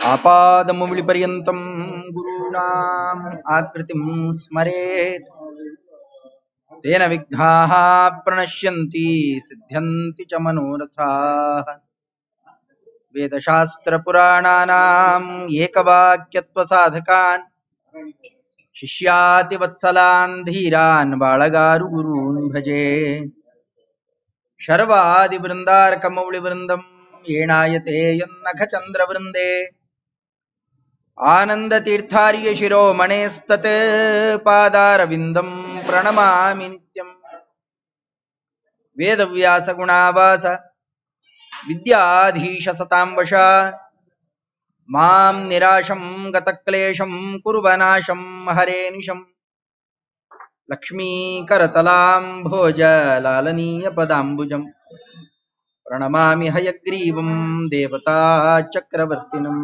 ಆಪಾದಮೌಳಿಪರ್ಯಂತಂ ಗುರುಣಾಂ ಆಕೃತಿಂ ಸ್ಮರೇತ್ ತೇನ ವಿಘ್ನಾಃ ಪ್ರಣಶ್ಯಂತಿ ಸಿದ್ಧ್ಯಂತಿ ಚ ಮನೋರಥಾಃ. ವೇದಶಾಸ್ತ್ರಪುರಾಣಾನಾಂ ಏಕವಾಕ್ಯತ್ವಸಾಧಕಾನ್ ಶಿಷ್ಯಾತಿವತ್ಸಲಾನ್ ಧೀರಾನ್ ಬಾಳಗಾರು ಗುರೂನ್ ಭಜೆ. ಶರ್ವಾದಿವೃಂದಾರಕಮೌಳಿವೃಂದಂ ಏಣಾಯತೆ ಯನ್ನಖಚಂದ್ರವೃಂದೇ ಆನಂದತೀರ್ಥಾರ್ಯ ಶಿರೋಮಣೇಸ್ತತ್ ಪಾದಾರವಿಂದಂ ಪ್ರಣಮಾಮಿ ನಿತ್ಯಂ. ವೇದವ್ಯಾಸಗುಣಾವಾಸ ವಿದ್ಯಾಧೀಶ ಸತಾಂ ವಶ ಮಾಂ ನಿರಾಶಂ ಗತಕ್ಲೇಶಂ ಕುರ್ವನಾಶಂ ಹರೇ ನಿಶಂ. ಲಕ್ಷ್ಮೀಕರತಲಾಂಭೋಜ ಲಾಲನೀಯ ಪದಾಂಬುಜಂ ಪ್ರಣಮಾಮಿ ಹಯಗ್ರೀವಂ ದೇವತಾ ಚಕ್ರವರ್ತಿನಂ.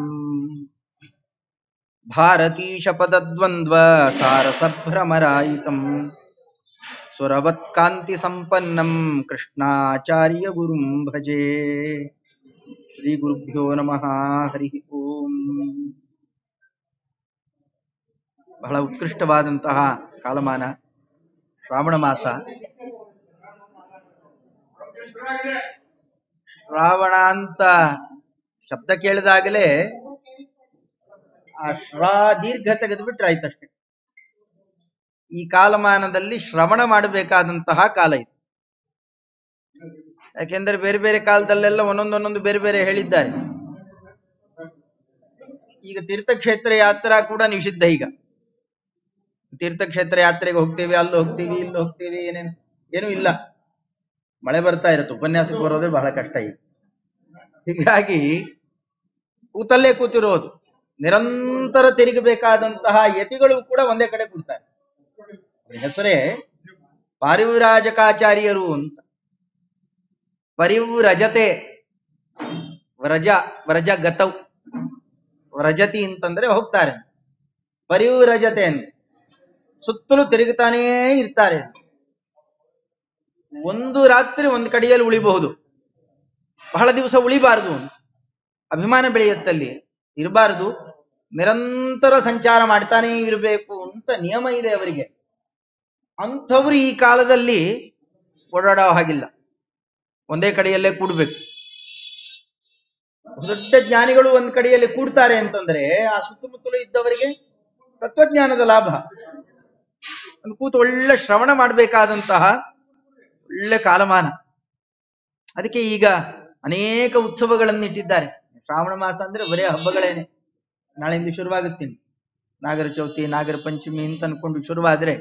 ಭಾರತೀಶ ಪದದ್ವಂದ್ವ ಸಾರಸಭ್ರಮರಾಯಿತಂ ಸುರವತ್ಕಾಂತಿ ಸಂಪನ್ನಂ ಕೃಷ್ಣಾಚಾರ್ಯ ಗುರುಂ ಭಜೆ. ಶ್ರೀ ಗುರುಭ್ಯೋ ನಮಃ. ಹರಿ ಓಂ. ಬಹಳ ಉತ್ಕೃಷ್ಟವಾದಂತಹ ಕಾಲಮಾನ ಶ್ರಾವಣ ಮಾಸ. ಶ್ರಾವಣ ಅಂತ ಶಬ್ದ ಕೇಳಿದಾಗಲೇ ಆ ದೀರ್ಘ ತೆಗೆದುಬಿಟ್ರೆ ಆಯ್ತಷ್ಟೇ. ಈ ಕಾಲಮಾನದಲ್ಲಿ ಶ್ರವಣ ಮಾಡಬೇಕಾದಂತಹ ಕಾಲ ಇದು. ಯಾಕೆಂದ್ರೆ ಬೇರೆ ಬೇರೆ ಕಾಲದಲ್ಲೆಲ್ಲ ಒಂದೊಂದೊಂದೊಂದು ಬೇರೆ ಬೇರೆ ಹೇಳಿದ್ದಾರೆ. ಈಗ ತೀರ್ಥಕ್ಷೇತ್ರ ಯಾತ್ರಾ ಕೂಡ ನಿಷಿದ್ಧ. ಈಗ ತೀರ್ಥಕ್ಷೇತ್ರ ಯಾತ್ರೆಗೆ ಹೋಗ್ತೀವಿ, ಅಲ್ಲಿ ಹೋಗ್ತೀವಿ, ಇಲ್ಲಿ ಹೋಗ್ತೀವಿ, ಏನೂ ಇಲ್ಲ. ಮಳೆ ಬರ್ತಾ ಇರುತ್ತೆ, ಉಪನ್ಯಾಸಕ್ಕೆ ಬರೋದೇ ಬಹಳ ಕಷ್ಟ ಈಗ. ಹೀಗಾಗಿ ಕೂತಲ್ಲೇ ಕೂತಿರೋದು. ನಿರಂತರ ತಿರುಗಬೇಕಾದಂತಹ ಯತಿಗಳು ಕೂಡ ಒಂದೇ ಕಡೆ ಕೂಡ್ತಾರೆ. ಹೆಸರೇ ಪಾರಿವ್ರಾಜಕಾಚಾರ್ಯರು ಅಂತ. ಪರಿವ್ರಜತೆ ವ್ರಜಗತೌ. ವ್ರಜತಿ ಅಂತಂದ್ರೆ ಹೋಗ್ತಾರೆ. ಪರಿವ್ರಜತೆ ಅಂತ ಸುತ್ತಲೂ ತಿರುಗುತ್ತಾನೇ ಇರ್ತಾರೆ. ಒಂದು ರಾತ್ರಿ ಒಂದು ಕಡೆಯಲ್ಲಿ ಉಳಿಬಹುದು, ಬಹಳ ದಿವಸ ಉಳಿಬಾರದು ಅಂತ ಅಭಿಮಾನ ಬೆಳೆಯುತ್ತಲ್ಲಿ ಇರಬಾರದು. ನಿರಂತರ ಸಂಚಾರ ಮಾಡ್ತಾನೇ ಇರಬೇಕು ಅಂತ ನಿಯಮ ಇದೆ ಅವರಿಗೆ. ಅಂಥವ್ರು ಈ ಕಾಲದಲ್ಲಿ ಓಡಾಡೋ ಹಾಗಿಲ್ಲ, ಒಂದೇ ಕಡೆಯಲ್ಲೇ ಕೂಡ್ಬೇಕು. ದೊಡ್ಡ ಜ್ಞಾನಿಗಳು ಒಂದ್ ಕಡೆಯಲ್ಲಿ ಕೂಡ್ತಾರೆ ಅಂತಂದ್ರೆ ಆ ಸುತ್ತಮುತ್ತಲು ಇದ್ದವರಿಗೆ ತತ್ವಜ್ಞಾನದ ಲಾಭ. ಒಂದು ಕೂತು ಒಳ್ಳೆ ಶ್ರವಣ ಮಾಡಬೇಕಾದಂತಹ ಒಳ್ಳೆ ಕಾಲಮಾನ. ಅದಕ್ಕೆ ಈಗ ಅನೇಕ ಉತ್ಸವಗಳನ್ನಿಟ್ಟಿದ್ದಾರೆ. ಶ್ರಾವಣ ಮಾಸ ಅಂದ್ರೆ ಬರೇ ಹಬ್ಬಗಳೇನೆ. ನಾಳೆಯಿಂದ ಶುರುವಾಗುತ್ತೀನಿ. ನಾಗರ ಚೌತಿ, ನಾಗರ ಪಂಚಮಿ ಅಂತ ಅನ್ಕೊಂಡು ಶುರುವಾದ್ರೆ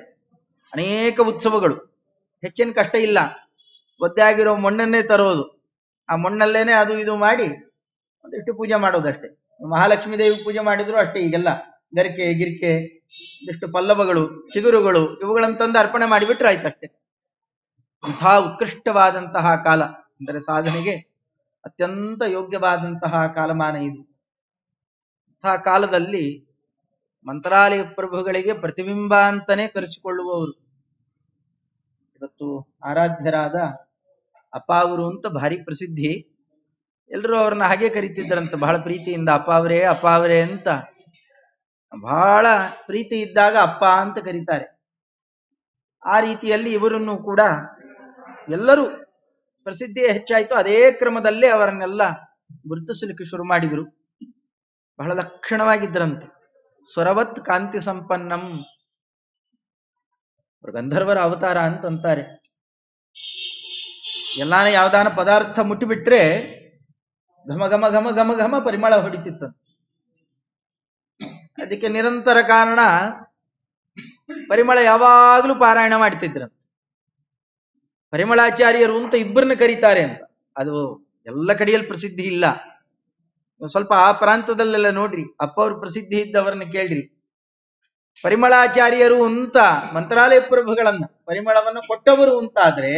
ಅನೇಕ ಉತ್ಸವಗಳು. ಹೆಚ್ಚಿನ ಕಷ್ಟ ಇಲ್ಲ. ಒದ್ದೆ ಆಗಿರೋ ಮಣ್ಣನ್ನೇ ತರೋದು, ಆ ಮಣ್ಣಲ್ಲೇನೆ ಅದು ಇದು ಮಾಡಿ ಒಂದಿಷ್ಟು ಪೂಜೆ ಮಾಡೋದಷ್ಟೇ. ಮಹಾಲಕ್ಷ್ಮೀ ದೇವಿ ಪೂಜೆ ಮಾಡಿದ್ರು ಅಷ್ಟೇ. ಈಗೆಲ್ಲ ಗರಿಕೆ ಗಿರಿಕೆ ಒಂದಿಷ್ಟು ಪಲ್ಲವಗಳು ಚಿಗುರುಗಳು ಇವುಗಳಂತಂದು ಅರ್ಪಣೆ ಮಾಡಿಬಿಟ್ರೆ ಆಯ್ತಷ್ಟೇ. ಇಂಥ ಉತ್ಕೃಷ್ಟವಾದಂತಹ ಕಾಲ ಅಂದರೆ ಸಾಧನೆಗೆ ಅತ್ಯಂತ ಯೋಗ್ಯವಾದಂತಹ ಕಾಲಮಾನ ಇದು. ಇಂಥ ಕಾಲದಲ್ಲಿ ಮಂತ್ರಾಲಯ ಪ್ರಭುಗಳಿಗೆ ಪ್ರತಿಬಿಂಬ ಅಂತಾನೆ ಕರೆಸಿಕೊಳ್ಳುವವರು. ಇವತ್ತು ಆರಾಧ್ಯರಾದ ಅಪ್ಪಾವರು ಅಂತ ಭಾರಿ ಪ್ರಸಿದ್ಧಿ. ಎಲ್ಲರೂ ಅವ್ರನ್ನ ಹಾಗೆ ಕರೀತಿದ್ದರಂತ, ಬಹಳ ಪ್ರೀತಿಯಿಂದ ಅಪ್ಪಾವರೇ ಅಪ್ಪಾವರೇ ಅಂತ. ಬಹಳ ಪ್ರೀತಿ ಇದ್ದಾಗ ಅಪ್ಪ ಅಂತ ಕರೀತಾರೆ. ಆ ರೀತಿಯಲ್ಲಿ ಇವರನ್ನು ಕೂಡ ಎಲ್ಲರೂ ಪ್ರಸಿದ್ಧಿ ಹೆಚ್ಚಾಯಿತು. ಅದೇ ಕ್ರಮದಲ್ಲೇ ಅವರನ್ನೆಲ್ಲ ಗುರುತಿಸಲಿಕ್ಕೆ ಶುರು ಮಾಡಿದರು. ಬಹಳ ಲಕ್ಷಣವಾಗಿದ್ದರಂತೆ. ಸ್ವರವತ್ ಕಾಂತಿ ಸಂಪನ್ನಂ. ಗಂಧರ್ವರ ಅವತಾರ ಅಂತಂತಾರೆ. ಎಲ್ಲಾನ ಯಾವ್ದಾನ ಪದಾರ್ಥ ಮುಟ್ಟಿಬಿಟ್ರೆ ಘಮ ಘಮ ಘಮ ಘಮ ಘಮ ಪರಿಮಳ ಹೊಡಿತಿತ್ತು. ಅದಕ್ಕೆ ನಿರಂತರ ಕಾರಣ ಪರಿಮಳ ಯಾವಾಗಲೂ ಪಾರಾಯಣ ಮಾಡ್ತಿದ್ರಂತೆ. ಪರಿಮಳಾಚಾರ್ಯರು ಅಂತ ಇಬ್ಬರನ್ನ ಕರೀತಾರೆ ಅಂತ. ಅದು ಎಲ್ಲ ಕಡೆಯಲ್ಲಿ ಪ್ರಸಿದ್ಧಿ ಇಲ್ಲ. ಸ್ವಲ್ಪ ಆ ಪ್ರಾಂತದಲ್ಲೆಲ್ಲ ನೋಡ್ರಿ, ಅಪ್ಪ ಅವ್ರ ಪ್ರಸಿದ್ಧಿ ಇದ್ದವರನ್ನ ಕೇಳ್ರಿ. ಪರಿಮಳಾಚಾರ್ಯರು ಅಂತ ಮಂತ್ರಾಲಯ ಪ್ರಭುಗಳನ್ನ ಪರಿಮಳವನ್ನು ಕೊಟ್ಟವರು ಅಂತಾದ್ರೆ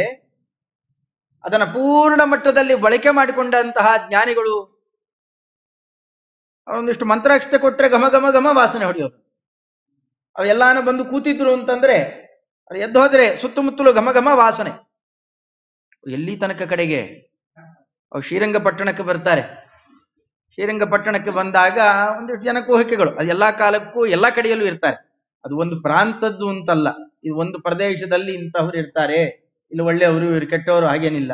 ಅದನ್ನ ಪೂರ್ಣ ಮಟ್ಟದಲ್ಲಿ ಬಳಕೆ ಮಾಡಿಕೊಂಡಂತಹ ಜ್ಞಾನಿಗಳು ಅವರೊಂದಿಷ್ಟು ಮಂತ್ರಾಕ್ಷತೆ ಕೊಟ್ರೆ ಘಮ ಘಮ ಘಮ ವಾಸನೆ ಹೊಡೆಯೋದು. ಅವೆಲ್ಲಾನು ಬಂದು ಕೂತಿದ್ರು ಅಂತಂದ್ರೆ ಅವ್ರು ಎದ್ದು ಹೋದ್ರೆ ಸುತ್ತಮುತ್ತಲು ಘಮ ಘಮ ವಾಸನೆ. ಎಲ್ಲಿ ತನಕ ಕಡೆಗೆ ಅವ್ರು ಶ್ರೀರಂಗಪಟ್ಟಣಕ್ಕೆ ಬರ್ತಾರೆ. ಶ್ರೀರಂಗಪಟ್ಟಣಕ್ಕೆ ಬಂದಾಗ ಒಂದಿಷ್ಟು ಜನ ಕುಹಕೆಗಳು ಅದು ಎಲ್ಲಾ ಕಾಲಕ್ಕೂ ಎಲ್ಲಾ ಕಡೆಯಲ್ಲೂ ಇರ್ತಾರೆ. ಅದು ಒಂದು ಪ್ರಾಂತದ್ದು ಅಂತಲ್ಲ, ಇದು ಒಂದು ಪ್ರದೇಶದಲ್ಲಿ ಇಂತಹವ್ರು ಇರ್ತಾರೆ, ಇಲ್ಲಿ ಒಳ್ಳೆಯವರು ಇವರು ಕೆಟ್ಟವರು ಹಾಗೇನಿಲ್ಲ.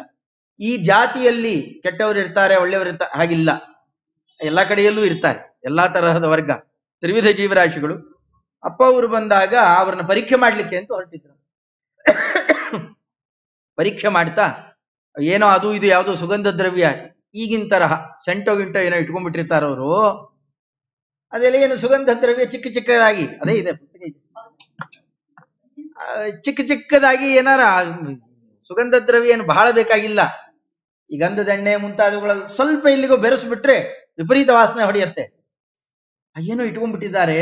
ಈ ಜಾತಿಯಲ್ಲಿ ಕೆಟ್ಟವರು ಇರ್ತಾರೆ, ಒಳ್ಳೆಯವರು ಇರ್ತಾರೆ ಹಾಗಿಲ್ಲ. ಎಲ್ಲಾ ಕಡೆಯಲ್ಲೂ ಇರ್ತಾರೆ, ಎಲ್ಲಾ ತರಹದ ವರ್ಗ, ತ್ರಿವಿಧ ಜೀವರಾಶಿಗಳು. ಅಪ್ಪ ಅವರು ಬಂದಾಗ ಅವ್ರನ್ನ ಪರೀಕ್ಷೆ ಮಾಡ್ಲಿಕ್ಕೆ ಅಂತ ಹೊರಟಿದ್ರು. ಪರೀಕ್ಷೆ ಮಾಡ್ತಾ ಏನೋ ಅದು ಇದು ಯಾವುದೋ ಸುಗಂಧ ದ್ರವ್ಯ ಈಗಿನ ತರಹ ಸೆಂಟೋ ಗಿಂಟೋ ಏನೋ ಇಟ್ಕೊಂಡ್ಬಿಟ್ಟಿರ್ತಾರ ಅವರು. ಅದೆಲ್ಲ ಏನು ಸುಗಂಧ ದ್ರವ್ಯ ಚಿಕ್ಕ ಚಿಕ್ಕದಾಗಿ ಅದೇ ಇದೆ ಪುಸ್ತಕ ಇದೆ, ಚಿಕ್ಕ ಚಿಕ್ಕದಾಗಿ ಏನಾರ ಸುಗಂಧ ದ್ರವ್ಯ ಏನು ಬಹಳ ಬೇಕಾಗಿಲ್ಲ. ಈ ಗಂಧದೆಣ್ಣೆ ಮುಂತಾದವುಗಳಲ್ಲಿ ಸ್ವಲ್ಪ ಇಲ್ಲಿಗೋ ಬೆರೆಸ್ಬಿಟ್ರೆ ವಿಪರೀತ ವಾಸನೆ ಹೊಡೆಯತ್ತೆ. ಏನೋ ಇಟ್ಕೊಂಡ್ಬಿಟ್ಟಿದ್ದಾರೆ,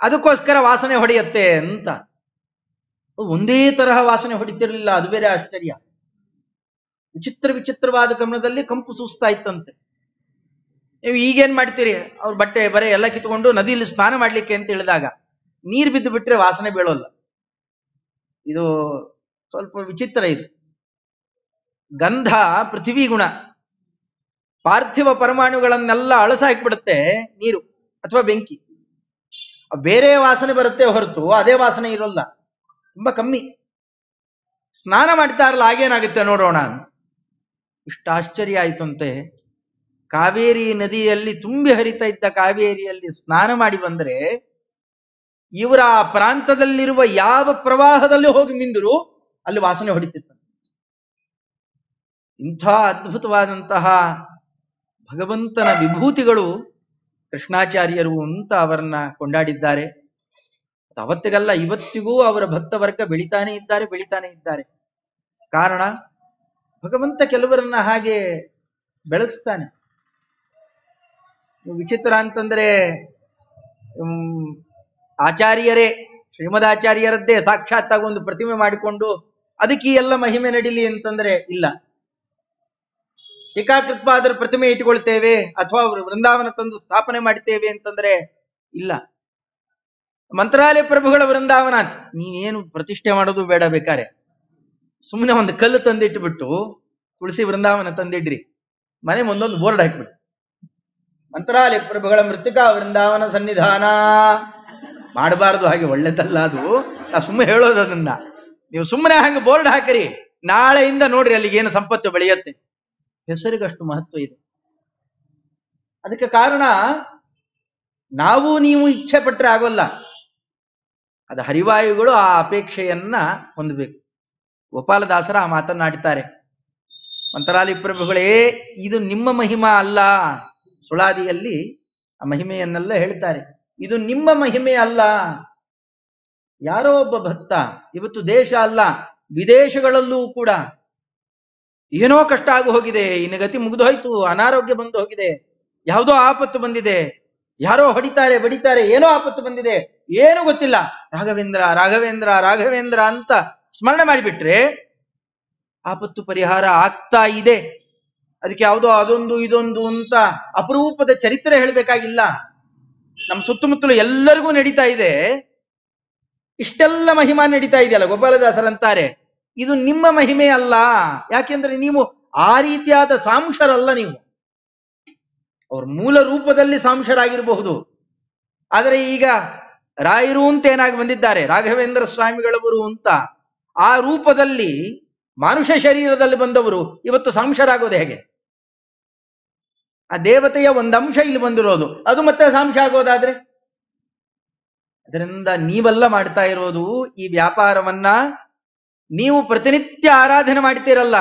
ಅದಕ್ಕೋಸ್ಕರ ವಾಸನೆ ಹೊಡೆಯತ್ತೆ ಅಂತ. ಒಂದೇ ತರಹ ವಾಸನೆ ಹೊಡಿತಿರ್ಲಿಲ್ಲ, ಅದು ಬೇರೆ ಆಶ್ಚರ್ಯ. ವಿಚಿತ್ರವಾದ ಗಮನದಲ್ಲಿ ಕಂಪು ಸೂಸ್ತಾ ಇತ್ತಂತೆ. ನೀವು ಈಗೇನ್ ಮಾಡ್ತೀರಿ, ಅವ್ರ ಬಟ್ಟೆ ಬರೆ ಎಲ್ಲ ಕಿತ್ಕೊಂಡು ನದಿಯಲ್ಲಿ ಸ್ನಾನ ಮಾಡ್ಲಿಕ್ಕೆ ಅಂತ ಹೇಳಿದಾಗ ನೀರು ಬಿದ್ದು ಬಿಟ್ರೆ ವಾಸನೆ ಬೀಳೋಲ್ಲ. ಇದು ಸ್ವಲ್ಪ ವಿಚಿತ್ರ. ಇದು ಗಂಧ ಪೃಥ್ವಿ ಗುಣ, ಪಾರ್ಥಿವ ಪರಮಾಣುಗಳನ್ನೆಲ್ಲ ಅಳಸಾಕ್ಬಿಡುತ್ತೆ ನೀರು ಅಥವಾ ಬೆಂಕಿ. ಬೇರೆ ವಾಸನೆ ಬರುತ್ತೆ ಹೊರತು ಅದೇ ವಾಸನೆ ಇರೋಲ್ಲ, ತುಂಬಾ ಕಮ್ಮಿ. ಸ್ನಾನ ಮಾಡ್ತಾರಲ್ಲ ಆಗೇನಾಗುತ್ತೆ ನೋಡೋಣ. ಇಷ್ಟ ಆಶ್ಚರ್ಯ ಆಯ್ತಂತೆ. ಕಾವೇರಿ ನದಿಯಲ್ಲಿ ತುಂಬಿ ಹರಿತಾ ಇದ್ದ ಕಾವೇರಿಯಲ್ಲಿ ಸ್ನಾನ ಮಾಡಿ ಬಂದ್ರೆ ಇವರ ಆ ಪ್ರಾಂತದಲ್ಲಿರುವ ಯಾವ ಪ್ರವಾಹದಲ್ಲಿ ಹೋಗಿ ಮಿಂದರು ಅಲ್ಲಿ ವಾಸನೆ ಹೊಡಿತಿತ್ತು. ಇಂಥ ಅದ್ಭುತವಾದಂತಹ ಭಗವಂತನ ವಿಭೂತಿಗಳು ಕೃಷ್ಣಾಚಾರ್ಯರು ಅಂತ ಅವರನ್ನ ಕೊಂಡಾಡಿದ್ದಾರೆ. ಅವತ್ತಿಗಲ್ಲ ಇವತ್ತಿಗೂ ಅವರ ಭಕ್ತವರ್ಗ ಬೆಳಿತಾನೆ ಇದ್ದಾರೆ. ಕಾರಣ ಭಗವಂತ ಕೆಲವರನ್ನ ಹಾಗೆ ಬೆಳೆಸ್ತಾನೆ. ವಿಚಿತ್ರ ಅಂತಂದ್ರೆ ಆಚಾರ್ಯರೇ ಶ್ರೀಮದಾಚಾರ್ಯರದ್ದೇ ಸಾಕ್ಷಾತ್ತಾಗಿ ಒಂದು ಪ್ರತಿಮೆ ಮಾಡಿಕೊಂಡು ಅದಕ್ಕೆ ಎಲ್ಲ ಮಹಿಮೆ ನಡೀಲಿ ಅಂತಂದ್ರೆ ಇಲ್ಲ. ಟೀಕಾಕೃತ್ಪಾದರ ಪ್ರತಿಮೆ ಇಟ್ಕೊಳ್ತೇವೆ ಅಥವಾ ಅವರು ವೃಂದಾವನ ತಂದು ಸ್ಥಾಪನೆ ಮಾಡ್ತೇವೆ ಅಂತಂದ್ರೆ ಇಲ್ಲ. ಮಂತ್ರಾಲಯ ಪ್ರಭುಗಳ ವೃಂದಾವನ ಅಂತ ನೀವೇನು ಪ್ರತಿಷ್ಠೆ ಮಾಡೋದು ಬೇಡ, ಬೇಕಾರೆ ಸುಮ್ಮನೆ ಒಂದು ಕಲ್ಲು ತಂದಿಟ್ಬಿಟ್ಟು ತುಳಸಿ ವೃಂದಾವನ ತಂದಿಡ್ರಿ, ಮನೆ ಮುಂದೊಂದು ಬೋರ್ಡ್ ಹಾಕ್ಬಿಟ್ಟು ಮಂತ್ರಾಲಯ ಪ್ರಭುಗಳ ಮೃತ್ತಿಕಾ ವೃಂದಾವನ ಸನ್ನಿಧಾನ ಮಾಡಬಾರದು. ಹಾಗೆ ಒಳ್ಳೆದಲ್ಲ ಅದು. ನಾ ಸುಮ್ಮನೆ ಹೇಳೋದು ಅದನ್ನ. ನೀವು ಸುಮ್ಮನೆ ಹಂಗೆ ಬೋರ್ಡ್ ಹಾಕಿರಿ, ನಾಳೆಯಿಂದ ನೋಡ್ರಿ ಅಲ್ಲಿಗೆ ಏನು ಸಂಪತ್ತು ಬೆಳೆಯತ್ತೆ. ಹೆಸರಿಗಷ್ಟು ಮಹತ್ವ ಇದೆ. ಅದಕ್ಕೆ ಕಾರಣ ನಾವು ನೀವು ಇಚ್ಛೆ ಪಟ್ರೆ ಆಗೋಲ್ಲ, ಅದು ಹರಿವಾಯುಗಳು ಆ ಅಪೇಕ್ಷೆಯನ್ನ ಹೊಂದಬೇಕು. ಗೋಪಾಲದಾಸರ ಆ ಮಾತನ್ನಾಡ್ತಾರೆ. ಮಂತ್ರಾಲಯ ಪ್ರಭುಗಳೇ, ಇದು ನಿಮ್ಮ ಮಹಿಮಾ ಅಲ್ಲ. ಸುಳಾದಿಯಲ್ಲಿ ಆ ಮಹಿಮೆಯನ್ನೆಲ್ಲ ಹೇಳ್ತಾರೆ. ಇದು ನಿಮ್ಮ ಮಹಿಮೆ ಅಲ್ಲ. ಯಾರೋ ಒಬ್ಬ ಭಕ್ತ ಇವತ್ತು ದೇಶ ಅಲ್ಲ ವಿದೇಶಗಳಲ್ಲೂ ಕೂಡ ಏನೋ ಕಷ್ಟ ಆಗಿ ಹೋಗಿದೆ, ಇನ್ನು ಗತಿ ಮುಗಿದು ಹೋಯ್ತು, ಅನಾರೋಗ್ಯ ಬಂದು ಹೋಗಿದೆ, ಯಾವುದೋ ಆಪತ್ತು ಬಂದಿದೆ, ಯಾರೋ ಹೊಡಿತಾರೆ ಬಡಿತಾರೆ, ಏನೋ ಆಪತ್ತು ಬಂದಿದೆ, ಏನು ಗೊತ್ತಿಲ್ಲ, ರಾಘವೇಂದ್ರ ರಾಘವೇಂದ್ರ ರಾಘವೇಂದ್ರ ಅಂತ ಸ್ಮರಣೆ ಮಾಡಿಬಿಟ್ರೆ ಆಪತ್ತು ಪರಿಹಾರ ಆಗ್ತಾ ಇದೆ. ಅದಕ್ಕೆ ಯಾವುದೋ ಅದೊಂದು ಇದೊಂದು ಅಂತ ಅಪರೂಪದ ಚರಿತ್ರೆ ಹೇಳಬೇಕಾಗಿಲ್ಲ. ನಮ್ಮ ಸುತ್ತಮುತ್ತಲು ಎಲ್ಲರಿಗೂ ನಡೀತಾ ಇದೆ. ಇಷ್ಟೆಲ್ಲ ಮಹಿಮಾ ನಡೀತಾ ಇದೆಯಲ್ಲ. ಗೋಪಾಲದಾಸರಂತಾರೆ ಇದು ನಿಮ್ಮ ಮಹಿಮೆ ಅಲ್ಲ. ಯಾಕೆಂದ್ರೆ ನೀವು ಆ ರೀತಿಯಾದ ಸಾಂಶರಲ್ಲ. ನೀವು ಅವ್ರ ಮೂಲ ರೂಪದಲ್ಲಿ ಸಾಂಶರಾಗಿರಬಹುದು, ಆದರೆ ಈಗ ರಾಯರು ಅಂತ ಏನಾಗಿ ಬಂದಿದ್ದಾರೆ, ರಾಘವೇಂದ್ರ ಸ್ವಾಮಿಗಳವರು ಅಂತ ಆ ರೂಪದಲ್ಲಿ ಮಾನುಷ ಶರೀರದಲ್ಲಿ ಬಂದವರು ಇವತ್ತು ಸಾಂಶರಾಗೋದು ಹೇಗೆ? ಆ ದೇವತೆಯ ಒಂದಂಶ ಇಲ್ಲಿ ಬಂದಿರೋದು, ಅದು ಮತ್ತೆ ಸಾಂಶ ಆಗೋದಾದ್ರೆ, ಅದರಿಂದ ನೀವೆಲ್ಲ ಮಾಡ್ತಾ ಇರೋದು ಈ ವ್ಯಾಪಾರವನ್ನ. ನೀವು ಪ್ರತಿನಿತ್ಯ ಆರಾಧನೆ ಮಾಡ್ತೀರಲ್ಲ,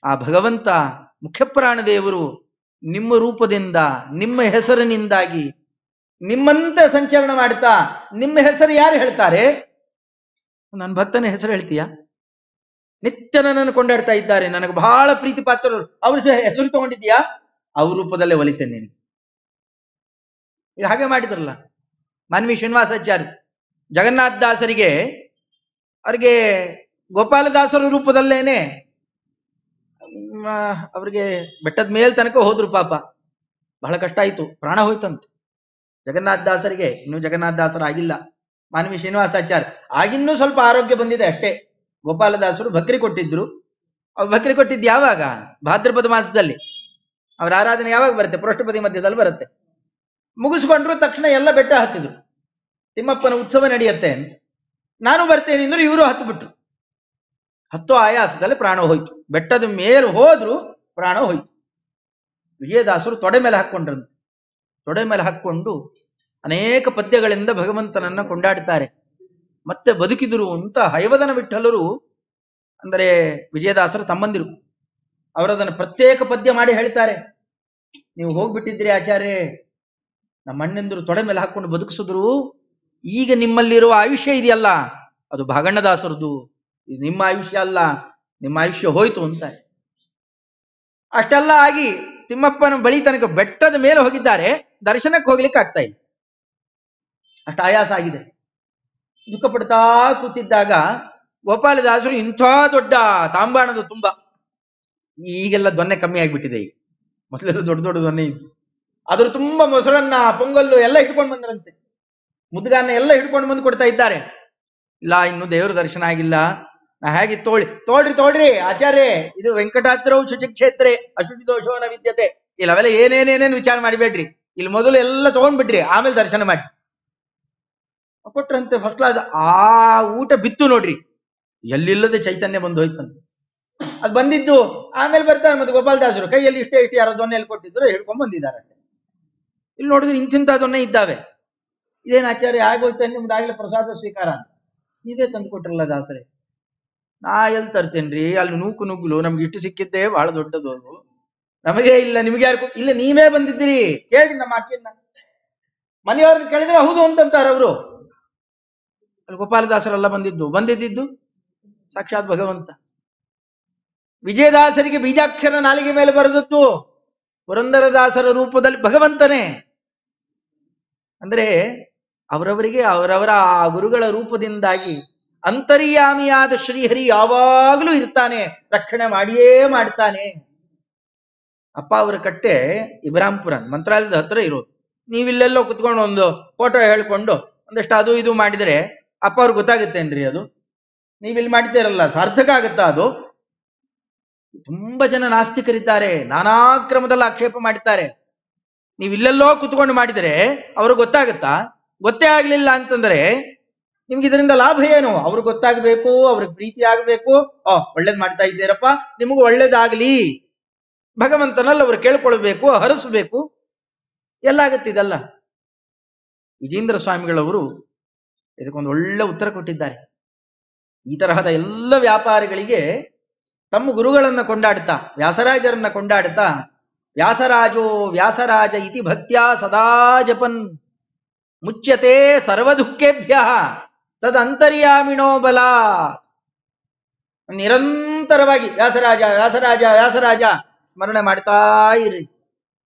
ಆ ಭಗವಂತ ಮುಖ್ಯಪ್ರಾಣ ದೇವರು ನಿಮ್ಮ ರೂಪದಿಂದ ನಿಮ್ಮ ಹೆಸರಿನಿಂದಾಗಿ ನಿಮ್ಮಂತೆ ಸಂಚಲನ ಮಾಡ್ತಾ, ನಿಮ್ಮ ಹೆಸರು ಯಾರು ಹೇಳ್ತಾರೆ? ನನ್ನ ಭಕ್ತನ ಹೆಸರು ಹೇಳ್ತೀಯಾ? ನಿತ್ಯ ನನ್ನನ್ನು ಕೊಂಡಾಡ್ತಾ ಇದ್ದಾರೆ, ನನಗೆ ಬಹಳ ಪ್ರೀತಿ ಪಾತ್ರರು, ಅವ್ರ ಹೆಸರು ತಗೊಂಡಿದ್ಯಾ? ಅವ್ರ ರೂಪದಲ್ಲೇ ಒಲಿತೇನೆ ನೀನು. ಈಗ ಹಾಗೆ ಮಾಡಿದ್ರಲ್ಲ ಮಾನ್ವಿ ಶ್ರೀನಿವಾಸಾಚಾರ್ಯ ಜಗನ್ನಾಥ ದಾಸರಿಗೆ, ಅವ್ರಿಗೆ ಗೋಪಾಲದಾಸರ ರೂಪದಲ್ಲೇನೆ ಅವ್ರಿಗೆ ಬೆಟ್ಟದ ಮೇಲ್ ತನಕ ಹೋದ್ರು. ಪಾಪ ಬಹಳ ಕಷ್ಟ ಆಯ್ತು, ಪ್ರಾಣ ಹೋಯ್ತಂತೆ ಜಗನ್ನಾಥ ದಾಸರಿಗೆ. ಇನ್ನೂ ಜಗನ್ನಾಥ ದಾಸರ ಆಗಿಲ್ಲ ಮಾನ್ವಿ ಶ್ರೀನಿವಾಸಾಚಾರ್ಯ. ಆಗಿನ್ನೂ ಸ್ವಲ್ಪ ಆರೋಗ್ಯ ಬಂದಿದೆ ಅಷ್ಟೇ. ಗೋಪಾಲದಾಸರು ಭಕ್ರಿ ಕೊಟ್ಟಿದ್ರು. ಅವ್ರು ಭಕ್ರಿ ಕೊಟ್ಟಿದ್ದು ಯಾವಾಗ? ಭಾದ್ರಪದ ಮಾಸದಲ್ಲಿ. ಅವರ ಆರಾಧನೆ ಯಾವಾಗ ಬರುತ್ತೆ? ಪೃಷ್ಠಪದಿ ಮಧ್ಯದಲ್ಲಿ ಬರುತ್ತೆ. ಮುಗಿಸ್ಕೊಂಡ್ರು ತಕ್ಷಣ ಎಲ್ಲ ಬೆಟ್ಟ ಹತ್ತಿದ್ರು. ತಿಮ್ಮಪ್ಪನ ಉತ್ಸವ ನಡೆಯುತ್ತೆ, ನಾನು ಬರ್ತೇನೆ ಅಂದ್ರೆ ಇವರು ಹತ್ತು ಬಿಟ್ರು. ಹತ್ತೋ ಆಯಾಸದಲ್ಲಿ ಪ್ರಾಣ ಹೋಯ್ತು. ಬೆಟ್ಟದ ಮೇಲೆ ಹೋದ್ರು ಪ್ರಾಣ ಹೋಯ್ತು. ವಿಜಯದಾಸರು ತೊಡೆ ಮೇಲೆ ಹಾಕ್ಕೊಂಡ್ರಂತೆ. ತೊಡೆ ಮೇಲೆ ಹಾಕ್ಕೊಂಡು ಅನೇಕ ಪದ್ಯಗಳಿಂದ ಭಗವಂತನನ್ನ ಕೊಂಡಾಡ್ತಾರೆ. ಮತ್ತೆ ಬದುಕಿದರು ಅಂತ ಹಯವದನ ವಿಠಲರು, ಅಂದರೆ ವಿಜಯದಾಸರು ತಮ್ಮಂದಿರು, ಅವರದನ್ನು ಪ್ರತ್ಯೇಕ ಪದ್ಯ ಮಾಡಿ ಹೇಳ್ತಾರೆ. ನೀವು ಹೋಗ್ಬಿಟ್ಟಿದ್ರಿ ಆಚಾರ್ಯ, ನಮ್ಮ ಅಣ್ಣಂದರು ತೊಡೆ ಮೇಲೆ ಹಾಕೊಂಡು ಬದುಕಿಸಿದ್ರು, ಈಗ ನಿಮ್ಮಲ್ಲಿರುವ ಆಯುಷ್ಯ ಇದೆಯಲ್ಲ ಅದು ಭಾಗಣ್ಣದಾಸರದು, ಇದು ನಿಮ್ಮ ಆಯುಷ್ಯ ಅಲ್ಲ, ನಿಮ್ಮ ಆಯುಷ್ಯ ಹೋಯ್ತು ಅಂತ. ಅಷ್ಟೆಲ್ಲ ಆಗಿ ತಿಮ್ಮಪ್ಪನ ಬಳಿ ತನಕ ಬೆಟ್ಟದ ಮೇಲೆ ಹೋಗಿದ್ದಾರೆ, ದರ್ಶನಕ್ಕೆ ಹೋಗ್ಲಿಕ್ಕೆ ಆಗ್ತಾ ಇಲ್ಲ, ಅಷ್ಟು ಆಯಾಸ ಆಗಿದೆ. ದುಃಖ ಪಡ್ತಾ ಕೂತಿದ್ದಾಗ ಗೋಪಾಲದಾಸರು ಇಂಥ ದೊಡ್ಡ ತಾಂಬಾಣದ ತುಂಬ, ಈಗೆಲ್ಲ ದೊನ್ನೆ ಕಮ್ಮಿ ಆಗ್ಬಿಟ್ಟಿದೆ, ಈಗ ಮೊದಲೆಲ್ಲ ದೊಡ್ಡ ದೊಡ್ಡ ದೊನ್ನೆ ಇತ್ತು, ಅದ್ರ ತುಂಬಾ ಮೊಸರನ್ನ ಪೊಂಗಲ್ಲು ಎಲ್ಲ ಇಟ್ಕೊಂಡು ಬಂದ್ರಂತೆ. ಮುದ್ಗಾನ ಎಲ್ಲ ಹಿಡ್ಕೊಂಡು ಬಂದು ಕೊಡ್ತಾ ಇದ್ದಾರೆ. ಇಲ್ಲ, ಇನ್ನು ದೇವರ ದರ್ಶನ ಆಗಿಲ್ಲ, ನಾ ಹೇಗೆ ತೋಳ್ರಿ ಆಚಾರ್ಯ, ಇದು ವೆಂಕಟಾದ್ರೌ ಶುಚಿಕ್ಷೇತ್ರೆ ಅಶುಚಿ ದೋಷವನ ವಿದ್ಯತೆ, ಇಲ್ಲ ಅವೆಲ್ಲ ಏನೇನೇನೇನು ವಿಚಾರ ಮಾಡಿಬೇಡ್ರಿ, ಇಲ್ಲಿ ಮೊದಲು ಎಲ್ಲ ತಗೊಂಡ್ಬಿಡ್ರಿ, ಆಮೇಲೆ ದರ್ಶನ ಮಾಡಿ ಕೊಟ್ರಂತೆ. First class. ಆ ಊಟ ಬಿತ್ತು ನೋಡ್ರಿ, ಎಲ್ಲಿಲ್ಲದೆ ಚೈತನ್ಯ ಬಂದು ಹೋಯ್ತಂತೆ. ಅದು ಬಂದಿದ್ದು ಆಮೇಲೆ ಬರ್ತಾರೆ. ಮತ್ತೆ ಗೋಪಾಲದಾಸರು ಕೈಯಲ್ಲಿ ಇಷ್ಟೇ ಯಾರೋ ದೊನ್ನೆಯಲ್ಲಿ ಕೊಟ್ಟಿದ್ರು, ಹಿಡ್ಕೊಂಡ್ ಬಂದಿದ್ದಾರೆ. ಇಲ್ಲಿ ನೋಡಿದ್ರೆ ಇಂತಿಂತ ದೊನ್ನೆ ಇದ್ದಾವೆ. ಇದೇನು ಆಚಾರ್ಯ ಆಗೋಯ್ತಾನೆ ನಿಮ್ದಾಗ್ಲೇ ಪ್ರಸಾದ ಸ್ವೀಕಾರ ಅಂತ ನೀವೇ ತಂದು ಕೊಟ್ರಲ್ಲ ದಾಸರೇ. ನಾ ಎಲ್ಲಿ ತರ್ತೇನ್ರಿ, ಅಲ್ಲಿ ನೂಕು ನುಗ್ಗಲು ನಮ್ಗೆ ಇಟ್ಟು ಸಿಕ್ಕಿದ್ದೇ ಬಹಳ ದೊಡ್ಡದು, ನಮಗೆ ಇಲ್ಲ, ನಿಮ್ಗೆ ಯಾರು ಇಲ್ಲ, ನೀವೇ ಬಂದಿದ್ದೀರಿ ಕೇಳಿ ನಮ್ಮ ಅಕ್ಕಿಯನ್ನ. ಮನೆಯವ್ರನ್ನ ಕೇಳಿದ್ರೆ ಹೌದು ಅಂತಂತಾರ ಅವರು. ಅಲ್ಲಿ ಗೋಪಾಲದಾಸರೆಲ್ಲ ಬಂದಿದ್ದು ಸಾಕ್ಷಾತ್ ಭಗವಂತ. ವಿಜಯದಾಸರಿಗೆ ಬೀಜಾಕ್ಷರ ನಾಲಿಗೆ ಮೇಲೆ ಬರೆದದ್ದು ಪುರಂದರದಾಸರ ರೂಪದಲ್ಲಿ ಭಗವಂತನೇ. ಅಂದ್ರೆ ಅವರವರಿಗೆ ಅವರವರ ಆ ಗುರುಗಳ ರೂಪದಿಂದಾಗಿ ಅಂತರ್ಯಾಮಿಯಾದ ಶ್ರೀಹರಿ ಯಾವಾಗಲೂ ಇರ್ತಾನೆ, ರಕ್ಷಣೆ ಮಾಡಿಯೇ ಮಾಡ್ತಾನೆ. ಅಪ್ಪ ಅವರ ಕಟ್ಟೆ ಇಬ್ರಾಂಪುರ ಮಂತ್ರಾಲಯದ ಹತ್ರ ಇರೋದು. ನೀವಿಲ್ಲೆಲ್ಲೋ ಕುತ್ಕೊಂಡು ಒಂದು ಫೋಟೋ ಹೇಳ್ಕೊಂಡು ಒಂದಷ್ಟು ಅದು ಇದು ಮಾಡಿದರೆ ಅಪ್ಪ ಅವ್ರಿಗೆ ಗೊತ್ತಾಗುತ್ತೇನ್ರಿ? ಅದು ನೀವಿಲ್ಲಿ ಮಾಡ್ತೀರಲ್ಲ, ಸಾರ್ಥಕ ಆಗುತ್ತಾ ಅದು? ತುಂಬಾ ಜನ ನಾಸ್ತಿಕರಿದ್ದಾರೆ, ನಾನಾ ಕ್ರಮದಲ್ಲಿ ಆಕ್ಷೇಪ ಮಾಡ್ತಾರೆ. ನೀವಿಲ್ಲೆಲ್ಲೋ ಕುತ್ಕೊಂಡು ಮಾಡಿದರೆ ಅವ್ರಿಗೆ ಗೊತ್ತಾಗುತ್ತಾ? ಗೊತ್ತೇ ಆಗ್ಲಿಲ್ಲ ಅಂತಂದ್ರೆ ನಿಮ್ಗೆ ಇದರಿಂದ ಲಾಭ ಏನು? ಅವ್ರಿಗೆ ಗೊತ್ತಾಗಬೇಕು, ಅವ್ರಿಗೆ ಪ್ರೀತಿ ಆಗ್ಬೇಕು. ಒಳ್ಳೇದ್ ಮಾಡ್ತಾ ಇದ್ದೀರಪ್ಪ, ನಿಮಗೂ ಒಳ್ಳೇದಾಗ್ಲಿ, ಭಗವಂತನಲ್ಲಿ ಅವ್ರು ಕೇಳ್ಕೊಳ್ಬೇಕು, ಹರಿಸ್ಬೇಕು, ಎಲ್ಲ ಆಗತ್ತೆ ಇದೆಲ್ಲ. ವಿಜೇಂದ್ರ ಸ್ವಾಮಿಗಳವರು ಇದಕ್ಕೊಂದು ಒಳ್ಳೆ ಉತ್ತರ ಕೊಟ್ಟಿದ್ದಾರೆ. ಈ ತರಹದ ಎಲ್ಲ ವ್ಯಾಪಾರಿಗಳಿಗೆ ತಮ್ಮ ಗುರುಗಳನ್ನ ಕೊಂಡಾಡ್ತಾ, ವ್ಯಾಸರಾಜರನ್ನ ಕೊಂಡಾಡ್ತಾ, ವ್ಯಾಸರಾಜೋ ವ್ಯಾಸರಾಜ ಇತಿ ಭಕ್ತ್ಯಾ ಸದಾ ಜಪನ್ ಮುಚ್ಯತೆ ಸರ್ವ ದುಃಖೇಭ್ಯ ತದಂತರ್ಯಾಮಿಣೋ ಬಲ. ನಿರಂತರವಾಗಿ ವ್ಯಾಸರಾಜ ವ್ಯಾಸರಾಜ ವ್ಯಾಸರಾಜ ಸ್ಮರಣೆ ಮಾಡ್ತಾ ಇರಿ.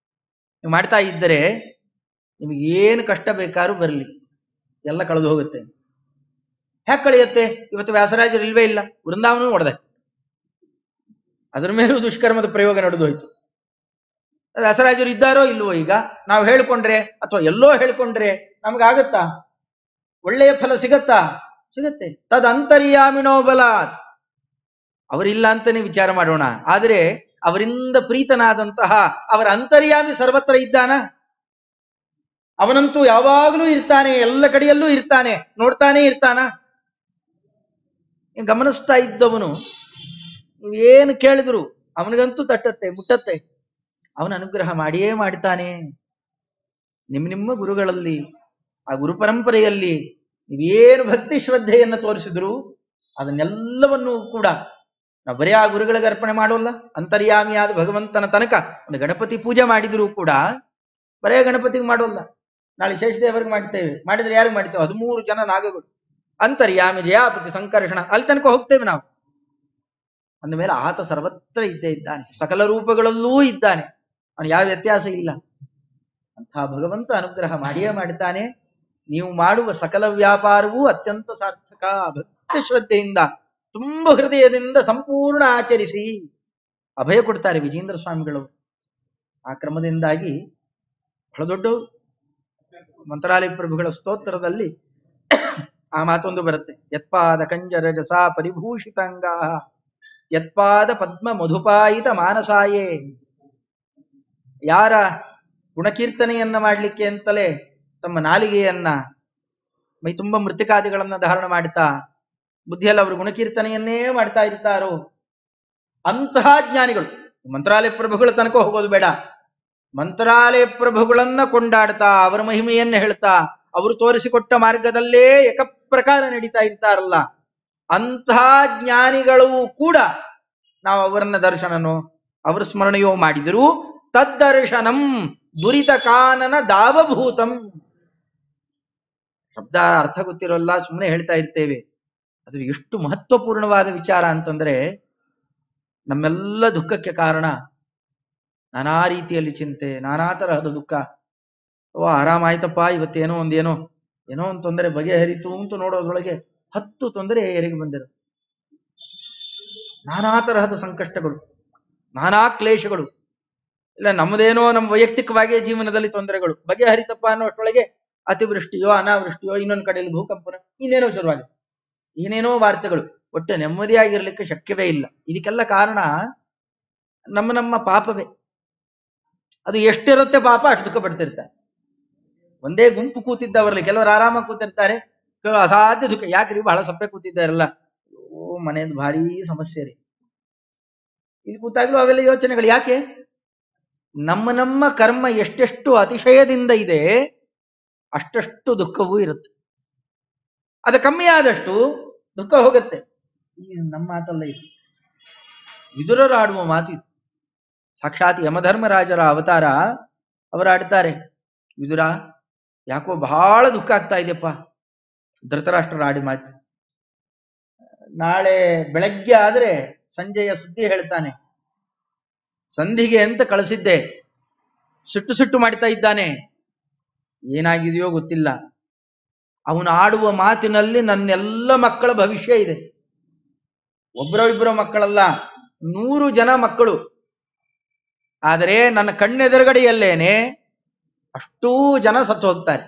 ನೀವು ಮಾಡ್ತಾ ಇದ್ದರೆ ನಿಮಗೇನು ಕಷ್ಟ ಬೇಕಾದ್ರೂ ಬರಲಿ, ಎಲ್ಲ ಕಳೆದು ಹೋಗುತ್ತೆ. ಹ್ಯಾಕ್ ಕಳೆಯುತ್ತೆ? ಇವತ್ತು ವ್ಯಾಸರಾಜರು ಇಲ್ವೇ ಇಲ್ಲ, ವೃಂದಾವನ ಹೊಡೆದೆ, ಅದರ ಮೇಲೂ ದುಷ್ಕರ್ಮದ ಪ್ರಯೋಗ ನಡೆದು ಹೋಯ್ತು. ವ್ಯಾಸರಾಜರು ಇದ್ದಾರೋ ಇಲ್ವೋ? ಈಗ ನಾವು ಹೇಳ್ಕೊಂಡ್ರೆ ಅಥವಾ ಎಲ್ಲೋ ಹೇಳ್ಕೊಂಡ್ರೆ ನಮಗಾಗತ್ತಾ? ಒಳ್ಳೆಯ ಫಲ ಸಿಗತ್ತಾ? ಸಿಗತ್ತೆ. ತದ್ ಅಂತರ್ಯಾಮಿಣೋ ಬಲಾತ್. ಅವರಿಲ್ಲ ಅಂತಾನೆ ವಿಚಾರ ಮಾಡೋಣ, ಆದರೆ ಅವರಿಂದ ಪ್ರೀತನಾದಂತಹ ಅವರ ಅಂತರ್ಯಾಮಿ ಸರ್ವತ್ರ ಇದ್ದಾನ. ಅವನಂತೂ ಯಾವಾಗಲೂ ಇರ್ತಾನೆ, ಎಲ್ಲ ಕಡೆಯಲ್ಲೂ ಇರ್ತಾನೆ, ನೋಡ್ತಾನೆ ಇರ್ತಾನ. ಗಮನಿಸ್ತಾ ಇದ್ದವನು ನೀವೇನು ಕೇಳಿದ್ರು ಅವನಿಗಂತೂ ತಟ್ಟತ್ತೆ, ಮುಟ್ಟತ್ತೆ. ಅವನ ಅನುಗ್ರಹ ಮಾಡಿಯೇ ಮಾಡ್ತಾನೆ. ನಿಮ್ಮ ಗುರುಗಳಲ್ಲಿ, ಆ ಗುರು ಪರಂಪರೆಯಲ್ಲಿ ನೀವೇನು ಭಕ್ತಿ ಶ್ರದ್ಧೆಯನ್ನು ತೋರಿಸಿದ್ರು ಅದನ್ನೆಲ್ಲವನ್ನೂ ಕೂಡ ನಾವು ಬರೀ ಆ ಗುರುಗಳಿಗೆ ಅರ್ಪಣೆ ಮಾಡೋಲ್ಲ. ಅಂತರ್ಯಾಮಿಯಾದ ಭಗವಂತನ ತನಕ ಒಂದು ಗಣಪತಿ ಪೂಜೆ ಮಾಡಿದ್ರು ಕೂಡ ಬರೇ ಗಣಪತಿಗೆ ಮಾಡೋಲ್ಲ. ನಾಳೆ ಶೇಷದೇವರಿಗೆ ಮಾಡ್ತೇವೆ, ಮಾಡಿದ್ರೆ ಯಾರಿಗೆ ಮಾಡ್ತೇವೆ? 13 ಜನ ನಾಗಗಳು, ಅಂತರ್ಯಾಮಿ ಜಯಾಪತಿ ಸಂಕರ್ಷಣ, ಅಲ್ಲಿ ತನಕ ಹೋಗ್ತೇವೆ ನಾವು. ಅಂದ ಮೇಲೆ ಆತ ಸರ್ವತ್ರ ಇದ್ದೇ ಇದ್ದಾನೆ, ಸಕಲ ರೂಪಗಳಲ್ಲೂ ಇದ್ದಾನೆ, ಅವನು ಯಾವ ವ್ಯತ್ಯಾಸ ಇಲ್ಲ. ಅಂತಹ ಭಗವಂತ ಅನುಗ್ರಹ ಮಾಡಿಯೇ ಮಾಡ್ತಾನೆ. ನೀವು ಮಾಡುವ ಸಕಲ ವ್ಯಾಪಾರವೂ ಅತ್ಯಂತ ಸಾರ್ಥಕ. ಭಕ್ತಿ ಶ್ರದ್ಧೆಯಿಂದ ತುಂಬ ಹೃದಯದಿಂದ ಸಂಪೂರ್ಣ ಆಚರಿಸಿ ಅಭಯ ಕೊಡ್ತಾರೆ ವಿಜೇಂದ್ರ ಸ್ವಾಮಿಗಳವರು. ಆ ಕ್ರಮದಿಂದಾಗಿ ಬಹಳ ದೊಡ್ಡ ಮಂತ್ರಾಲಯ ಪ್ರಭುಗಳ ಸ್ತೋತ್ರದಲ್ಲಿ ಆ ಮಾತೊಂದು ಬರುತ್ತೆ. ಯತ್ಪಾದ ಕಂಜರ ರಸ ಪರಿಭೂಷಿತಾಂಗಾ ಯತ್ಪಾದ ಪದ್ಮ ಮಧುಪಾಯಿತ ಮಾನಸಾಯೇ ಯಾರ ಗುಣಕೀರ್ತನೆಯನ್ನ ಮಾಡಲಿಕ್ಕೆ ಅಂತಲೇ ತಮ್ಮ ನಾಲಿಗೆಯನ್ನ ಮೈ ತುಂಬ ಮೃತಿಕಾದಿಗಳನ್ನ ಧಾರಣ ಮಾಡ್ತಾ ಬುದ್ಧಿಯಲ್ಲಿ ಅವರು ಗುಣಕೀರ್ತನೆಯನ್ನೇ ಮಾಡ್ತಾ ಇರ್ತಾರೋ ಅಂತಹ ಜ್ಞಾನಿಗಳು. ಮಂತ್ರಾಲಯ ಪ್ರಭುಗಳ ತನಕ ಹೋಗೋದು ಬೇಡ, ಮಂತ್ರಾಲಯ ಪ್ರಭುಗಳನ್ನ ಕೊಂಡಾಡ್ತಾ ಅವರ ಮಹಿಮೆಯನ್ನ ಹೇಳ್ತಾ ಅವರು ತೋರಿಸಿಕೊಟ್ಟ ಮಾರ್ಗದಲ್ಲೇ ಏಕಪ್ರಕಾರ ನಡೀತಾ ಇರ್ತಾರಲ್ಲ, ಅಂತಹ ಜ್ಞಾನಿಗಳು ಕೂಡ ನಾವು ಅವರನ್ನ ದರ್ಶನನೋ ಅವರ ಸ್ಮರಣೆಯೋ ಮಾಡಿದರೂ ತದ್ದರ್ಶನಂ ದುರಿತ ಕಾನನ ದಾವಭೂತಂ. ಶಬ್ದ ಅರ್ಥ ಗೊತ್ತಿರೋಲ್ಲ, ಸುಮ್ಮನೆ ಹೇಳ್ತಾ ಇರ್ತೇವೆ. ಅದು ಎಷ್ಟು ಮಹತ್ವಪೂರ್ಣವಾದ ವಿಚಾರ ಅಂತಂದ್ರೆ, ನಮ್ಮೆಲ್ಲ ದುಃಖಕ್ಕೆ ಕಾರಣ ನಾನಾ ರೀತಿಯಲ್ಲಿ ಚಿಂತೆ, ನಾನಾ ತರಹದ ದುಃಖ. ಆರಾಮಾಯ್ತಪ್ಪ, ಇವತ್ತೇನೋ ಒಂದೇನೋ ಒಂದು ತೊಂದರೆ ಬಗೆಹರಿತು ಅಂತ ನೋಡೋದ್ರೊಳಗೆ 10 ತೊಂದರೆ ಏರಿಗೆ ಬಂದಿರು. ನಾನಾ ತರಹದ ಸಂಕಷ್ಟಗಳು, ನಾನಾ ಕ್ಲೇಶಗಳು. ಇಲ್ಲ ನಮ್ಮದೇನೋ ನಮ್ಮ ವೈಯಕ್ತಿಕವಾಗಿ ಜೀವನದಲ್ಲಿ ತೊಂದರೆಗಳು ಬಗೆಹರಿತಪ್ಪ ಅನ್ನೋಷ್ಟೊಳಗೆ ಅತಿವೃಷ್ಟಿಯೋ ಅನಾವೃಷ್ಟಿಯೋ, ಇನ್ನೊಂದು ಕಡೆಯಲ್ಲಿ ಭೂಕಂಪನ, ಇನ್ನೇನೋ ಶುರುವಾಗಿದೆ, ಏನೇನೋ ವಾರ್ತೆಗಳು. ಒಟ್ಟು ನೆಮ್ಮದಿಯಾಗಿರ್ಲಿಕ್ಕೆ ಶಕ್ಯವೇ ಇಲ್ಲ. ಇದಕ್ಕೆಲ್ಲ ಕಾರಣ ನಮ್ಮ ಪಾಪವೇ. ಅದು ಎಷ್ಟಿರುತ್ತೆ ಪಾಪ ಅಷ್ಟು ದುಃಖ ಪಡ್ತಿರ್ತಾರೆ. ಒಂದೇ ಗುಂಪು ಕೂತಿದ್ದವರಲ್ಲಿ ಕೆಲವರು ಆರಾಮಾಗಿ ಕೂತಿರ್ತಾರೆ, ಕೆಲವರು ಅಸಾಧ್ಯ ದುಃಖ. ಯಾಕ್ರಿ ಬಹಳ ಸಪ್ಪೆ ಕೂತಿದ್ದಾರಲ್ಲ, ಮನೆಯದು ಭಾರಿ ಸಮಸ್ಯೆ ರೀ. ಇಲ್ಲಿ ಕೂತಾಗ್ಲೂ ಅವೆಲ್ಲ ಯೋಚನೆಗಳು. ಯಾಕೆ? ನಮ್ಮ ಕರ್ಮ ಎಷ್ಟೆಷ್ಟು ಅತಿಶಯದಿಂದ ಇದೆ ಅಷ್ಟಷ್ಟು ದುಃಖವೂ ಇರುತ್ತೆ. ಅದು ಕಮ್ಮಿ ಆದಷ್ಟು ದುಃಖ ಹೋಗುತ್ತೆ. ಈ ನಮ್ಮ ಮಾತಲ್ಲ ಇದು, ವಿದುರರು ಆಡುವ ಮಾತು ಇದು. ಸಾಕ್ಷಾತ್ ಯಮಧರ್ಮರಾಜರ ಅವತಾರ ಅವರಾಡ್ತಾರೆ. ವಿದುರ, ಯಾಕೋ ಬಹಳ ದುಃಖ ಆಗ್ತಾ ಇದೆಯಪ್ಪ. ಧೃತರಾಷ್ಟ್ರರ ಆಡಿ ಮಾತು. ನಾಳೆ ಬೆಳಗ್ಗೆ ಆದ್ರೆ ಸಂಜೆಯ ಸುದ್ದಿ ಹೇಳ್ತಾನೆ, ಸಂಧಿಗೆ ಅಂತ ಕಳಿಸಿದ್ದೆ, ಸಿಟ್ಟು ಮಾಡ್ತಾ ಇದ್ದಾನೆ, ಏನಾಗಿದೆಯೋ ಗೊತ್ತಿಲ್ಲ. ಅವನು ಆಡುವ ಮಾತಿನಲ್ಲಿ ನನ್ನೆಲ್ಲ ಮಕ್ಕಳ ಭವಿಷ್ಯ ಇದೆ. ಒಬ್ಬರೋ ಇಬ್ಬರೋ ಮಕ್ಕಳಲ್ಲ, 100 ಜನ ಮಕ್ಕಳು. ಆದರೆ ನನ್ನ ಕಣ್ಣೆದುರುಗಡೆಯಲ್ಲೇನೆ ಅಷ್ಟೂ ಜನ ಸತ್ತು ಹೋಗ್ತಾರೆ.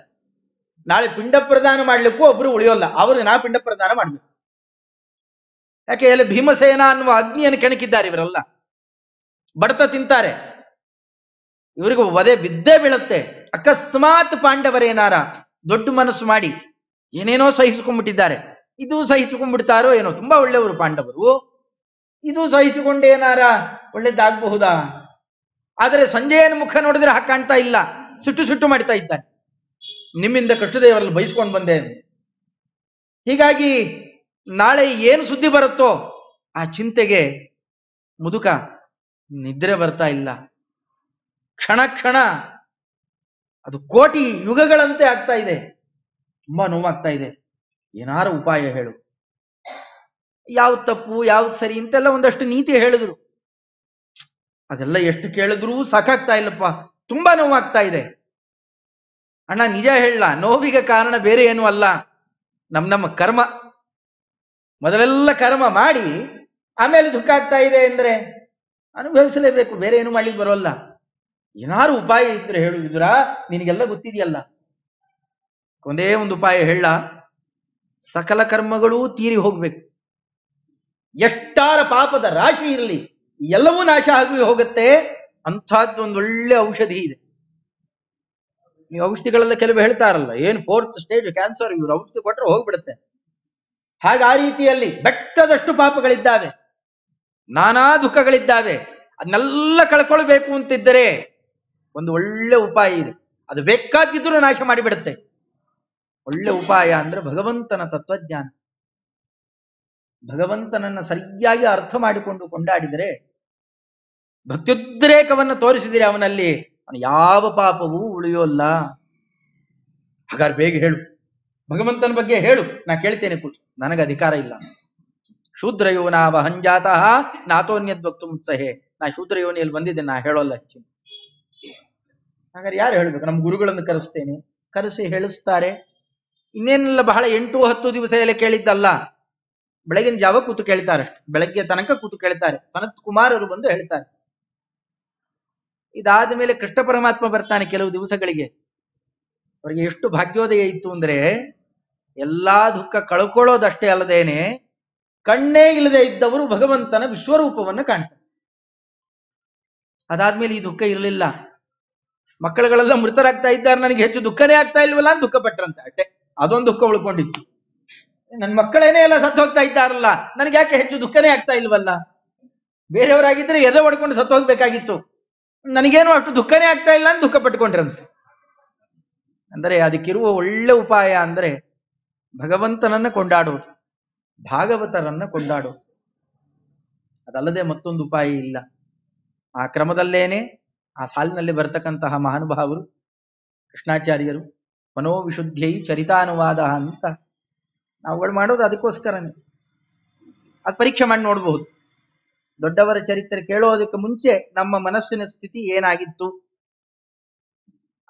ನಾಳೆ ಪಿಂಡ ಪ್ರದಾನ ಮಾಡ್ಲಿಕ್ಕೂ ಒಬ್ರು ಉಳಿಯೋಲ್ಲ, ಅವ್ರಿಗೆ ನಾ ಪಿಂಡ ಪ್ರದಾನ ಮಾಡ್ಬೇಕು. ಯಾಕೆ? ಅಲ್ಲಿ ಭೀಮಸೇನ ಅನ್ನುವ ಅಗ್ನಿಯನ್ನು ಕೆಣಕಿದ್ದಾರೆ ಇವರೆಲ್ಲ, ಬಡತ ತಿಂತಾರೆ, ಇವರಿಗೂ ವಧೆ ಬಿದ್ದೇ ಬೀಳುತ್ತೆ. ಅಕಸ್ಮಾತ್ ಪಾಂಡವರೇನಾರ ದೊಡ್ಡ ಮನಸ್ಸು ಮಾಡಿ ಏನೇನೋ ಸಹಿಸಿಕೊಂಡ್ಬಿಟ್ಟಿದ್ದಾರೆ, ಇದು ಸಹಿಸಿಕೊಂಡ್ಬಿಡ್ತಾರೋ ಏನೋ. ತುಂಬಾ ಒಳ್ಳೆಯವರು ಪಾಂಡವರು, ಇದು ಸಹಿಸಿಕೊಂಡೇನಾರ ಒಳ್ಳೇದಾಗಬಹುದಾ? ಆದರೆ ಸಂಜಯನ ಮುಖ ನೋಡಿದ್ರೆ ಹಾಗೆ ಕಾಣ್ತಾ ಇಲ್ಲ, ಸುಟ್ಟು ಮಾಡ್ತಾ ಇದ್ದಾನೆ. ನಿಮ್ಮಿಂದ ಕೃಷ್ಣದೇವರಲ್ಲಿ ಬಯಸ್ಕೊಂಡು ಬಂದೆ. ಹೀಗಾಗಿ ನಾಳೆ ಏನು ಸುದ್ದಿ ಬರುತ್ತೋ ಆ ಚಿಂತೆಗೆ ಮುದುಕ ನಿದ್ರೆ ಬರ್ತಾ ಇಲ್ಲ. ಕ್ಷಣ ಅದು ಕೋಟಿ ಯುಗಗಳಂತೆ ಆಗ್ತಾ ಇದೆ. ತುಂಬಾ ನೋವಾಗ್ತಾ ಇದೆ. ಏನಾರ ಉಪಾಯ ಹೇಳು. ಯಾವ್ದು ತಪ್ಪು ಯಾವ್ದು ಸರಿ ಇಂತೆಲ್ಲ ಒಂದಷ್ಟು ನೀತಿ ಹೇಳಿದ್ರು. ಅದೆಲ್ಲ ಎಷ್ಟು ಕೇಳಿದ್ರೂ ಸಾಕಾಗ್ತಾ ಇಲ್ಲಪ್ಪ, ತುಂಬಾ ನೋವಾಗ್ತಾ ಇದೆ. ಅಣ್ಣ ನಿಜ ಹೇಳಲ್ಲ, ನೋವಿಗೆ ಕಾರಣ ಬೇರೆ ಏನೂ ಅಲ್ಲ, ನಮ್ಮ ಕರ್ಮ. ಮೊದಲೆಲ್ಲ ಕರ್ಮ ಮಾಡಿ ಆಮೇಲೆ ದುಃಖ ಆಗ್ತಾ ಇದೆ ಅಂದ್ರೆ ಅನುಭವಿಸಲೇಬೇಕು, ಬೇರೆ ಏನು ಮಾಡ್ಲಿಕ್ಕೆ ಬರೋಲ್ಲ. ಏನಾರು ಉಪಾಯ ಇದ್ರೆ ಹೇಳುವುದ್ರ, ನಿನಗೆಲ್ಲ ಗೊತ್ತಿದೆಯಲ್ಲ. ಒಂದೇ ಒಂದು ಉಪಾಯ ಹೇಳ, ಸಕಲ ಕರ್ಮಗಳೂ ತೀರಿ ಹೋಗ್ಬೇಕು. ಎಷ್ಟಾರ ಪಾಪದ ರಾಶಿ ಇರಲಿ, ಎಲ್ಲವೂ ನಾಶ ಆಗಿ ಹೋಗುತ್ತೆ. ಅಂಥದ್ದು ಒಂದು ಒಳ್ಳೆ ಔಷಧಿ ಇದೆ. ನೀವು ಔಷಧಿಗಳೆಲ್ಲ ಕೆಲವು ಹೇಳ್ತಾರಲ್ಲ, ಏನು 4th ಸ್ಟೇಜ್ ಕ್ಯಾನ್ಸರ್, ಇವ್ರು ಔಷಧಿ ಕೊಟ್ಟರೆ ಹೋಗ್ಬಿಡುತ್ತೆ. ಹಾಗೆ ಆ ರೀತಿಯಲ್ಲಿ ಬೆಟ್ಟದಷ್ಟು ಪಾಪಗಳಿದ್ದಾವೆ, ನಾನಾ ದುಃಖಗಳಿದ್ದಾವೆ. ಅದನ್ನೆಲ್ಲ ಕಳ್ಕೊಳ್ಬೇಕು ಅಂತಿದ್ದರೆ ಒಂದು ಒಳ್ಳೆ ಉಪಾಯ ಇದೆ. ಅದು ಬೇಕಾದಿದ್ರೂ ನಾಶ ಮಾಡಿಬಿಡುತ್ತೆ. ಒಳ್ಳೆ ಉಪಾಯ ಅಂದ್ರೆ ಭಗವಂತನ ತತ್ವಜ್ಞಾನ. ಭಗವಂತನನ್ನ ಸರಿಯಾಗಿ ಅರ್ಥ ಮಾಡಿಕೊಂಡು ಕೊಂಡಾಡಿದರೆ, ಭಕ್ತ್ಯುದ್ರೇಕವನ್ನು ತೋರಿಸಿದರೆ ಅವನಲ್ಲಿ ಯಾವ ಪಾಪವೂ ಉಳಿಯೋಲ್ಲ. ಹಾಗಾದ್ರೆ ಬೇಗ ಹೇಳು, ಭಗವಂತನ ಬಗ್ಗೆ ಹೇಳು, ನಾ ಕೇಳ್ತೇನೆ ಕೂತು, ನನಗೆ ಅಧಿಕಾರ ಇಲ್ಲ. ಶೂದ್ರಯೋ ನಾವ ಹಂಜಾತಃ ನಾತೋನ್ಯದ್ವಕ್ತು ಮುತ್ಸಹೆ. ನಾ ಶೂದ್ರ ಯೋನಿಯಲ್ಲಿ ಬಂದಿದ್ದೆ, ನಾ ಹೇಳೋಲ್ಲ ಹೆಚ್ಚು. ಹಾಗಾದ್ರೆ ಯಾರು ಹೇಳ್ಬೇಕು? ನಮ್ಮ ಗುರುಗಳನ್ನು ಕರೆಸ್ತೇನೆ, ಕರೆಸಿ ಹೇಳಿಸ್ತಾರೆ. ಇನ್ನೇನೆಲ್ಲ ಬಹಳ 8-10 ದಿವಸ ಎಲ್ಲ ಕೇಳಿದ್ದಲ್ಲ, ಬೆಳಗಿನ ಜಾವ ಕೂತು ಕೇಳ್ತಾರೆ ಅಷ್ಟೆ. ಬೆಳಗ್ಗೆ ತನಕ ಕೂತು ಕೇಳ್ತಾರೆ. ಸನತ್ ಕುಮಾರರು ಬಂದು ಹೇಳ್ತಾರೆ. ಇದಾದ ಮೇಲೆ ಕೃಷ್ಣ ಪರಮಾತ್ಮ ಬರ್ತಾನೆ ಕೆಲವು ದಿವಸಗಳಿಗೆ. ಅವರಿಗೆ ಎಷ್ಟು ಭಾಗ್ಯೋದಯ ಇತ್ತು ಅಂದ್ರೆ, ಎಲ್ಲಾ ದುಃಖ ಕಳ್ಕೊಳ್ಳೋದಷ್ಟೇ ಅಲ್ಲದೇನೆ ಕಣ್ಣೇ ಇಲ್ಲದೆ ಇದ್ದವರು ಭಗವಂತನ ವಿಶ್ವರೂಪವನ್ನು ಕಾಣ್ತಾರೆ. ಅದಾದ್ಮೇಲೆ ಈ ದುಃಖ ಇರಲಿಲ್ಲ. ಮಕ್ಕಳುಗಳೆಲ್ಲ ಮೃತರಾಗ್ತಾ ಇದ್ದಾರೆ, ನನಗೆ ಹೆಚ್ಚು ದುಃಖನೇ ಆಗ್ತಾ ಇಲ್ವಲ್ಲ ಅಂತ ದುಃಖ ಪಟ್ರಂತೆ. ಅಷ್ಟೇ, ಅದೊಂದು ದುಃಖ ಉಳ್ಕೊಂಡಿತ್ತು. ನನ್ನ ಮಕ್ಕಳೇನೇ ಎಲ್ಲ ಸತ್ತು ಹೋಗ್ತಾ ಇದ್ದಾರಲ್ಲ, ನನಗೆ ಯಾಕೆ ಹೆಚ್ಚು ದುಃಖನೇ ಆಗ್ತಾ ಇಲ್ವಲ್ಲ. ಬೇರೆಯವರಾಗಿದ್ರೆ ಎದೆ ಹೊಡ್ಕೊಂಡು ಸತ್ತು ಹೋಗ್ಬೇಕಾಗಿತ್ತು, ನನಗೇನು ಅಷ್ಟು ದುಃಖನೇ ಆಗ್ತಾ ಇಲ್ಲ ಅಂತ ದುಃಖ ಪಟ್ಕೊಂಡ್ರಂತೆ. ಅಂದರೆ ಅದಕ್ಕಿರುವ ಒಳ್ಳೆ ಉಪಾಯ ಅಂದ್ರೆ ಭಗವಂತನನ್ನ ಕೊಂಡಾಡೋದು, ಭಾಗವತರನ್ನ ಕೊಂಡಾಡೋದು. ಅದಲ್ಲದೆ ಮತ್ತೊಂದು ಉಪಾಯ ಇಲ್ಲ. ಆ ಕ್ರಮದಲ್ಲೇನೆ ಆ ಸಾಲಿನಲ್ಲಿ ಬರ್ತಕ್ಕಂತಹ ಮಹಾನುಭಾವರು ಕೃಷ್ಣಾಚಾರ್ಯರು ಮನೋವಿಶುದ್ಧೈ ಚರಿತಾನುವಾದ ಅಂತ ನಾವುಗಳು ಮಾಡೋದು ಅದಕ್ಕೋಸ್ಕರನೇ. ಅದು ಪರೀಕ್ಷೆ ಮಾಡಿ ನೋಡಬಹುದು. ದೊಡ್ಡವರ ಚರಿತ್ರೆ ಕೇಳೋದಕ್ಕೆ ಮುಂಚೆ ನಮ್ಮ ಮನಸ್ಸಿನ ಸ್ಥಿತಿ ಏನಾಗಿತ್ತು,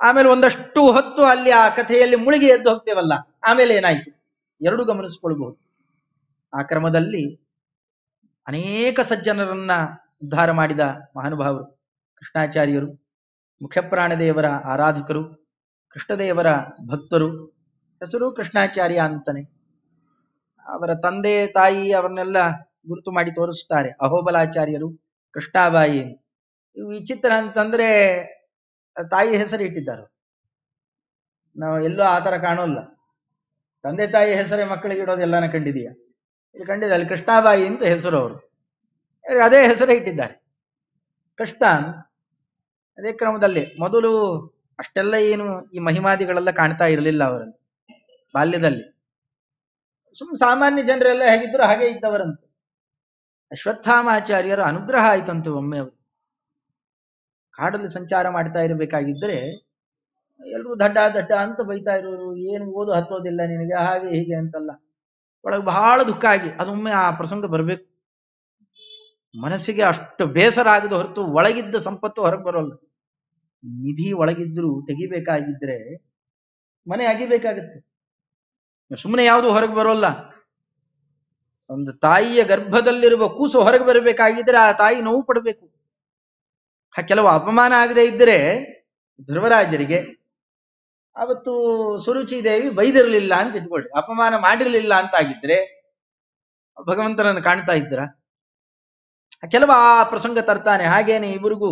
ಆಮೇಲೆ ಒಂದಷ್ಟು ಹೊತ್ತು ಅಲ್ಲಿ ಆ ಕಥೆಯಲ್ಲಿ ಮುಳುಗಿ ಎದ್ದು ಹೋಗ್ತೇವಲ್ಲ, ಆಮೇಲೆ ಏನಾಯ್ತು, ಎರಡೂ ಗಮನಿಸ್ಕೊಳ್ಬಹುದು. ಆ ಕ್ರಮದಲ್ಲಿ ಅನೇಕ ಸಜ್ಜನರನ್ನ ಉದ್ಧಾರ ಮಾಡಿದ ಮಹಾನುಭಾವರು ಕೃಷ್ಣಾಚಾರ್ಯರು, ಮುಖ್ಯಪ್ರಾಣದೇವರ ಆರಾಧಕರು, ಕೃಷ್ಣದೇವರ ಭಕ್ತರು. ಹೆಸರು ಕೃಷ್ಣಾಚಾರ್ಯ ಅಂತಾನೆ. ಅವರ ತಂದೆ ತಾಯಿ ಅವರನ್ನೆಲ್ಲ ಗುರುತು ಮಾಡಿ ತೋರಿಸ್ತಾರೆ. ಅಹೋಬಲಾಚಾರ್ಯರು, ಕೃಷ್ಣಾಬಾಯಿ. ಇವು ವಿಚಿತ್ರ ಅಂತಂದ್ರೆ ತಾಯಿ ಹೆಸರು ಇಟ್ಟಿದ್ದಾರೆ. ನಾವು ಎಲ್ಲೂ ಆ ತರ ಕಾಣೋಲ್ಲ. ತಂದೆ ತಾಯಿ ಹೆಸರೇ ಮಕ್ಕಳಿಗೆ ಇಡೋದೆಲ್ಲನ ಕಂಡಿದೀಯ? ಇಲ್ಲಿ ಕಂಡಿದೆ. ಅಲ್ಲಿ ಕೃಷ್ಣಾಬಾಯಿ ಅಂತ ಹೆಸರು, ಅವರು ಅದೇ ಹೆಸರೇ ಇಟ್ಟಿದ್ದಾರೆ. ಕೃಷ್ಣ ಅದೇ ಕ್ರಮದಲ್ಲಿ ಮೊದಲು ಅಷ್ಟೆಲ್ಲ ಏನು ಈ ಮಹಿಮಾದಿಗಳೆಲ್ಲ ಕಾಣ್ತಾ ಇರಲಿಲ್ಲ ಅವರಲ್ಲಿ. ಬಾಲ್ಯದಲ್ಲಿ ಸಾಮಾನ್ಯ ಜನರೆಲ್ಲ ಹೇಗಿದ್ರು ಹಾಗೆ ಇದ್ದವರಂತೆ. ಅಶ್ವತ್ಥಾಮಾಚಾರ್ಯರ ಅನುಗ್ರಹ ಆಯ್ತಂತೆ. ಒಮ್ಮೆ ಅವರು ಕಾಡಲ್ಲಿ ಸಂಚಾರ ಮಾಡ್ತಾ ಇರಬೇಕಾಗಿದ್ದರೆ ಎಲ್ಲರೂ ದಡ್ಡ ದಡ್ಡ ಅಂತ ಬೈತಾ ಇರೋರು, ಏನು ಓದು ಹತ್ತೋದಿಲ್ಲ ನಿನಗೆ, ಹಾಗೆ ಹೀಗೆ ಅಂತಲ್ಲ. ಒಳಗೆ ಬಹಳ ದುಃಖ ಆಗಿ ಅದೊಮ್ಮೆ ಆ ಪ್ರಸಂಗ ಬರಬೇಕು. ಮನಸ್ಸಿಗೆ ಅಷ್ಟು ಬೇಸರ ಆಗದ ಹೊರತು ಒಳಗಿದ್ದ ಸಂಪತ್ತು ಹೊರಗೆ ಬರೋಲ್ಲ. ನಿಧಿ ಒಳಗಿದ್ರು ತೆಗಿಬೇಕಾಗಿದ್ರೆ ಮನೆ ಅಗಿಬೇಕಾಗತ್ತೆ, ಸುಮ್ಮನೆ ಯಾವುದು ಹೊರಗೆ ಬರೋಲ್ಲ. ಒಂದು ತಾಯಿಯ ಗರ್ಭದಲ್ಲಿರುವ ಕೂಸು ಹೊರಗೆ ಬರಬೇಕಾಗಿದ್ರೆ ಆ ತಾಯಿ ನೋವು ಪಡಬೇಕು. ಕೆಲವು ಅಪಮಾನ ಆಗದೆ ಇದ್ದರೆ ಧ್ರುವರಾಜರಿಗೆ ಅವತ್ತು ಸುರುಚಿ ದೇವಿ ಬೈದಿರಲಿಲ್ಲ ಅಂತ ಇಟ್ಕೊಳ್ಳಿ, ಅಪಮಾನ ಮಾಡಿರಲಿಲ್ಲ ಅಂತ ಆಗಿದ್ರೆ ಭಗವಂತನನ್ನು ಕಾಣ್ತಾ ಇದ್ರ? ಕೆಲವು ಆ ಪ್ರಸಂಗ ತರ್ತಾನೆ. ಹಾಗೇನೆ ಇವ್ರಿಗೂ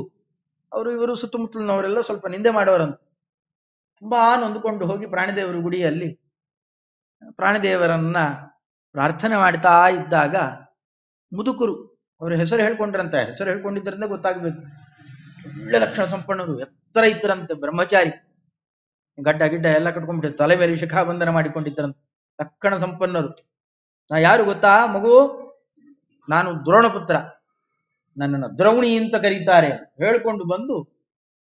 ಇವರು ಸುತ್ತಮುತ್ತಲಿನವರೆಲ್ಲ ಸ್ವಲ್ಪ ನಿಂದೆ ಮಾಡೋರಂತ. ತುಂಬಾ ನೊಂದುಕೊಂಡು ಹೋಗಿ ಪ್ರಾಣದೇವರ ಗುಡಿಯಲ್ಲಿ ಪ್ರಾಣದೇವರನ್ನ ಪ್ರಾರ್ಥನೆ ಮಾಡ್ತಾ ಇದ್ದಾಗ ಮುದುಕರು ಅವ್ರ ಹೆಸರು ಹೇಳ್ಕೊಂಡ್ರಂತೆ. ಹೆಸರು ಹೇಳ್ಕೊಂಡಿದ್ದರಿಂದ ಗೊತ್ತಾಗ್ಬೇಕು. ಒಳ್ಳೆ ಲಕ್ಷಣ ಸಂಪನ್ನರು, ಎತ್ತರ ಇದ್ದರಂತೆ, ಬ್ರಹ್ಮಚಾರಿ, ಗಡ್ಡ ಗಿಡ್ಡ ಎಲ್ಲ ಕಟ್ಕೊಂಡ್ಬಿಟ್ಟು ತಲೆ ಮೇಲೆ ಶಿಖಾಬಂಧನ ಮಾಡಿಕೊಂಡಿದ್ದರಂತೆ, ಲಕ್ಷಣ ಸಂಪನ್ನರು. ನಾ ಯಾರು ಗೊತ್ತಾ ಮಗು? ನಾನು ದ್ರೋಣಪುತ್ರ, ನನ್ನನ್ನು ದ್ರೌಣಿ ಅಂತ ಕರೀತಾರೆ ಹೇಳ್ಕೊಂಡು ಬಂದು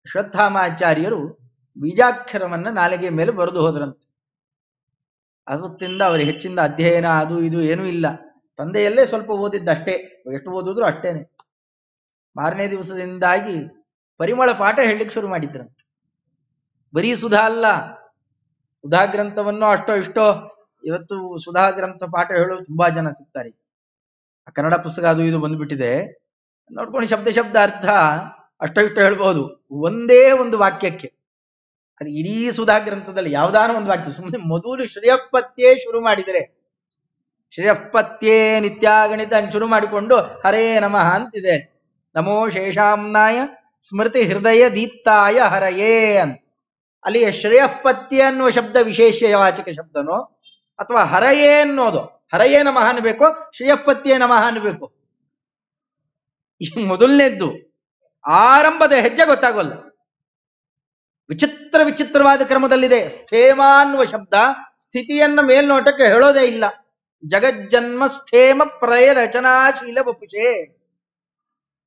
ಅಶ್ವತ್ಥಾಮಾಚಾರ್ಯರು ಬೀಜಾಕ್ಷರವನ್ನ ನಾಲಿಗೆ ಮೇಲೆ ಬರೆದು ಹೋದ್ರಂತೆ. ಅವತ್ತಿಂದ ಅವರು ಹೆಚ್ಚಿನ ಅಧ್ಯಯನ ಅದು ಇದು ಏನೂ ಇಲ್ಲ. ತಂದೆಯಲ್ಲೇ ಸ್ವಲ್ಪ ಓದಿದ್ದಷ್ಟೇ, ಎಷ್ಟು ಓದಿದ್ರು ಅಷ್ಟೇನೆ. ಮಾರನೇ ದಿವಸದಿಂದಾಗಿ ಪರಿಮಳ ಪಾಠ ಹೇಳಲಿಕ್ಕೆ ಶುರು ಮಾಡಿದ್ರಂತೆ. ಬರೀ ಸುಧಾ ಅಲ್ಲ, ಸುಧಾ ಗ್ರಂಥವನ್ನು ಅಷ್ಟೋ ಇಷ್ಟೋ. ಇವತ್ತು ಸುಧಾ ಗ್ರಂಥ ಪಾಠ ಹೇಳೋರು ತುಂಬಾ ಜನ ಸಿಗ್ತಾರೆ. ಆ ಕನ್ನಡ ಪುಸ್ತಕ ಅದು ಇದು ಬಂದ್ಬಿಟ್ಟಿದೆ, ನೋಡ್ಕೊಂಡು ಶಬ್ದ ಶಬ್ದ ಅರ್ಥ ಅಷ್ಟೋ ಇಷ್ಟೋ ಹೇಳ್ಬಹುದು ಒಂದೇ ಒಂದು ವಾಕ್ಯಕ್ಕೆ. ಅದು ಇಡೀ ಸುಧಾ ಗ್ರಂಥದಲ್ಲಿ ಯಾವ್ದಾನ ಒಂದು ವಾಕ್ಯ. ಸುಮ್ಮನೆ ಮೊದಲು ಶ್ರೇಯಪತ್ಯೇ ಶುರು ಮಾಡಿದರೆ, ಶ್ರೇಯಪತ್ಯೇ ನಿತ್ಯಾಗಣಿತ ಶುರು ಮಾಡಿಕೊಂಡು ಹರೇ ನಮಃ ಅಂತಿದೆ. ನಮೋ ಶೇಷಾಂನಾಯ ಸ್ಮೃತಿ ಹೃದಯ ದೀಪ್ತಾಯ ಹರಯೇ ಅಂತ. ಅಲ್ಲಿ ಶ್ರೇಯಪತ್ಯ ಅನ್ನುವ ಶಬ್ದ ವಿಶೇಷವಾಚಕ ಶಬ್ದನೋ ಅಥವಾ ಹರಯೇ ಅನ್ನೋದು, ಹರಯೇ ನಮಃ ಅನ್ಬೇಕು, ಶ್ರೇಯಪತ್ಯೇ ನಮಃ ಅನ್ಬೇಕು. ಈ ಮೊದಲನೇದ್ದು ಆರಂಭದ ಹೆಜ್ಜೆ ಗೊತ್ತಾಗೋಲ್ಲ. ವಿಚಿತ್ರವಾದ ಕ್ರಮದಲ್ಲಿದೆ. ಸ್ಥೇಮ ಅನ್ನುವ ಶಬ್ದ ಸ್ಥಿತಿಯನ್ನ ಮೇಲ್ನೋಟಕ್ಕೆ ಹೇಳೋದೇ ಇಲ್ಲ. ಜಗಜ್ಜನ್ಮ ಸ್ಥೇಮ ಪ್ರಯ ರಚನಾಶೀಲ ವಪುಷೇ.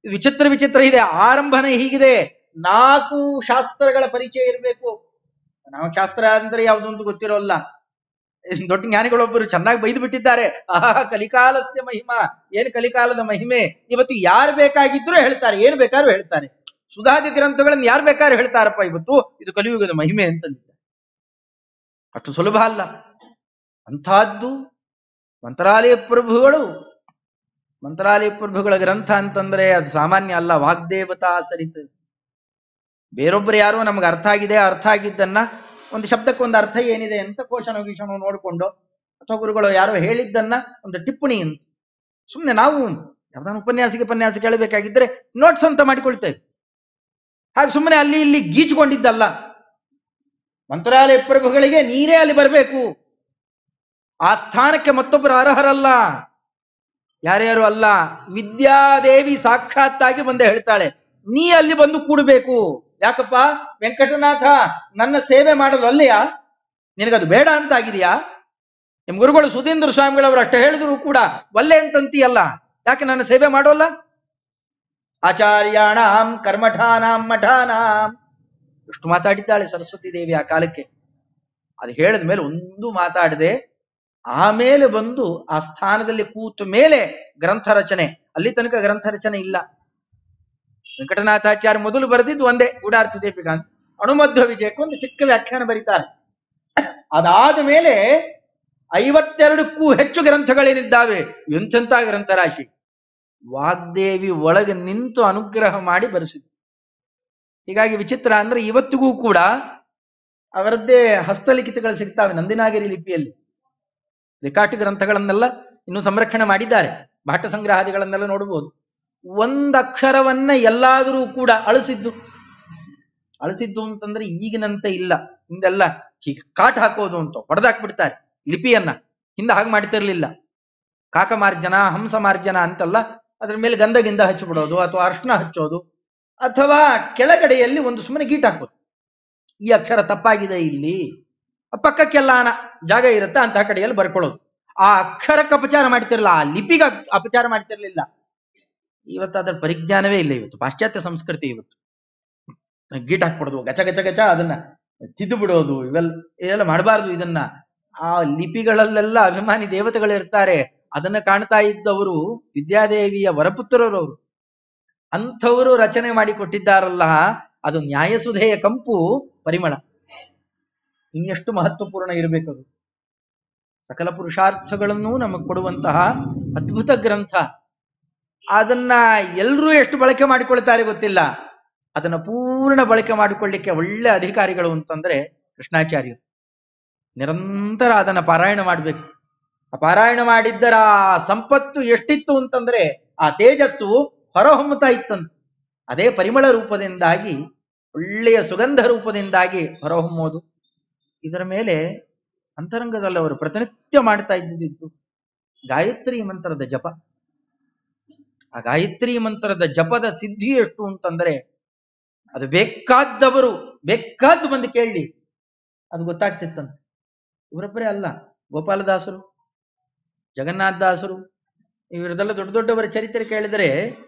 ವಿಚಿತ್ರ ಇದೆ. ಆರಂಭನೆ ಹೀಗಿದೆ. 4 ಶಾಸ್ತ್ರಗಳ ಪರಿಚಯ ಇರಬೇಕು. ನಾವು ಶಾಸ್ತ್ರ ಅಂದ್ರೆ ಯಾವುದು ಅಂತ ಗೊತ್ತಿರೋಲ್ಲ. ದೊಡ್ಡ ಜ್ಞಾನಿಗಳೊಬ್ಬರು ಚೆನ್ನಾಗಿ ಬೈದು ಬಿಟ್ಟಿದ್ದಾರೆ. ಕಲಿಕಾಲಸ್ಯ ಮಹಿಮಾ. ಏನು ಕಲಿಕಾಲದ ಮಹಿಮೆ? ಇವತ್ತು ಯಾರು ಬೇಕಾಗಿದ್ರು ಹೇಳ್ತಾರೆ, ಏನು ಬೇಕಾದ್ರೂ ಹೇಳ್ತಾರೆ. ಸುಧಾದಿ ಗ್ರಂಥಗಳನ್ನು ಯಾರು ಬೇಕಾದ್ರೂ ಹೇಳ್ತಾರಪ್ಪ, ಇವತ್ತು ಇದು ಕಲಿಯುಗದ ಮಹಿಮೆ ಅಂತಂದಿದ್ದ. ಅಷ್ಟು ಸುಲಭ ಅಲ್ಲ. ಅಂಥದ್ದು ಮಂತ್ರಾಲಯ ಪ್ರಭುಗಳ ಗ್ರಂಥ ಅಂತಂದ್ರೆ ಅದು ಸಾಮಾನ್ಯ ಅಲ್ಲ. ವಾಗ್ದೇವತಾ ಸರಿತ. ಬೇರೊಬ್ಬರು ಯಾರೋ ನಮ್ಗೆ ಅರ್ಥ ಆಗಿದ್ದನ್ನ ಒಂದು ಶಬ್ದಕ್ಕೆ ಒಂದು ಅರ್ಥ ಏನಿದೆ ಅಂತ ಕೋಶನೋ ಗೀಶನೋ ನೋಡಿಕೊಂಡು ಅಥವಾ ಗುರುಗಳು ಯಾರೋ ಹೇಳಿದ್ದನ್ನ ಒಂದು ಟಿಪ್ಪಣಿ ಅಂತ ಸುಮ್ಮನೆ ನಾವು ಯಾವ್ದಾನ ಉಪನ್ಯಾಸ ಕೇಳಬೇಕಾಗಿದ್ರೆ ನೋಟ್ಸ್ ಅಂತ ಮಾಡಿಕೊಳ್ತೇವೆ. ಹಾಗೆ ಸುಮ್ಮನೆ ಅಲ್ಲಿ ಇಲ್ಲಿ ಗೀಚಿಕೊಂಡಿದ್ದಲ್ಲ. ಮಂತ್ರಾಲಯ ಪ್ರಭುಗಳಿಗೆ ನೀರೇ ಅಲ್ಲಿ ಬರಬೇಕು. ಆ ಸ್ಥಾನಕ್ಕೆ ಮತ್ತೊಬ್ಬರು ಅರ್ಹರಲ್ಲ. ಯಾರ್ಯಾರು ಅಲ್ಲ, ವಿದ್ಯಾದೇವಿ ಸಾಕ್ಷಾತ್ತಾಗಿ ಬಂದು ಹೇಳ್ತಾಳೆ, ನೀ ಅಲ್ಲಿ ಬಂದು ಕೂಡಬೇಕು. ಯಾಕಪ್ಪ ವೆಂಕಟನಾಥ, ನನ್ನ ಸೇವೆ ಮಾಡಲು ಅಲ್ಲೆಯಾ? ನಿನಗದು ಬೇಡ ಅಂತ ಆಗಿದೆಯಾ? ನಿಮ್ ಗುರುಗಳು ಸುಧೀಂದ್ರ ಸ್ವಾಮಿಗಳವರು ಅಷ್ಟೇ ಹೇಳಿದ್ರು ಕೂಡ ಒಲ್ಲೆ ಅಂತಂತೀಯಲ್ಲ, ಯಾಕೆ ನನ್ನ ಸೇವೆ ಮಾಡೋಲ್ಲ? ಆಚಾರ್ಯಾಣಾಂ ಕರ್ಮಠಾನಾಂ ಮಠಾನಾಂ ಎಷ್ಟು ಮಾತಾಡಿದ್ದಾಳೆ ಸರಸ್ವತಿ ದೇವಿ ಆ ಕಾಲಕ್ಕೆ. ಅದು ಹೇಳಿದ ಮೇಲೆ ಒಂದು ಮಾತಾಡದೆ ಆಮೇಲೆ ಬಂದು ಆ ಸ್ಥಾನದಲ್ಲಿ ಕೂತ ಮೇಲೆ ಗ್ರಂಥ ರಚನೆ. ಅಲ್ಲಿ ತನಕ ಗ್ರಂಥ ರಚನೆ ಇಲ್ಲ. ವೆಂಕಟನಾಥಾಚಾರ್ಯ ಮೊದಲು ಬರೆದಿದ್ದು ಒಂದೇ ಗೂಢಾರ್ಥ ದೀಪಿಕಾ ಅಂತ, ಅಣುಮಧ್ವ ವಿಜಯಕ್ಕೆ ಒಂದು ಚಿಕ್ಕ ವ್ಯಾಖ್ಯಾನ ಬರೀತಾರೆ. ಅದಾದ ಮೇಲೆ 52ಕ್ಕೂ ಹೆಚ್ಚು ಗ್ರಂಥಗಳೇನಿದ್ದಾವೆ. ಎಂತೆಂಥ ಗ್ರಂಥರಾಶಿ. ವಾಗ್ದೇವಿ ಒಳಗೆ ನಿಂತು ಅನುಗ್ರಹ ಮಾಡಿ ಬರೆಸಿದ್ರು. ಹೀಗಾಗಿ ವಿಚಿತ್ರ ಅಂದ್ರೆ ಇವತ್ತಿಗೂ ಕೂಡ ಅವರದ್ದೇ ಹಸ್ತಲಿಖಿತಗಳು ಸಿಗ್ತಾವೆ ನಂದಿನಾಗಿರಿ ಲಿಪಿಯಲ್ಲಿ. ರೇಖಾಟಿ ಗ್ರಂಥಗಳನ್ನೆಲ್ಲ ಇನ್ನೂ ಸಂರಕ್ಷಣೆ ಮಾಡಿದ್ದಾರೆ. ಭಾಟ ಸಂಗ್ರಹಾದಿಗಳನ್ನೆಲ್ಲ ನೋಡಬಹುದು. ಒಂದಕ್ಷರವನ್ನ ಎಲ್ಲಾದರೂ ಕೂಡ ಅಳಿಸಿದ್ದು ಅಂತಂದ್ರೆ ಈಗಿನಂತೆ ಇಲ್ಲ. ಹಿಂದೆಲ್ಲ ಹೀಗೆ ಕಾಟ್ ಹಾಕೋದು ಅಂತ ಹೊಡೆದಾಕ್ಬಿಡ್ತಾರೆ ಲಿಪಿಯನ್ನ. ಹಿಂದೆ ಹಾಗೆ ಮಾಡ್ತಿರ್ಲಿಲ್ಲ. ಕಾಕಮಾರ್ಜನ ಹಂಸಮಾರ್ಜನ ಅಂತಲ್ಲ, ಅದ್ರ ಮೇಲೆ ಗಂಧಗಿಂದ ಹಚ್ಚಿಬಿಡೋದು ಅಥವಾ ಅರ್ಶನ ಹಚ್ಚೋದು, ಅಥವಾ ಕೆಳಗಡೆಯಲ್ಲಿ ಒಂದು ಸುಮ್ಮನೆ ಗೀಟ್ ಹಾಕೋದು. ಈ ಅಕ್ಷರ ತಪ್ಪಾಗಿದೆ ಇಲ್ಲಿ, ಪಕ್ಕಕ್ಕೆಲ್ಲ ಜಾಗ ಇರುತ್ತೆ ಅಂತಹ ಕಡೆಯಲ್ಲಿ ಬರ್ಕೊಳ್ಳೋದು. ಆ ಅಕ್ಷರಕ್ಕೆ ಅಪಚಾರ ಮಾಡ್ತಿರ್ಲಿಲ್ಲ, ಆ ಲಿಪಿಗೆ ಅಪಚಾರ ಮಾಡ್ತಿರ್ಲಿಲ್ಲ. ಇವತ್ತು ಅದರ ಪರಿಜ್ಞಾನವೇ ಇಲ್ಲ. ಇವತ್ತು ಪಾಶ್ಚಾತ್ಯ ಸಂಸ್ಕೃತಿ. ಇವತ್ತು ಗೀಟ್ ಹಾಕ್ಬಿಡೋದು, ಗಚ ಗಚ ಗಚ ಅದನ್ನ ತಿದ್ದು ಬಿಡೋದು, ಇವೆಲ್ಲ ಮಾಡಬಾರ್ದು. ಇದನ್ನ ಆ ಲಿಪಿಗಳಲ್ಲೆಲ್ಲ ಅಭಿಮಾನಿ ದೇವತೆಗಳಿರ್ತಾರೆ. ಅದನ್ನ ಕಾಣ್ತಾ ಇದ್ದವರು ವಿದ್ಯಾದೇವಿಯ ವರಪುತ್ರರವರು. ಅಂಥವರು ರಚನೆ ಮಾಡಿ ಕೊಟ್ಟಿದ್ದಾರಲ್ಲ, ಅದು ನ್ಯಾಯಸುಧೆಯ ಕಂಪು ಪರಿಮಳ. ಇನ್ನೆಷ್ಟು ಮಹತ್ವಪೂರ್ಣ ಇರಬೇಕದು. ಸಕಲ ಪುರುಷಾರ್ಥಗಳನ್ನು ನಮಗೆ ಕೊಡುವಂತಹ ಅದ್ಭುತ ಗ್ರಂಥ. ಅದನ್ನ ಎಲ್ಲರೂ ಎಷ್ಟು ಬಳಕೆ ಮಾಡಿಕೊಳ್ತಾರೆ ಗೊತ್ತಿಲ್ಲ. ಅದನ್ನ ಪೂರ್ಣ ಬಳಕೆ ಮಾಡಿಕೊಳ್ಳಿಕ್ಕೆ ಒಳ್ಳೆ ಅಧಿಕಾರಿಗಳು ಅಂತಂದ್ರೆ ಕೃಷ್ಣಾಚಾರ್ಯರು. ನಿರಂತರ ಅದನ್ನ ಪಾರಾಯಣ ಮಾಡಬೇಕು. ಆ ಪಾರಾಯಣ ಮಾಡಿದ್ದರ ಸಂಪತ್ತು ಎಷ್ಟಿತ್ತು ಅಂತಂದ್ರೆ ಆ ತೇಜಸ್ಸು ಹೊರಹೊಮ್ಮುತ್ತಾ ಇತ್ತಂತೆ. ಅದೇ ಪರಿಮಳ ರೂಪದಿಂದಾಗಿ, ಒಳ್ಳೆಯ ಸುಗಂಧ ರೂಪದಿಂದಾಗಿ ಹೊರಹೊಮ್ಮೋದು. ಇದರ ಮೇಲೆ ಅಂತರಂಗದಲ್ಲಿ ಅವರು ಪ್ರತಿನಿತ್ಯ ಮಾಡ್ತಾ ಇದ್ದಿದ್ದು ಗಾಯತ್ರಿ ಮಂತ್ರದ ಜಪ. ಆ ಗಾಯತ್ರಿ ಮಂತ್ರದ ಜಪದ ಸಿದ್ಧಿ ಎಷ್ಟು ಅಂತಂದ್ರೆ ಅದು ಬೇಕಾದ್ದು ಬಂದು ಕೇಳಿ ಅದು ಗೊತ್ತಾಗ್ತಿತ್ತಂತೆ. ಇವರೊಬ್ಬರೇ ಅಲ್ಲ, ಗೋಪಾಲದಾಸರು, ಜಗನ್ನಾಥದಾಸರು, ಇವರದೆಲ್ಲ ದೊಡ್ಡ ದೊಡ್ಡವರ ಚರಿತ್ರೆ ಕೇಳಿದರೆ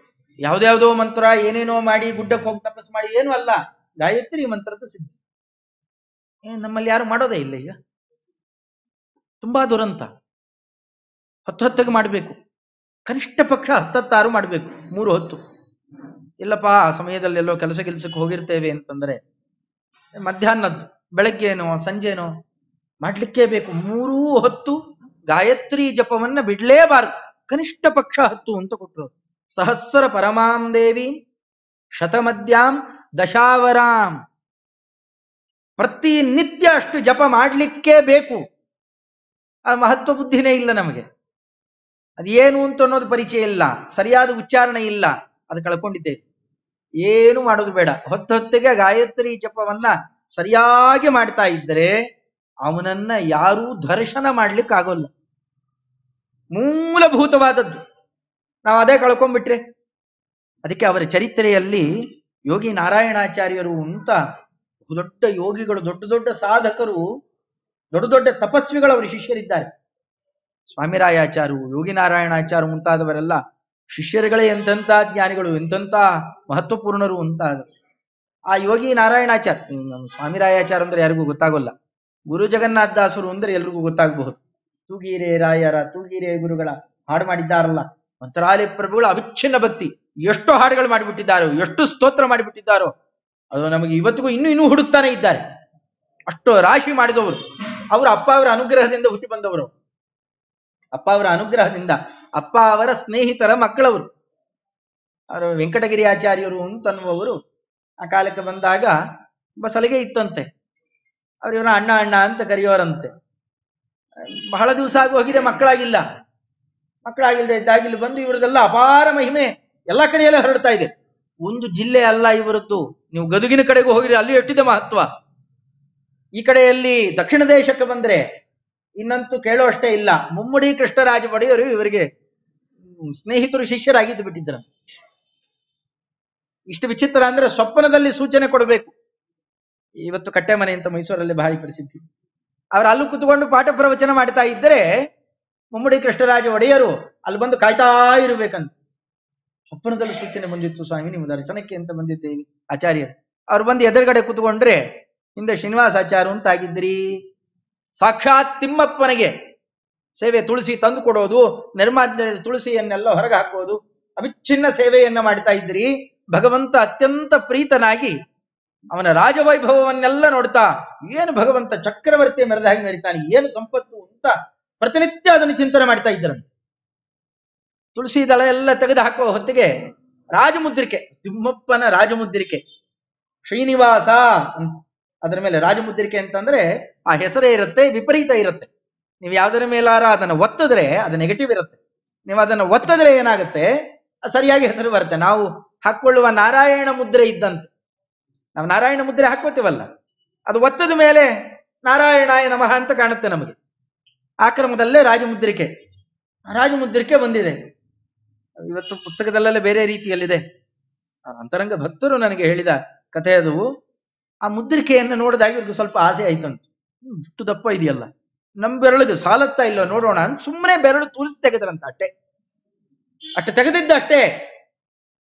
ಯಾವ್ದ್ಯಾವ್ದೋ ಮಂತ್ರ ಏನೇನೋ ಮಾಡಿ ಗುಡ್ಡಕ್ಕೆ ಹೋಗಿ ತಪಸ್ ಮಾಡಿ ಏನೂ ಅಲ್ಲ, ಗಾಯತ್ರಿ ಮಂತ್ರದ ಸಿದ್ಧಿ. ನಮ್ಮಲ್ಲಿ ಯಾರು ಮಾಡೋದೇ ಇಲ್ಲ ಈಗ. ತುಂಬಾ ದುರಂತ. ಹೊತ್ತಿಗೆ ಮಾಡಬೇಕು, ಕನಿಷ್ಠ ಪಕ್ಷ 10-16 ಮಾಡಬೇಕು, 3 ಹೊತ್ತು. ಇಲ್ಲಪ್ಪ ಆ ಸಮಯದಲ್ಲಿ ಎಲ್ಲೋ ಕೆಲಸಕ್ಕೆ ಹೋಗಿರ್ತೇವೆ ಅಂತಂದ್ರೆ ಮಧ್ಯಾಹ್ನದ್ದು ಬೆಳಗ್ಗೆನೋ ಸಂಜೆನೋ ಮಾಡ್ಲಿಕ್ಕೇ ಬೇಕು. 3 ಹೊತ್ತು ಗಾಯತ್ರಿ ಜಪವನ್ನ ಬಿಡ್ಲೇಬಾರದು. ಕನಿಷ್ಠ ಪಕ್ಷ 10 ಅಂತ ಕೊಟ್ಟರು. ಸಹಸ್ರ ಪರಮಾಂ ದೇವಿ ಶತಮದ್ಯಾಂ ದಶಾವರಾಂ. ಪ್ರತಿ ನಿತ್ಯ ಅಷ್ಟು ಜಪ ಮಾಡ್ಲಿಕ್ಕೇ ಬೇಕು. ಆ ಮಹತ್ವ ಬುದ್ಧಿನೇ ಇಲ್ಲ ನಮಗೆ. ಅದೇನು ಅಂತ ಅನ್ನೋದು ಪರಿಚಯ ಇಲ್ಲ, ಸರಿಯಾದ ಉಚ್ಚಾರಣೆ ಇಲ್ಲ, ಅದು ಕಳ್ಕೊಂಡಿದ್ದೇವೆ. ಏನು ಮಾಡೋದು ಬೇಡ. ಹೊತ್ತಿಗೆ ಗಾಯತ್ರಿ ಜಪವನ್ನ ಸರಿಯಾಗಿ ಮಾಡ್ತಾ ಇದ್ದರೆ ಅವನನ್ನ ಯಾರೂ ದರ್ಶನ ಮಾಡ್ಲಿಕ್ಕೆ ಆಗೋಲ್ಲ. ಮೂಲಭೂತವಾದದ್ದು ನಾವು ಅದೇ ಕಳ್ಕೊಂಡ್ಬಿಟ್ರೆ. ಅದಕ್ಕೆ ಅವರ ಚರಿತ್ರೆಯಲ್ಲಿ ಯೋಗಿ ನಾರಾಯಣಾಚಾರ್ಯರು ಅಂತ ದೊಡ್ಡ ಯೋಗಿಗಳು, ದೊಡ್ಡ ದೊಡ್ಡ ಸಾಧಕರು, ದೊಡ್ಡ ದೊಡ್ಡ ತಪಸ್ವಿಗಳು ಅವರ ಶಿಷ್ಯರಿದ್ದಾರೆ. ಸ್ವಾಮಿರಾಯಾಚಾರ್ಯರು, ಯೋಗಿ ನಾರಾಯಣಾಚಾರ್ಯ ಮುಂತಾದವರೆಲ್ಲ ಶಿಷ್ಯರುಗಳೇ ಎಂತೆಂಥ ಜ್ಞಾನಿಗಳು, ಎಂತೆಂಥ ಮಹತ್ವಪೂರ್ಣರು ಅಂತಾದರು. ಆ ಯೋಗಿ ನಾರಾಯಣಾಚಾರ್ಯ, ಸ್ವಾಮಿರಾಯಾಚಾರ್ಯ ಅಂದ್ರೆ ಯಾರಿಗೂ ಗೊತ್ತಾಗೋಲ್ಲ. ಗುರು ಜಗನ್ನಾಥದಾಸರು ಅಂದ್ರೆ ಎಲ್ರಿಗೂ ಗೊತ್ತಾಗಬಹುದು. ತೂಗೀರೆ ರಾಯರ, ತೂಗೀರೆ ಗುರುಗಳ ಹಾಡು ಮಾಡಿದ್ದಾರಲ್ಲ. ಮಂತ್ರಾಲಯ ಪ್ರಭುಗಳ ಅವಿಚ್ಛಿನ್ನ ಭಕ್ತಿ. ಎಷ್ಟು ಹಾಡುಗಳು ಮಾಡಿಬಿಟ್ಟಿದ್ದಾರೋ, ಎಷ್ಟು ಸ್ತೋತ್ರ ಮಾಡಿಬಿಟ್ಟಿದ್ದಾರೋ, ಅದು ನಮಗೆ ಇವತ್ತಿಗೂ ಇನ್ನೂ ಹುಡುಕ್ತಾನೆ ಇದ್ದಾರೆ. ಅಷ್ಟು ರಾಶಿ ಮಾಡಿದವರು. ಅವರು ಅಪ್ಪ ಅವರ ಅನುಗ್ರಹದಿಂದ ಹುಟ್ಟಿ ಬಂದವರು. ಅಪ್ಪ ಅವರ ಅನುಗ್ರಹದಿಂದ, ಅಪ್ಪ ಅವರ ಸ್ನೇಹಿತರ ಮಕ್ಕಳವರು. ಅವರು ವೆಂಕಟಗಿರಿ ಆಚಾರ್ಯರು ಅಂತನ್ನುವರು ಆ ಕಾಲಕ್ಕೆ ಬಂದಾಗ ಸಲಿಗೆ ಇತ್ತಂತೆ. ಅವ್ರು ಇವನ ಅಣ್ಣ ಅಣ್ಣ ಅಂತ ಕರೆಯೋರಂತೆ. ಬಹಳ ದಿವಸ ಆಗಿ ಹೋಗಿದೆ, ಮಕ್ಕಳಾಗಿಲ್ಲದೆ ಇದ್ದಾಗಿಲ್ಲಿ ಬಂದು ಇವರದೆಲ್ಲ ಅಪಾರ ಮಹಿಮೆ ಎಲ್ಲ ಕಡೆಯಲ್ಲೇ ಹರಡ್ತಾ ಇದೆ. ಒಂದು ಜಿಲ್ಲೆ ಅಲ್ಲ ಇವರದ್ದು. ನೀವು ಗದುಗಿನ ಕಡೆಗೂ ಹೋಗಿರಿ, ಅಲ್ಲಿ ಎಷ್ಟಿದೆ ಮಹತ್ವ. ಈ ಕಡೆಯಲ್ಲಿ ದಕ್ಷಿಣ ದೇಶಕ್ಕೆ ಬಂದ್ರೆ ಇನ್ನಂತೂ ಕೇಳೋ ಅಷ್ಟೇ ಇಲ್ಲ. ಮುಮ್ಮಡಿ ಕೃಷ್ಣರಾಜ ಒಡೆಯರು ಇವರಿಗೆ ಸ್ನೇಹಿತರು, ಶಿಷ್ಯರಾಗಿದ್ದು ಬಿಟ್ಟಿದ್ರ. ಇಷ್ಟು ವಿಚಿತ್ರ ಅಂದ್ರೆ ಸ್ವಪ್ನದಲ್ಲಿ ಸೂಚನೆ ಕೊಡಬೇಕು. ಇವತ್ತು ಕಟ್ಟೆಮನೆ ಅಂತ ಮೈಸೂರಲ್ಲಿ ಭಾರಿ ಪ್ರಸಿದ್ಧಿ. ಅವರು ಅಲ್ಲೂ ಕುತ್ಕೊಂಡು ಪಾಠ ಪ್ರವಚನ ಮಾಡ್ತಾ ಇದ್ದರೆ ಮುಮ್ಮಡಿ ಕೃಷ್ಣರಾಜ ಒಡೆಯರು ಅಲ್ಲಿ ಬಂದು ಕಾಯ್ತಾ ಇರಬೇಕಂತ. ಸ್ವಪ್ನದಲ್ಲಿ ಸೂಚನೆ ಬಂದಿತ್ತು, ಸ್ವಾಮಿ ನಿಮ್ಮ ದರ್ಶನಕ್ಕೆ ಅಂತ ಬಂದಿದ್ದೇವೆ ಆಚಾರ್ಯರು. ಅವ್ರು ಬಂದು ಎದುರುಗಡೆ ಕುತ್ಕೊಂಡ್ರೆ ಹಿಂದೆ ಶ್ರೀನಿವಾಸಾಚಾರ್ಯ ಅಂತಾಗಿದ್ರಿ. ಸಾಕ್ಷಾತ್ ತಿಮ್ಮಪ್ಪನಿಗೆ ಸೇವೆ, ತುಳಸಿ ತಂದು ಕೊಡೋದು, ನಿರ್ಮಾಲ್ಯದಲ್ಲಿ ತುಳಸಿಯನ್ನೆಲ್ಲ ಹೊರಗೆ ಹಾಕೋದು, ಅವಿಚ್ಛಿನ್ನ ಸೇವೆಯನ್ನ ಮಾಡ್ತಾ ಇದ್ರಿ. ಭಗವಂತ ಅತ್ಯಂತ ಪ್ರೀತನಾಗಿ ಅವನ ರಾಜವೈಭವವನ್ನೆಲ್ಲ ನೋಡ್ತಾ, ಏನು ಭಗವಂತ ಚಕ್ರವರ್ತಿ ಮೆರೆದ ಹಾಗೆ ಮೆರಿತಾನೆ, ಏನು ಸಂಪತ್ತು ಅಂತ ಪ್ರತಿನಿತ್ಯ ಅದನ್ನು ಚಿಂತನೆ ಮಾಡ್ತಾ ಇದ್ದರಂತೆ. ತುಳಸಿ ದಳ ಎಲ್ಲ ತೆಗೆದು ಹಾಕುವ ಹೊತ್ತಿಗೆ ರಾಜಮುದ್ರಿಕೆ, ತಿಮ್ಮಪ್ಪನ ರಾಜಮುದ್ರಿಕೆ ಶ್ರೀನಿವಾಸ ಅದರ ಮೇಲೆ ರಾಜಮುದ್ರಿಕೆ ಅಂತಂದ್ರೆ ಆ ಹೆಸರೇ ಇರುತ್ತೆ, ವಿಪರೀತ ಇರುತ್ತೆ. ನೀವು ಯಾವ್ದರ ಮೇಲಾರ ಅದನ್ನು ಒತ್ತಿದ್ರೆ ಅದು ನೆಗೆಟಿವ್ ಇರುತ್ತೆ. ನೀವು ಅದನ್ನು ಒತ್ತಿದ್ರೆ ಏನಾಗುತ್ತೆ, ಸರಿಯಾಗಿ ಹೆಸರು ಬರುತ್ತೆ. ನಾವು ಹಾಕೊಳ್ಳುವ ನಾರಾಯಣ ಮುದ್ರೆ ಇದ್ದಂತೆ. ನಾವು ನಾರಾಯಣ ಮುದ್ರೆ ಹಾಕೋತೀವಲ್ಲ, ಅದು ಒತ್ತದ ಮೇಲೆ ನಾರಾಯಣಾಯ ನಮಃ ಅಂತ ಕಾಣುತ್ತೆ ನಮಗೆ. ಆ ಕ್ರಮದಲ್ಲೇ ರಾಜಮುದ್ರಿಕೆ ಬಂದಿದೆ. ಇವತ್ತು ಪುಸ್ತಕದಲ್ಲೆಲ್ಲ ಬೇರೆ ರೀತಿಯಲ್ಲಿದೆ. ಅಂತರಂಗ ಭಕ್ತರು ನನಗೆ ಹೇಳಿದ ಕಥೆ ಅದು. ಆ ಮುದ್ರಿಕೆಯನ್ನು ನೋಡಿದಾಗ ಇವ್ರಿಗೆ ಸ್ವಲ್ಪ ಆಸೆ ಆಯ್ತಂತ. ಇಷ್ಟು ದಪ್ಪ ಇದೆಯಲ್ಲ, ನಮ್ ಬೆರಳಿಗೆ ಸಾಲತ್ತಾ ಇಲ್ಲೋ ನೋಡೋಣ ಅಂತ ಸುಮ್ಮನೆ ಬೆರಳು ತೂರಿಸಿ ತೆಗೆದ್ರಂತ. ಅಷ್ಟು ತೆಗೆದಿದ್ದ ಅಷ್ಟೇ.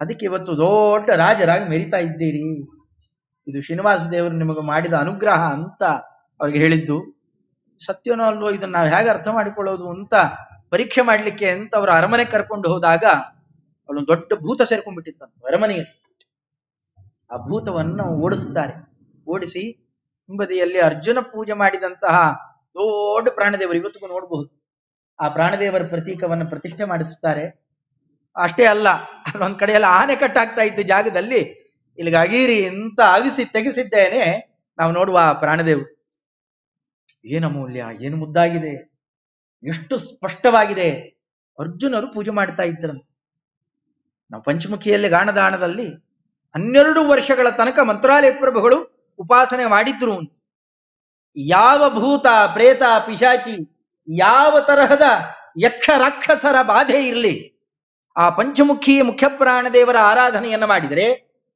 ಅದಕ್ಕೆ ಇವತ್ತು ದೊಡ್ಡ ರಾಜರಾಗಿ ಮೆರಿತಾ ಇದ್ದೀರಿ. ಇದು ಶ್ರೀನಿವಾಸ ದೇವರು ನಿಮಗೆ ಮಾಡಿದ ಅನುಗ್ರಹ ಅಂತ ಅವ್ರಿಗೆ ಹೇಳಿದ್ದು. ಸತ್ಯನೋ ಅಲ್ವೋ ಇದನ್ನ ನಾವು ಹೇಗೆ ಅರ್ಥ ಮಾಡಿಕೊಳ್ಳೋದು ಅಂತ ಪರೀಕ್ಷೆ ಮಾಡ್ಲಿಕ್ಕೆ ಅಂತ ಅವರ ಅರಮನೆ ಕರ್ಕೊಂಡು ಹೋದಾಗ ಅವಳೊಂದು ದೊಡ್ಡ ಭೂತ ಸೇರ್ಕೊಂಡ್ಬಿಟ್ಟಿತ್ತಂತ ಅರಮನೆಯಲ್ಲಿ. ಆ ಭೂತವನ್ನು ಓಡಿಸ್ತಾರೆ. ಓಡಿಸಿ ಹಿಂಬದಿಯಲ್ಲಿ ಅರ್ಜುನ ಪೂಜೆ ಮಾಡಿದಂತಹ ದೊಡ್ಡ ಪ್ರಾಣದೇವರು ಇವತ್ತಿಗೂ ನೋಡಬಹುದು. ಆ ಪ್ರಾಣದೇವರ ಪ್ರತೀಕವನ್ನು ಪ್ರತಿಷ್ಠೆ ಮಾಡಿಸುತ್ತಾರೆ. ಅಷ್ಟೇ ಅಲ್ಲ, ಅಲ್ಲೊಂದ್ ಕಡೆಯಲ್ಲಿ ಆನೆ ಕಟ್ಟಾಗ್ತಾ ಇದ್ದ ಜಾಗದಲ್ಲಿ ಇಲ್ಲಿಗೆ ಅಗೀರಿ ಅಂತ ತೆಗೆಸಿದ್ದೇನೆ ನಾವು ನೋಡುವ ಆ ಪ್ರಾಣದೇವರು. ಏನು ಅಮೂಲ್ಯ, ಏನು ಮುದ್ದಾಗಿದೆ, ಎಷ್ಟು ಸ್ಪಷ್ಟವಾಗಿದೆ. ಅರ್ಜುನರು ಪೂಜೆ ಮಾಡ್ತಾ ಇದ್ದರಂತೆ. ನಾವು ಪಂಚಮುಖಿಯಲ್ಲಿ ಗಾಣದಾಣದಲ್ಲಿ 12 ವರ್ಷಗಳ ತನಕ ಮಂತ್ರಾಲಯ ಪ್ರಭುಗಳು ಉಪಾಸನೆ ಮಾಡಿದ್ರು. ಯಾವ ಭೂತ ಪ್ರೇತ ಪಿಶಾಚಿ, ಯಾವ ತರಹದ ಯಕ್ಷ ರಾಕ್ಷಸರ ಬಾಧೆ ಇರಲಿ, ಆ ಪಂಚಮುಖಿ ಮುಖ್ಯ ಪ್ರಾಣದೇವರ ಆರಾಧನೆಯನ್ನ ಮಾಡಿದರೆ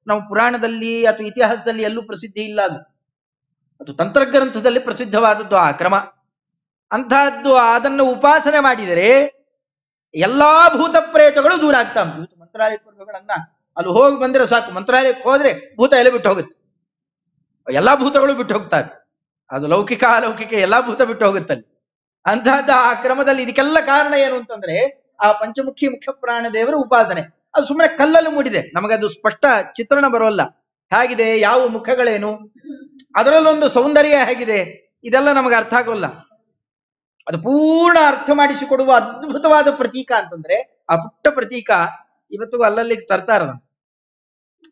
ನಾವು ಪುರಾಣದಲ್ಲಿ ಅಥವಾ ಇತಿಹಾಸದಲ್ಲಿ ಎಲ್ಲೂ ಪ್ರಸಿದ್ಧಿ ಇಲ್ಲ. ಅದು ತಂತ್ರಗ್ರಂಥದಲ್ಲಿ ಪ್ರಸಿದ್ಧವಾದದ್ದು ಆ ಕ್ರಮ. ಅಂತಹದ್ದು ಅದನ್ನು ಉಪಾಸನೆ ಮಾಡಿದರೆ ಎಲ್ಲಾ ಭೂತ ಪ್ರೇತಗಳು ದೂರ ಆಗ್ತಾವೆ. ಇವತ್ತು ಮಂತ್ರಾಲಯ ಪ್ರಭುಗಳನ್ನ ಅಲ್ಲಿ ಹೋಗಿ ಬಂದ್ರೆ ಸಾಕು, ಮಂತ್ರಾಲಯಕ್ಕೆ ಹೋದ್ರೆ ಭೂತ ಎಲ್ಲ ಬಿಟ್ಟು ಹೋಗುತ್ತೆ, ಎಲ್ಲಾ ಭೂತಗಳು ಬಿಟ್ಟು ಹೋಗ್ತವೆ. ಅದು ಲೌಕಿಕ ಅಲೌಕಿಕ ಎಲ್ಲಾ ಭೂತ ಬಿಟ್ಟು ಹೋಗುತ್ತಲ್ಲಿ. ಅಂತಹದ್ದು ಆ ಕ್ರಮದಲ್ಲಿ ಇದಕ್ಕೆಲ್ಲ ಕಾರಣ ಏನು ಅಂತಂದ್ರೆ ಆ ಪಂಚಮುಖಿ ಮುಖ್ಯ ಪ್ರಾಣ ದೇವರ ಉಪಾಸನೆ. ಅದು ಸುಮ್ಮನೆ ಕಲ್ಲಲ್ಲಿ ಮೂಡಿದೆ, ನಮಗದು ಸ್ಪಷ್ಟ ಚಿತ್ರಣ ಬರೋಲ್ಲ. ಹೇಗಿದೆ, ಯಾವ ಮುಖಗಳೇನು, ಅದರಲ್ಲೊಂದು ಸೌಂದರ್ಯ ಹೇಗಿದೆ, ಇದೆಲ್ಲ ನಮಗೆ ಅರ್ಥ ಆಗೋಲ್ಲ. ಅದು ಪೂರ್ಣ ಅರ್ಥ ಮಾಡಿಸಿಕೊಡುವ ಅದ್ಭುತವಾದ ಪ್ರತೀಕ ಅಂತಂದ್ರೆ ಆ ಪುಟ್ಟ ಪ್ರತೀಕ ಇವತ್ತಿಗೂ ಅಲ್ಲಲ್ಲಿ ತರ್ತಾರ.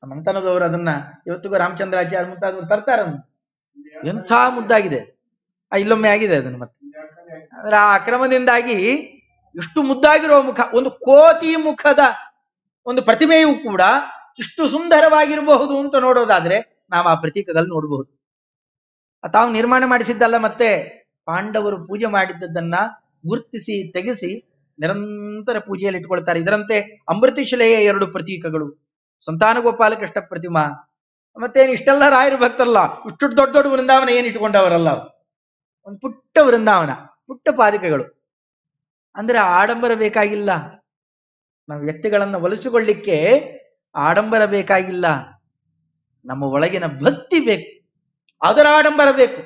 ಮಂತನದವರು ಅದನ್ನ ಇವತ್ತಿಗೂ ರಾಮಚಂದ್ರಾಚಾರ್ಯ ಮುಂತಾದವರು ತರ್ತಾರ. ಎಂಥ ಮುದ್ದಾಗಿದೆ, ಇಲ್ಲೊಮ್ಮೆ ಆಗಿದೆ ಅದನ್ನು. ಮತ್ತೆ ಅಂದ್ರೆ ಆ ಕ್ರಮದಿಂದಾಗಿ ಇಷ್ಟು ಮುದ್ದಾಗಿರುವ ಮುಖ, ಒಂದು ಕೋತಿ ಮುಖದ ಒಂದು ಪ್ರತಿಮೆಯೂ ಕೂಡ ಇಷ್ಟು ಸುಂದರವಾಗಿರಬಹುದು ಅಂತ ನೋಡೋದಾದ್ರೆ ನಾವು ಆ ಪ್ರತೀಕದಲ್ಲಿ ನೋಡಬಹುದು. ತಾವು ನಿರ್ಮಾಣ ಮಾಡಿಸಿದ್ದಲ್ಲ, ಮತ್ತೆ ಪಾಂಡವರು ಪೂಜೆ ಮಾಡಿದ್ದನ್ನ ಗುರ್ತಿಸಿ ತೆಗೆಸಿ ನಿರಂತರ ಪೂಜೆಯಲ್ಲಿ ಇಟ್ಕೊಳ್ತಾರೆ. ಇದರಂತೆ ಅಮೃತಶಿಲೆಯ 2 ಪ್ರತೀಕಗಳು, ಸಂತಾನ ಗೋಪಾಲಕೃಷ್ಣ ಪ್ರತಿಮಾ, ಮತ್ತೇನು ಇಷ್ಟೆಲ್ಲ ರಾಯರು ಭಕ್ತರಲ್ಲ, ಇಷ್ಟು ದೊಡ್ಡ ದೊಡ್ಡ ವೃಂದಾವನ ಏನು ಇಟ್ಕೊಂಡವರಲ್ಲ, ಒಂದು ಪುಟ್ಟ ವೃಂದಾವನ, ಪುಟ್ಟ ಪಾದಿಕೆಗಳು. ಅಂದ್ರೆ ಆಡಂಬರ ಬೇಕಾಗಿಲ್ಲ. ನಾವು ವ್ಯಕ್ತಿಗಳನ್ನ ಒಲಿಸಿಕೊಳ್ಳಿಕ್ಕೆ ಆಡಂಬರ ಬೇಕಾಗಿಲ್ಲ, ನಮ್ಮ ಒಳಗಿನ ಭಕ್ತಿ ಬೇಕು, ಅದರ ಆಡಂಬರ ಬೇಕು.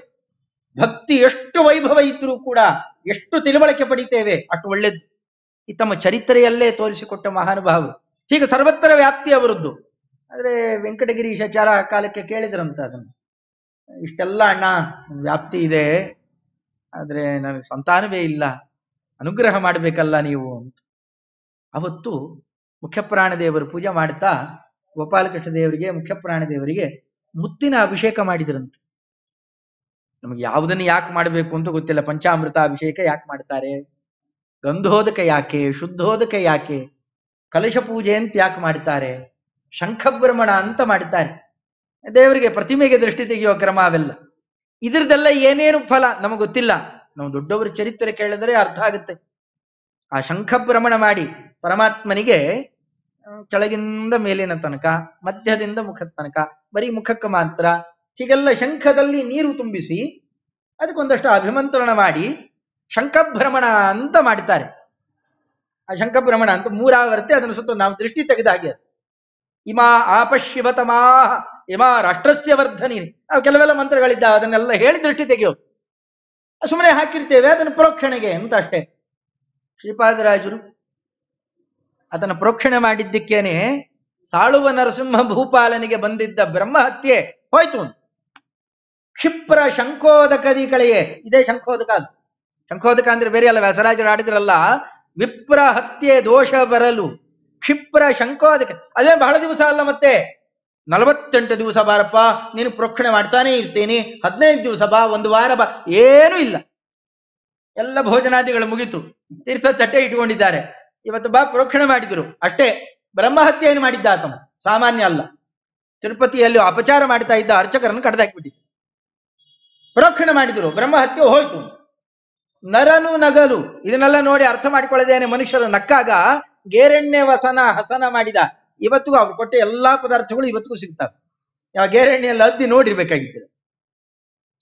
ಭಕ್ತಿ ಎಷ್ಟು ವೈಭವ ಇದ್ರೂ ಕೂಡ ಎಷ್ಟು ತಿಳುವಳಿಕೆ ಪಡಿತೇವೆ ಅಷ್ಟು ಒಳ್ಳೆದ್ದು. ಈ ತಮ್ಮ ಚರಿತ್ರೆಯಲ್ಲೇ ತೋರಿಸಿಕೊಟ್ಟ ಮಹಾನುಭಾವರು. ಹೀಗೆ ಸರ್ವತ್ರ ವ್ಯಾಪ್ತಿ ಅವರದ್ದು. ಆದ್ರೆ ವೆಂಕಟಗಿರೀಶಾಚಾರ ಕಾಲಕ್ಕೆ ಕೇಳಿದ್ರಂತ ಅದನ್ನು, ಇಷ್ಟೆಲ್ಲ ಅಣ್ಣ ವ್ಯಾಪ್ತಿ ಇದೆ, ಆದ್ರೆ ನನಗೆ ಸಂತಾನವೇ ಇಲ್ಲ, ಅನುಗ್ರಹ ಮಾಡಬೇಕಲ್ಲ ನೀವು ಅಂತ. ಅವತ್ತು ಮುಖ್ಯ ಪ್ರಾಣದೇವರು ಪೂಜೆ ಮಾಡ್ತಾ ಗೋಪಾಲಕೃಷ್ಣ ದೇವರಿಗೆ, ಮುಖ್ಯ ಪ್ರಾಣದೇವರಿಗೆ ಮುತ್ತಿನ ಅಭಿಷೇಕ ಮಾಡಿದ್ರಂತೆ. ನಮಗೆ ಯಾವುದನ್ನು ಯಾಕೆ ಮಾಡಬೇಕು ಅಂತ ಗೊತ್ತಿಲ್ಲ. ಪಂಚಾಮೃತ ಅಭಿಷೇಕ ಯಾಕೆ ಮಾಡ್ತಾರೆ, ಗಂಧೋದಕ ಯಾಕೆ, ಶುದ್ಧೋದಕ ಯಾಕೆ, ಕಲಶ ಪೂಜೆ ಅಂತ ಯಾಕೆ ಮಾಡ್ತಾರೆ, ಶಂಖಭ್ರಮಣ ಅಂತ ಮಾಡ್ತಾರೆ. ದೇವರಿಗೆ ಪ್ರತಿಮೆಗೆ ದೃಷ್ಟಿ ತೆಗೆಯುವ ಕ್ರಮ ಅವೆಲ್ಲ. ಇದ್ರದ್ದೆಲ್ಲ ಏನೇನು ಫಲ ನಮಗೆ ಗೊತ್ತಿಲ್ಲ. ನಾವು ದೊಡ್ಡವರ ಚರಿತ್ರೆ ಕೇಳಿದರೆ ಅರ್ಥ ಆಗುತ್ತೆ. ಆ ಶಂಖಭ್ರಮಣ ಮಾಡಿ ಪರಮಾತ್ಮನಿಗೆ ಕೆಳಗಿಂದ ಮೇಲಿನ ತನಕ, ಮಧ್ಯದಿಂದ ಮುಖದ ತನಕ, ಬರೀ ಮುಖಕ್ಕೆ ಮಾತ್ರ ಹೀಗೆಲ್ಲ ಶಂಖದಲ್ಲಿ ನೀರು ತುಂಬಿಸಿ ಅದಕ್ಕೊಂದಷ್ಟು ಅಭಿಮಂತ್ರಣ ಮಾಡಿ ಶಂಖಭ್ರಮಣ ಅಂತ ಮಾಡ್ತಾರೆ. ಆ ಶಂಖಭ್ರಮಣ ಅಂತ ಮೂರಾವರ್ತಿ ಅದನ್ನು ಸುತ್ತ ನಾವು ದೃಷ್ಟಿ ತೆಗೆದ ಹಾಗೆ ಇಮಾ ಆಪಶಿವತಮಾ ಇಮಾ ರಾಷ್ಟ್ರಸ್ಯ ವರ್ಧನಿ. ನಾವು ಕೆಲವೆಲ್ಲ ಮಂತ್ರಗಳಿದ್ದಾವೆ ಅದನ್ನೆಲ್ಲ ಹೇಳಿ ದೃಷ್ಟಿ ತೆಗೆಯೋದು. ಸುಮ್ಮನೆ ಹಾಕಿರ್ತೇವೆ ಅದನ್ನು ಪ್ರೋಕ್ಷಣೆಗೆ ಅಂತ ಅಷ್ಟೇ. ಶ್ರೀಪಾದರಾಜರು ಅದನ್ನು ಪ್ರೋಕ್ಷಣೆ ಮಾಡಿದ್ದಕ್ಕೇನೆ ಸಾಳುವ ನರಸಿಂಹ ಭೂಪಾಲನಿಗೆ ಬಂದಿದ್ದ ಬ್ರಹ್ಮಹತ್ಯೆ ಹೋಯ್ತು. ಕ್ಷಿಪ್ರ ಶಂಖೋದಕದಿ ಕಳೆಯೇ. ಇದೇ ಶಂಖೋದಕ. ಶಂಖೋದಕ ಅಂದ್ರೆ ಬೇರೆ ಅಲ್ಲ, ವ್ಯಾಸರಾಜರು ಆಡಿದ್ರಲ್ಲ. ವಿಪ್ರ ಹತ್ಯೆ ದೋಷ ಬರಲು ಕ್ಷಿಪ್ರ ಶಂಖೋದಕ. ಅದೇ ಬಹಳ ದಿವಸ ಅಲ್ಲ, ಮತ್ತೆ 48 ದಿವಸ ಬಾರಪ್ಪ ನೀನು ಪ್ರೋಕ್ಷಣೆ ಮಾಡ್ತಾನೆ ಇರ್ತೀನಿ, 15 ದಿವಸ ಬಾ, 1 ವಾರ ಬಾ, ಏನೂ ಇಲ್ಲ. ಎಲ್ಲ ಭೋಜನಾದಿಗಳು ಮುಗಿತು, ತೀರ್ಥ ತಟ್ಟೆ ಇಟ್ಕೊಂಡಿದ್ದಾರೆ. ಇವತ್ತು ಬಾ ಪ್ರೋಕ್ಷಣೆ ಮಾಡಿದ್ರು ಅಷ್ಟೇ. ಬ್ರಹ್ಮಹತ್ಯೆಯನ್ನು ಮಾಡಿದ್ದ ಆತನು, ಸಾಮಾನ್ಯ ಅಲ್ಲ. ತಿರುಪತಿಯಲ್ಲಿ ಅಪಚಾರ ಮಾಡ್ತಾ ಇದ್ದ ಅರ್ಚಕರನ್ನು ಕಡ್ದಾಕ್ಬಿಟ್ಟಿದ್ದ. ಪ್ರೋಕ್ಷಣೆ ಮಾಡಿದ್ರು, ಬ್ರಹ್ಮಹತ್ಯೆ ಹೋಯ್ತು. ನರನು ನಗಲು. ಇದನ್ನೆಲ್ಲ ನೋಡಿ ಅರ್ಥ ಮಾಡಿಕೊಳ್ಳದೇನೆ ಮನುಷ್ಯರು ನಕ್ಕಾಗ ಗೇರೆಣ್ಣೆ ಹಸನ ಮಾಡಿದ. ಇವತ್ತಿಗೂ ಅವ್ರು ಕೊಟ್ಟ ಎಲ್ಲಾ ಪದಾರ್ಥಗಳು ಇವತ್ತಿಗೂ ಸಿಗ್ತವೆ. ಯಾವ ಗೇರೆಣ್ಣೆಯಲ್ಲಿ ಅದ್ದಿ ನೋಡಿರ್ಬೇಕಾಗಿತ್ತು.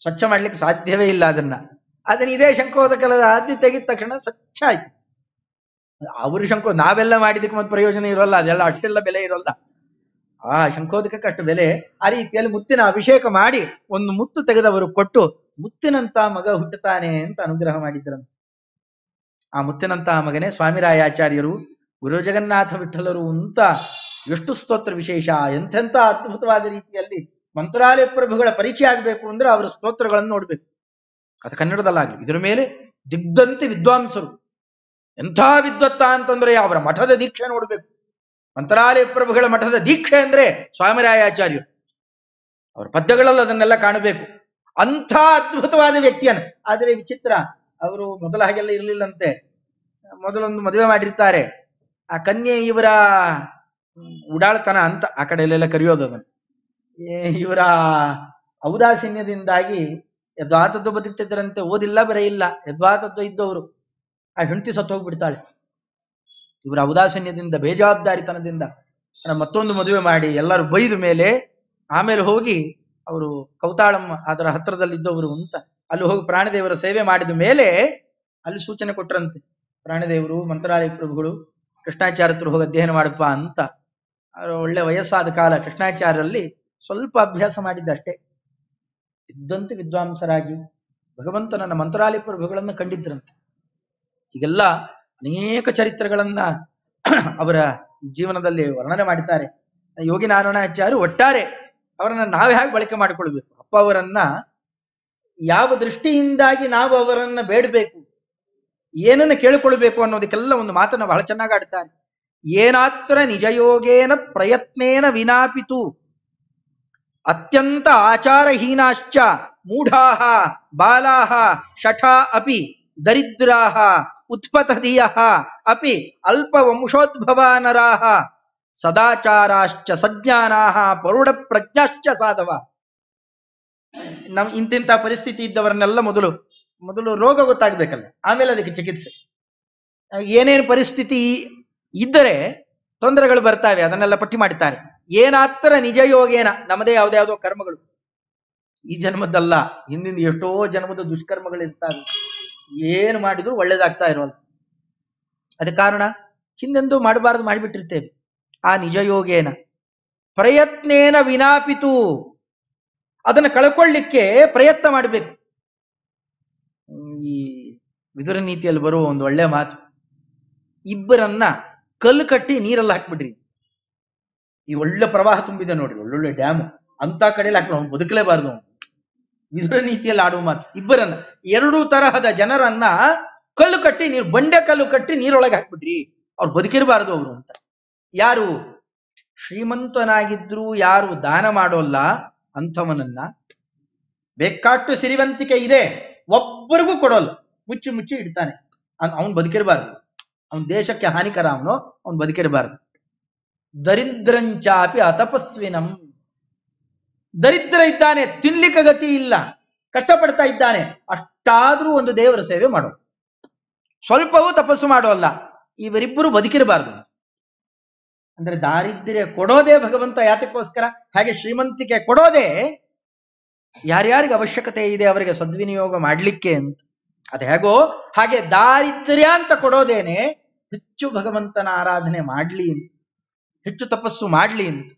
ಸ್ವಚ್ಛ ಮಾಡ್ಲಿಕ್ಕೆ ಸಾಧ್ಯವೇ ಇಲ್ಲ ಅದನ್ನ ಇದೇ ಶಂಖೋದಕದ ಅದ್ದಿ ತೆಗಿದ ತಕ್ಷಣ ಸ್ವಚ್ಛ ಆಯ್ತು. ಅವರು ನಾವೆಲ್ಲ ಮಾಡಿದಕ್ಕೆ ಮತ್ತೆ ಪ್ರಯೋಜನ ಇರೋಲ್ಲ, ಅದೆಲ್ಲ ಅಷ್ಟೆಲ್ಲ ಬೆಲೆ ಇರೋಲ್ಲ. ಆ ಶಂಖೋದಕಕ್ಕೆ ಅಷ್ಟು ಬೆಲೆ. ಆ ರೀತಿಯಲ್ಲಿ ಮುತ್ತಿನ ಅಭಿಷೇಕ ಮಾಡಿ ಒಂದು ಮುತ್ತು ತೆಗೆದವರು ಕೊಟ್ಟು ಮುತ್ತಿನಂತ ಮಗ ಹುಟ್ಟುತ್ತಾನೆ ಅಂತ ಅನುಗ್ರಹ ಮಾಡಿದ್ರಂತೆ. ಆ ಮುತ್ತಿನಂತಹ ಮಗನೇ ಸ್ವಾಮಿರಾಯಾಚಾರ್ಯರು, ಗುರು ಜಗನ್ನಾಥ ವಿಠಲರು ಅಂತ. ಎಷ್ಟು ಸ್ತೋತ್ರ ವಿಶೇಷ! ಎಂತೆಂಥ ಅದ್ಭುತವಾದ ರೀತಿಯಲ್ಲಿ ಮಂತ್ರಾಲಯ ಪ್ರಭುಗಳ ಪರಿಚಯ ಆಗಬೇಕು ಅಂದ್ರೆ ಅವರ ಸ್ತೋತ್ರಗಳನ್ನು ನೋಡ್ಬೇಕು. ಅದು ಕನ್ನಡದಲ್ಲಾಗಲಿ. ಇದರ ಮೇಲೆ ದಿಗ್ಧಂತ ವಿದ್ವಾಂಸರು. ಎಂಥ ವಿದ್ವತ್ತ ಅಂತಂದ್ರೆ ಅವರ ಮಠದ ದೀಕ್ಷೆ ನೋಡ್ಬೇಕು. ಮಂತ್ರಾಲಯ ಪ್ರಭುಗಳ ಮಠದ ದೀಕ್ಷೆ ಅಂದ್ರೆ ಸ್ವಾಮಿರಾಯಾಚಾರ್ಯರು. ಅವರ ಪದ್ಯಗಳಲ್ಲಿ ಅದನ್ನೆಲ್ಲ ಕಾಣಬೇಕು. ಅಂಥ ಅದ್ಭುತವಾದ ವ್ಯಕ್ತಿಯನ್ನು. ಆದರೆ ವಿಚಿತ್ರ, ಅವರು ಮೊದಲ ಹಾಗೆಲ್ಲ ಇರಲಿಲ್ಲಂತೆ. ಮೊದಲೊಂದು ಮದುವೆ ಮಾಡಿರ್ತಾರೆ. ಆ ಕನ್ಯೆ ಇವರ ಉಡಾಳ್ತನ ಅಂತ ಆ ಕಡೆಯಲ್ಲೆಲ್ಲ ಕರೆಯೋದು ಅದನ್ನು. ಇವರ ಔದಾಸೀನ್ಯದಿಂದಾಗಿ ಯದ್ವಾತದ್ದು ಬದುಕ್ತಿದ್ದರಂತೆ. ಓದಿಲ್ಲ ಬರೆಯಿಲ್ಲ, ಯದ್ವಾತದ್ದು ಇದ್ದವರು. ಆ ಹೆಂಡತಿ ಸತ್ತು ಹೋಗ್ಬಿಡ್ತಾಳೆ. ಇವರ ಔದಾಸೀನ್ಯದಿಂದ, ಬೇಜವಾಬ್ದಾರಿತನದಿಂದ ಮತ್ತೊಂದು ಮದುವೆ ಮಾಡಿ ಎಲ್ಲರೂ ಬೈದ ಮೇಲೆ ಆಮೇಲೆ ಹೋಗಿ ಅವರು ಕೌತಾಳಮ್ಮ ಅದರ ಹತ್ರದಲ್ಲಿದ್ದವರು ಅಂತ ಅಲ್ಲಿ ಹೋಗಿ ಪ್ರಾಣದೇವರ ಸೇವೆ ಮಾಡಿದ ಮೇಲೆ ಅಲ್ಲಿ ಸೂಚನೆ ಕೊಟ್ರಂತೆ. ಪ್ರಾಣದೇವರು, ಮಂತ್ರಾಲಯ ಪ್ರಭುಗಳು, ಕೃಷ್ಣಾಚಾರ್ಯರು ಹೋಗಿ ಅಧ್ಯಯನ ಮಾಡಪ್ಪ ಅಂತ. ಒಳ್ಳೆ ವಯಸ್ಸಾದ ಕಾಲ. ಕೃಷ್ಣಾಚಾರ್ಯರಲ್ಲಿ ಸ್ವಲ್ಪ ಅಭ್ಯಾಸ ಮಾಡಿದ್ದಷ್ಟೇ. ಇದ್ದಂತೆ ವಿದ್ವಾಂಸರಾಗಿ ಭಗವಂತನನ್ನ ಮಂತ್ರಾಲಯ ಪ್ರಭುಗಳನ್ನು ಕಂಡಿದ್ರಂತೆ. ಹೀಗೆಲ್ಲ ಅನೇಕ ಚರಿತ್ರೆಗಳನ್ನ ಅವರ ಜೀವನದಲ್ಲಿ ವರ್ಣನೆ ಮಾಡಿದ್ದಾರೆ. ಯೋಗಿ ನಾರಾಯಣಾಚಾರ್ಯರು ಒಟ್ಟಾರೆ ಅವರನ್ನ ನಾವೇ ಹೇಗೆ ಬಳಕೆ ಮಾಡಿಕೊಳ್ಬೇಕು, ಅಪ್ಪ ಅವರನ್ನ ಯಾವ ದೃಷ್ಟಿಯಿಂದಾಗಿ ನಾವು ಅವರನ್ನ ಬೇಡಬೇಕು, ಏನನ್ನ ಕೇಳಿಕೊಳ್ಬೇಕು ಅನ್ನೋದಕ್ಕೆಲ್ಲ ಒಂದು ಮಾತನ್ನ ಬಹಳ ಚೆನ್ನಾಗಿ ಆಡ್ತಾರೆ. ಏನಾತ್ರ ನಿಜಯೋಗೇನ ಪ್ರಯತ್ನೇನ ವಿನಾಪಿತು ಅತ್ಯಂತ ಆಚಾರಹೀನಾಶ್ಚ ಮೂಢಾಹ ಬಾಲಾಹ ಶಠಾ ಅಪಿ ದರಿದ್ರಾಹ ಉತ್ಪತಧಿಯಃ ಅಪಿ ಅಲ್ಪ ವಂಶೋದ್ಭವಾ ನರಾಹ ಸದಾಚಾರಾಶ್ಚ ಸಜ್ಞಾನಾಹ ಪರುಡ ಪ್ರಜ್ಞಾಶ್ಚ ಸಾಧವ. ಇಂತಿಂತ ಪರಿಸ್ಥಿತಿ ಇದ್ದವರನ್ನೆಲ್ಲ ಮೊದಲು ರೋಗ ಗೊತ್ತಾಗ್ಬೇಕಲ್ಲ, ಆಮೇಲೆ ಅದಕ್ಕೆ ಚಿಕಿತ್ಸೆ. ಏನೇನು ಪರಿಸ್ಥಿತಿ ಇದ್ದರೆ ತೊಂದರೆಗಳು ಬರ್ತಾವೆ ಅದನ್ನೆಲ್ಲ ಪಟ್ಟಿ ಮಾಡ್ತಾರೆ. ಏನಾತ್ರ ನಿಜ ಯೋಗೇನ, ನಮ್ಮದೇ ಯಾವುದ್ಯಾವುದೋ ಕರ್ಮಗಳು, ಈ ಜನ್ಮದ್ದಲ್ಲ, ಹಿಂದಿನ ಎಷ್ಟೋ ಜನ್ಮದ ದುಷ್ಕರ್ಮಗಳಿರ್ತಾವೆ. ಏನು ಮಾಡಿದ್ರು ಒಳ್ಳೇದಾಗ್ತಾ ಇರೋಲ್ಲ. ಅದ ಕಾರಣ ಹಿಂದೆಂದೂ ಮಾಡಬಾರದು ಮಾಡಿಬಿಟ್ಟಿರ್ತೇವೆ. ಆ ನಿಜ ಯೋಗೇನ ಪ್ರಯತ್ನೇನ ವಿನಾಪಿತು, ಅದನ್ನು ಕಳ್ಕೊಳ್ಳಿಕ್ಕೆ ಪ್ರಯತ್ನ ಮಾಡಬೇಕು. ಈ ವಿದುರ ನೀತಿಯಲ್ಲಿ ಬರುವ ಒಂದು ಒಳ್ಳೆ ಮಾತು, ಇಬ್ಬರನ್ನ ಕಲ್ಲು ಕಟ್ಟಿ ನೀರಲ್ಲಿ ಹಾಕ್ಬಿಡ್ರಿ. ಈ ಒಳ್ಳೆ ಪ್ರವಾಹ ತುಂಬಿದೆ ನೋಡ್ರಿ, ಒಳ್ಳೊಳ್ಳೆ ಡ್ಯಾಮ್, ಅಂತ ಕಡೆಯಲ್ಲಿ ಹಾಕ್ಬಿಡ, ಅವ್ನು ಬದುಕಲೇಬಾರ್ದು. ವಿದುರ ನೀತಿಯಲ್ಲಿ ಆಡುವ ಮಾತು. ಇಬ್ಬರನ್ನ, 2 ತರಹದ ಜನರನ್ನ ಕಲ್ಲು ಕಟ್ಟಿ ಬಂಡೆ ಕಲ್ಲು ಕಟ್ಟಿ ನೀರೊಳಗೆ ಹಾಕ್ಬಿಡ್ರಿ, ಅವ್ರು ಬದುಕಿರಬಾರದು ಅವರು ಅಂತ. ಯಾರು ಶ್ರೀಮಂತನಾಗಿದ್ರು ಯಾರು ದಾನ ಮಾಡೋಲ್ಲ ಅಂಥವನನ್ನ, ಬೇಕಾಟ್ಟು ಸಿರಿವಂತಿಕೆ ಇದೆ ಒಬ್ಬರಿಗೂ ಕೊಡೋಲ್ಲ, ಮುಚ್ಚಿ ಮುಚ್ಚಿ ಇಡ್ತಾನೆ, ಅವನು ಬದುಕಿರಬಾರದು. ಅವನ ದೇಶಕ್ಕೆ ಹಾನಿಕರ, ಅವನು ಬದುಕಿರಬಾರದು. ದರಿದ್ರಂಚಾಪಿ ಅತಪಸ್ವಿನಂ. ದರಿದ್ರ ಇದ್ದಾನೆ, ತಿನ್ಲಿಕ್ಕೆ ಗತಿ ಇಲ್ಲ, ಕಷ್ಟಪಡ್ತಾ ಇದ್ದಾನೆ, ಅಷ್ಟಾದ್ರೂ ಒಂದು ದೇವರ ಸೇವೆ ಮಾಡೋ, ಸ್ವಲ್ಪವೂ ತಪಸ್ಸು ಮಾಡೋಲ್ಲ. ಇವರಿಬ್ಬರು ಬದುಕಿರಬಾರ್ದು. ಅಂದ್ರೆ ದಾರಿದ್ರ್ಯ ಕೊಡೋದೇ ಭಗವಂತ ಯಾತಕ್ಕೋಸ್ಕರ, ಹಾಗೆ ಶ್ರೀಮಂತಿಕೆ ಕೊಡೋದೇ ಯಾರ್ಯಾರಿಗೆ ಅವಶ್ಯಕತೆ ಇದೆ ಅವರಿಗೆ ಸದ್ವಿನಿಯೋಗ ಮಾಡ್ಲಿಕ್ಕೆ ಅಂತ. ಅದು ಹೇಗೋ ಹಾಗೆ ದಾರಿದ್ರ್ಯ ಅಂತ ಕೊಡೋದೇನೆ ಹೆಚ್ಚು ಭಗವಂತನ ಆರಾಧನೆ ಮಾಡ್ಲಿ ಅಂತ, ಹೆಚ್ಚು ತಪಸ್ಸು ಮಾಡ್ಲಿ ಅಂತ.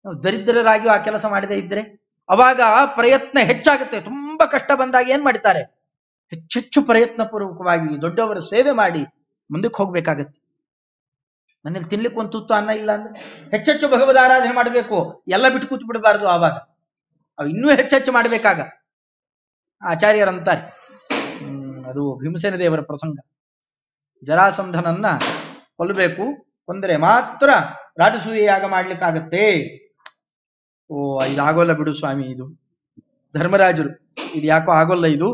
ನಾವು ದರಿದ್ರರಾಗಿಯೂ ಆ ಕೆಲಸ ಮಾಡದೇ ಇದ್ರೆ ಅವಾಗ ಪ್ರಯತ್ನ ಹೆಚ್ಚಾಗುತ್ತೆ. ತುಂಬಾ ಕಷ್ಟ ಬಂದಾಗ ಏನ್ ಮಾಡ್ತಾರೆ, ಹೆಚ್ಚೆಚ್ಚು ಪ್ರಯತ್ನ ಪೂರ್ವಕವಾಗಿ ದೊಡ್ಡವರ ಸೇವೆ ಮಾಡಿ ಮುಂದಕ್ಕೆ ಹೋಗ್ಬೇಕಾಗತ್ತೆ. ಮನೇಲಿ ತಿನ್ಲಿಕ್ಕೆ ಒಂದು ತುತ್ತು ಅನ್ನ ಇಲ್ಲ ಅಂದ್ರೆ ಹೆಚ್ಚೆಚ್ಚು ಭಗವದ್ ಆರಾಧನೆ ಮಾಡಬೇಕು, ಎಲ್ಲ ಬಿಟ್ಟು ಕೂತು ಬಿಡಬಾರ್ದು. ಆವಾಗ ಅವು ಇನ್ನೂ ಹೆಚ್ಚೆಚ್ಚು ಮಾಡಬೇಕಾಗ ಆಚಾರ್ಯರಂತಾರೆ. ಅದು ಭೀಮಸೇನ ದೇವರ ಪ್ರಸಂಗ. ಜರಾಸಂಧನನ್ನ ಕೊಲ್ಲಬೇಕು, ಕೊಂದರೆ ಮಾತ್ರ ರಾಜಸೂಯ ಯಾಗ ಮಾಡ್ಲಿಕ್ಕಾಗತ್ತೆ. ಓ ಇದಾಗೋಲ್ಲ ಬಿಡು ಸ್ವಾಮಿ, ಇದು ಧರ್ಮರಾಜರು, ಇದು ಯಾಕೋ ಆಗೋಲ್ಲ, ಇದು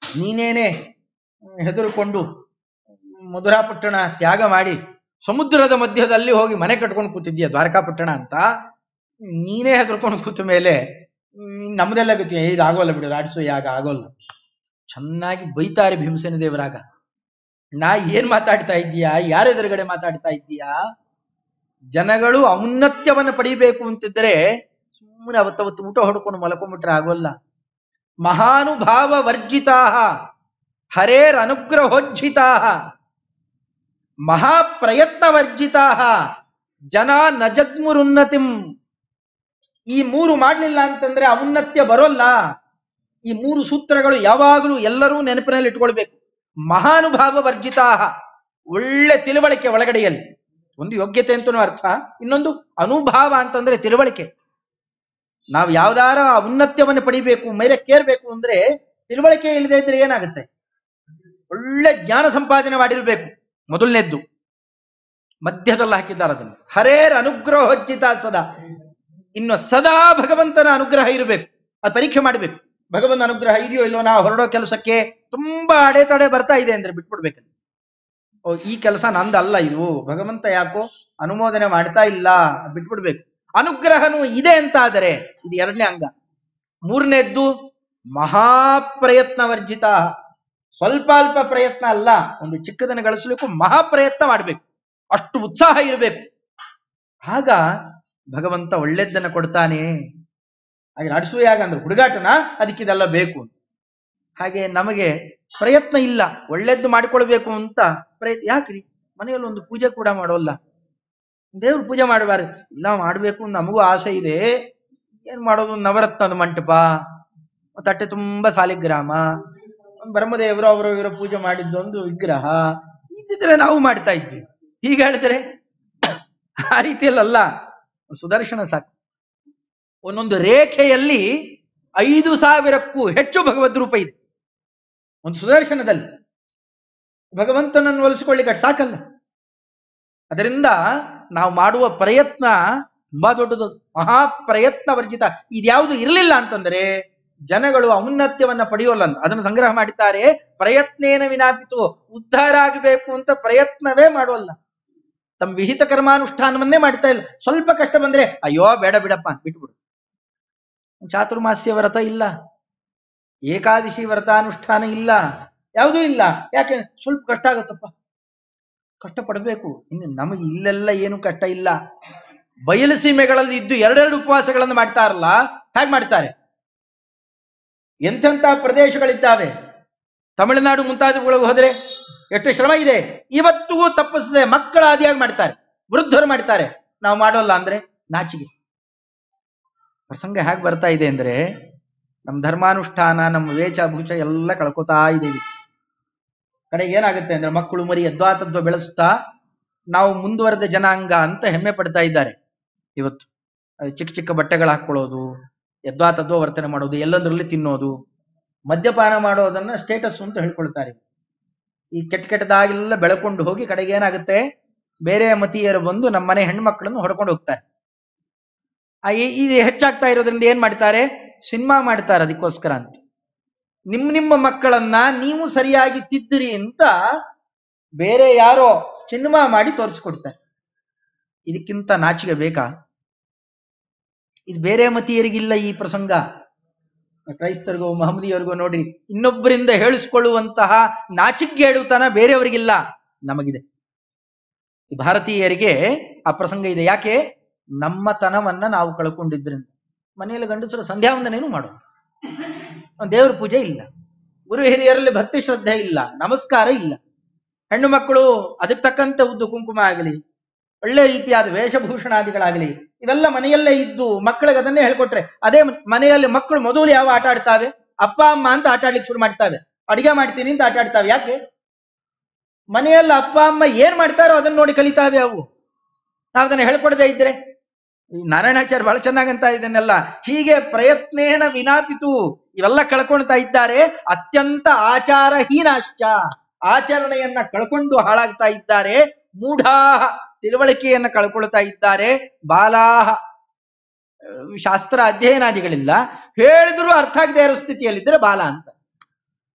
ನೀನೇನೆ ಹೆದರುಕೊಂಡು ಮಧುರಾಪಟ್ಟಣ ತ್ಯಾಗ ಮಾಡಿ ಸಮುದ್ರದ ಮಧ್ಯದಲ್ಲಿ ಹೋಗಿ ಮನೆ ಕಟ್ಕೊಂಡು ಕೂತಿದ್ದೀಯ ದ್ವಾರಕಾಪಟ್ಟಣ ಅಂತ, ನೀನೇ ಹೆದರ್ಕೊಂಡು ಕೂತ ಮೇಲೆ ನಮ್ದೆಲ್ಲ ಗತಿ, ಇದಾಗೋಲ್ಲ ಬಿಡು, ರಾಜಸೂಯ ಯಾಗ ಆಗೋಲ್ಲ. ಚೆನ್ನಾಗಿ ಬೈತಾರೆ ಭೀಮಸೇನ ದೇವರಾಗ. ನಾ ಏನ್ ಮಾತಾಡ್ತಾ ಇದ್ದೀಯಾ, ಯಾರೆದುರುಗಡೆ ಮಾತಾಡ್ತಾ ಇದ್ದೀಯಾ? ಜನಗಳು ಔನ್ನತ್ಯವನ್ನು ಪಡಿಬೇಕು ಅಂತಿದ್ರೆ ಸುಮ್ಮನೆ ಅವತ್ತವತ್ತು ಊಟ ಹೊಡ್ಕೊಂಡು ಮಲ್ಕೊಂಡ್ಬಿಟ್ರೆ ಆಗೋಲ್ಲ. ಮಹಾನುಭಾವ ವರ್ಜಿತಾ ಹರೇರ್ ಅನುಗ್ರಹೋಜ್ಜಿತಾ ಮಹಾಪ್ರಯತ್ನ ವರ್ಜಿತಾ ಜನ ನಜಗ್ಮುರುನ್ನತಿಂ. ಈ ಮೂರು ಮಾಡ್ಲಿಲ್ಲ ಅಂತಂದ್ರೆ ಔನ್ನತ್ಯ ಬರೋಲ್ಲ. ಈ ಮೂರು ಸೂತ್ರಗಳು ಯಾವಾಗಲೂ ಎಲ್ಲರೂ ನೆನಪಿನಲ್ಲಿ ಇಟ್ಕೊಳ್ಬೇಕು. ಮಹಾನುಭಾವ ವರ್ಜಿತಾ, ಒಳ್ಳೆ ತಿಳುವಳಿಕೆ ಒಳಗಡೆಯಲ್ಲಿ, ಒಂದು ಯೋಗ್ಯತೆ ಅಂತನೂ ಅರ್ಥ, ಇನ್ನೊಂದು ಅನುಭಾವ ಅಂತಂದ್ರೆ ತಿಳುವಳಿಕೆ. ನಾವು ಯಾವ್ದಾರ ಔನ್ನತ್ಯವನ್ನು ಪಡಿಬೇಕು, ಮೇಲಕ್ಕೇರ್ಬೇಕು ಅಂದ್ರೆ ತಿಳುವಳಿಕೆ ಇಲ್ಲದೆ ಇದ್ರೆ ಏನಾಗುತ್ತೆ? ಒಳ್ಳೆ ಜ್ಞಾನ ಸಂಪಾದನೆ ಮಾಡಿರ್ಬೇಕು ಮೊದಲನೇದ್ದು. ಮಧ್ಯದಲ್ಲಿ ಹಾಕಿದ್ದಾರೆ ಅದನ್ನು, ಹರೇರ್ ಅನುಗ್ರಹೋಜ್ಜಿತ ಸದಾ. ಇನ್ನು ಸದಾ ಭಗವಂತನ ಅನುಗ್ರಹ ಇರಬೇಕು. ಅದು ಪರೀಕ್ಷೆ ಮಾಡಬೇಕು, ಭಗವಂತನ ಅನುಗ್ರಹ ಇದೆಯೋ ಇಲ್ಲೋ. ನಾವು ಹೊರಡೋ ಕೆಲಸಕ್ಕೆ ತುಂಬಾ ಅಡೆತಡೆ ಬರ್ತಾ ಇದೆ ಅಂದ್ರೆ ಬಿಟ್ಬಿಡ್ಬೇಕಲ್ಲ. ಓ ಈ ಕೆಲಸ ನಂದಲ್ಲ, ಇದು ಭಗವಂತ ಯಾಕೋ ಅನುಮೋದನೆ ಮಾಡ್ತಾ ಇಲ್ಲ, ಬಿಟ್ಬಿಡ್ಬೇಕು. ಅನುಗ್ರಹನೂ ಇದೆ ಅಂತ ಆದರೆ ಇದು ಎರಡನೇ ಅಂಗ. ಮೂರನೇದ್ದು ಮಹಾಪ್ರಯತ್ನ ವರ್ಜಿತ. ಸ್ವಲ್ಪ ಅಲ್ಪ ಪ್ರಯತ್ನ ಅಲ್ಲ, ಒಂದು ಚಿಕ್ಕದನ್ನು ಗಳಿಸಲಿಕ್ಕೂ ಮಹಾಪ್ರಯತ್ನ ಮಾಡಬೇಕು, ಅಷ್ಟು ಉತ್ಸಾಹ ಇರಬೇಕು. ಆಗ ಭಗವಂತ ಒಳ್ಳೆದ್ದನ್ನು ಕೊಡ್ತಾನೆ. ಹಾಗೆ ನಡೆಸುವಾಗ ಅಂದ್ರೆ ಹುಡುಗಾಟನ, ಅದಕ್ಕಿದೆಲ್ಲ ಬೇಕು. ಹಾಗೆ ನಮಗೆ ಪ್ರಯತ್ನ ಇಲ್ಲ, ಒಳ್ಳೆದ್ದು ಮಾಡಿಕೊಳ್ಬೇಕು ಅಂತ ಪ್ರಯತ್ನ ಯಾಕ್ರಿ? ಮನೆಯಲ್ಲಿ ಒಂದು ಪೂಜೆ ಕೂಡ ಮಾಡೋಲ್ಲ, ದೇವ್ರ ಪೂಜೆ ಮಾಡಬಾರ್ದು. ಇಲ್ಲ ಮಾಡಬೇಕು, ನಮಗೂ ಆಸೆ ಇದೆ. ಏನ್ ಮಾಡೋದು? ನವರತ್ನದ ಮಂಟಪ, ತಟ್ಟೆ ತುಂಬಾ ಸಾಲಿಗ್ರಾಮ, ಬ್ರಹ್ಮದೇವರು ಅವರು ಇವರ ಪೂಜೆ ಮಾಡಿದ್ದೊಂದು ವಿಗ್ರಹ ಇದ್ದಿದ್ರೆ ನಾವು ಮಾಡ್ತಾ ಇದ್ವಿ. ಹೀಗೆ ಹೇಳಿದ್ರೆ ಆ ರೀತಿಯಲ್ಲ, ಸುದರ್ಶನ ಸಾಕು. ಒಂದೊಂದು ರೇಖೆಯಲ್ಲಿ 5,000ಕ್ಕೂ ಹೆಚ್ಚು ಭಗವದ್ ರೂಪ ಇದೆ ಒಂದು ಸುದರ್ಶನದಲ್ಲಿ. ಭಗವಂತನನ್ನು ಒಲಿಸಿಕೊಳ್ಳಿಕ್ಕೆ ಸಾಕಲ್ಲ. ಅದರಿಂದ ನಾವು ಮಾಡುವ ಪ್ರಯತ್ನ ತುಂಬಾ ದೊಡ್ಡದು, ಮಹಾಪ್ರಯತ್ನ ವರ್ಜಿತ. ಇದ್ಯಾವುದು ಇರಲಿಲ್ಲ ಅಂತಂದ್ರೆ ಜನಗಳು ಔನ್ನತ್ಯವನ್ನ ಪಡೆಯೋಲ್ಲ ಅಂತ ಅದನ್ನು ಸಂಗ್ರಹ ಮಾಡುತ್ತಾರೆ. ಪ್ರಯತ್ನೇನ ವಿನಾಪಿತು, ಉದ್ಧಾರ ಆಗಬೇಕು ಅಂತ ಪ್ರಯತ್ನವೇ ಮಾಡೋಲ್ಲ, ತಮ್ಮ ವಿಹಿತ ಕರ್ಮಾನುಷ್ಠಾನವನ್ನೇ ಮಾಡ್ತಾ ಇಲ್ಲ. ಸ್ವಲ್ಪ ಕಷ್ಟ ಬಂದ್ರೆ ಅಯ್ಯೋ ಬೇಡ ಬಿಡಪ್ಪ ಬಿಟ್ಬಿಡು. ಚಾತುರ್ಮಾಸ್ಯ ವ್ರತ ಇಲ್ಲ, ಏಕಾದಶಿ ವ್ರತಾನುಷ್ಠಾನ ಇಲ್ಲ, ಯಾವುದೂ ಇಲ್ಲ. ಯಾಕೆ? ಸ್ವಲ್ಪ ಕಷ್ಟ ಆಗುತ್ತಪ್ಪ, ಕಷ್ಟ ಪಡಬೇಕು. ಇನ್ನು ನಮಗೆ ಇಲ್ಲೆಲ್ಲ ಏನು ಕಷ್ಟ ಇಲ್ಲ. ಬಯಲು ಸೀಮೆಗಳಲ್ಲಿ ಇದ್ದು ಎರಡೆರಡು ಉಪವಾಸಗಳನ್ನು ಮಾಡ್ತಾರಲ್ಲ, ಹೇಗೆ ಮಾಡ್ತಾರೆ? ಎಂತೆಂಥ ಪ್ರದೇಶಗಳಿದ್ದಾವೆ, ತಮಿಳುನಾಡು ಮುಂತಾದವುಗಳಿಗೆ ಹೋದ್ರೆ ಎಷ್ಟು ಶ್ರಮ ಇದೆ. ಇವತ್ತಿಗೂ ತಪ್ಪಿಸದೆ ಮಕ್ಕಳ ಆದಿಯಾಗಿ ಮಾಡ್ತಾರೆ, ವೃದ್ಧರು ಮಾಡ್ತಾರೆ. ನಾವು ಮಾಡೋಲ್ಲ ಅಂದ್ರೆ ನಾಚಿಗೆ. ಪ್ರಸಂಗ ಹೇಗೆ ಬರ್ತಾ ಇದೆ ಅಂದ್ರೆ, ನಮ್ಮ ಧರ್ಮಾನುಷ್ಠಾನ, ನಮ್ಮ ವೇಷಭೂಷ ಎಲ್ಲ ಕಳ್ಕೊತಾ ಇದ್ದೀವಿ. ಕಡೆಗೆ ಏನಾಗುತ್ತೆ ಅಂದ್ರೆ ಮಕ್ಕಳು ಮರಿ ಯದ್ವಾತದ್ವ ಬೆಳೆಸ್ತಾ ನಾವು ಮುಂದುವರೆದ ಜನಾಂಗ ಅಂತ ಹೆಮ್ಮೆ ಪಡ್ತಾ ಇದ್ದಾರೆ. ಇವತ್ತು ಚಿಕ್ಕ ಚಿಕ್ಕ ಬಟ್ಟೆಗಳು ಹಾಕೊಳ್ಳೋದು, ಯದ್ವಾತದ್ವ ವರ್ತನೆ ಮಾಡೋದು, ಎಲ್ಲಂದ್ರಲ್ಲಿ ತಿನ್ನೋದು, ಮದ್ಯಪಾನ ಮಾಡೋದನ್ನ ಸ್ಟೇಟಸ್ ಅಂತ ಹೇಳ್ಕೊಳ್ತಾರೆ. ಈ ಕೆಟ್ಟದಾಗೆಲ್ಲ ಬೆಳ್ಕೊಂಡು ಹೋಗಿ ಕಡೆಗೆ ಏನಾಗುತ್ತೆ, ಬೇರೆ ಮತೀಯರು ಬಂದು ನಮ್ಮ ಮನೆ ಹೆಣ್ಮಕ್ಳನ್ನು ಹೊಡ್ಕೊಂಡು ಹೋಗ್ತಾರೆ. ಇದು ಹೆಚ್ಚಾಗ್ತಾ ಇರೋದ್ರಿಂದ ಏನ್ ಮಾಡ್ತಾರೆ? ಸಿನಿಮಾ ಮಾಡ್ತಾರೆ ಅದಕ್ಕೋಸ್ಕರ ಅಂತ. ನಿಮ್ಮ ಮಕ್ಕಳನ್ನ ನೀವು ಸರಿಯಾಗಿ ತಿದ್ದಿರಿ ಅಂತ ಬೇರೆ ಯಾರೋ ಸಿನಿಮಾ ಮಾಡಿ ತೋರಿಸ್ಕೊಡ್ತಾರೆ. ಇದಕ್ಕಿಂತ ನಾಚಿಕೆ ಬೇಕಾ? ಇದು ಬೇರೆ ಮತೀಯರಿಗಿಲ್ಲ ಈ ಪ್ರಸಂಗ. ಕ್ರೈಸ್ತರಿಗೂ ಮಹಮ್ಮದಿಯವರಿಗೂ ನೋಡ್ರಿ, ಇನ್ನೊಬ್ಬರಿಂದ ಹೇಳಿಸ್ಕೊಳ್ಳುವಂತಹ ನಾಚಿಕೆಗೇಡುತನ ಬೇರೆಯವರಿಗಿಲ್ಲ, ನಮಗಿದೆ. ಈ ಭಾರತೀಯರಿಗೆ ಆ ಪ್ರಸಂಗ ಇದೆ. ಯಾಕೆ? ನಮ್ಮತನವನ್ನ ನಾವು ಕಳ್ಕೊಂಡಿದ್ರಿಂದ. ಮನೆಯಲ್ಲಿ ಗಂಡಸರ ಸಂಧ್ಯಾ ವಂದನೇನು ಮಾಡೋದು, ದೇವ್ರ ಪೂಜೆ ಇಲ್ಲ, ಗುರು ಹಿರಿಯರಲ್ಲಿ ಭಕ್ತಿ ಶ್ರದ್ಧೆ ಇಲ್ಲ, ನಮಸ್ಕಾರ ಇಲ್ಲ. ಹೆಣ್ಣು ಮಕ್ಕಳು ಅದಕ್ಕೆ ತಕ್ಕಂತೆ ಉದ್ದು ಕುಂಕುಮ ಆಗಲಿ, ಒಳ್ಳೆ ರೀತಿಯಾದ ವೇಷಭೂಷಣಾದಿಗಳಾಗಲಿ, ಇವೆಲ್ಲ ಮನೆಯಲ್ಲೇ ಇದ್ದು ಮಕ್ಕಳಿಗೆ ಅದನ್ನೇ ಹೇಳ್ಕೊಟ್ರೆ, ಅದೇ ಮನೆಯಲ್ಲಿ ಮಕ್ಕಳು ಮೊದಲು ಯಾವ ಆಟ ಆಡ್ತಾವೆ? ಅಪ್ಪ ಅಮ್ಮ ಅಂತ ಆಟ ಆಡ್ಲಿಕ್ಕೆ ಶುರು ಮಾಡ್ತಾವೆ, ಅಡಿಗೆ ಮಾಡ್ತೀನಿ ಅಂತ ಆಟ ಆಡ್ತಾವೆ. ಯಾಕೆ? ಮನೆಯಲ್ಲಿ ಅಪ್ಪ ಅಮ್ಮ ಏನ್ ಮಾಡ್ತಾರೋ ಅದನ್ನ ನೋಡಿ ಕಲಿತಾವೆ ಅವು. ನಾವು ಅದನ್ನ ಹೇಳ್ಕೊಡದೇ ಇದ್ರೆ, ನಾರಾಯಣಾಚಾರ್ಯ ಬಹಳ ಚೆನ್ನಾಗಂತ ಇದನ್ನೆಲ್ಲ ಹೀಗೆ ಪ್ರಯತ್ನೇನ ವಿನಾಪಿತು, ಇವೆಲ್ಲ ಕಳ್ಕೊಳ್ತಾ ಇದ್ದಾರೆ. ಅತ್ಯಂತ ಆಚಾರಹೀನಾಶ್ಚ, ಆಚರಣೆಯನ್ನ ಕಳ್ಕೊಂಡು ಹಾಳಾಗ್ತಾ ಇದ್ದಾರೆ. ಮೂಢಾಹ, ತಿಳುವಳಿಕೆಯನ್ನ ಕಳ್ಕೊಳ್ತಾ ಇದ್ದಾರೆ. ಬಾಲಾಹ, ಶಾಸ್ತ್ರ ಅಧ್ಯಯನಾದಿಗಳಿಲ್ಲ, ಹೇಳಿದ್ರು ಅರ್ಥ ಆಗದೆ ಇರೋ ಸ್ಥಿತಿಯಲ್ಲಿದ್ದರೆ ಬಾಲ ಅಂತ.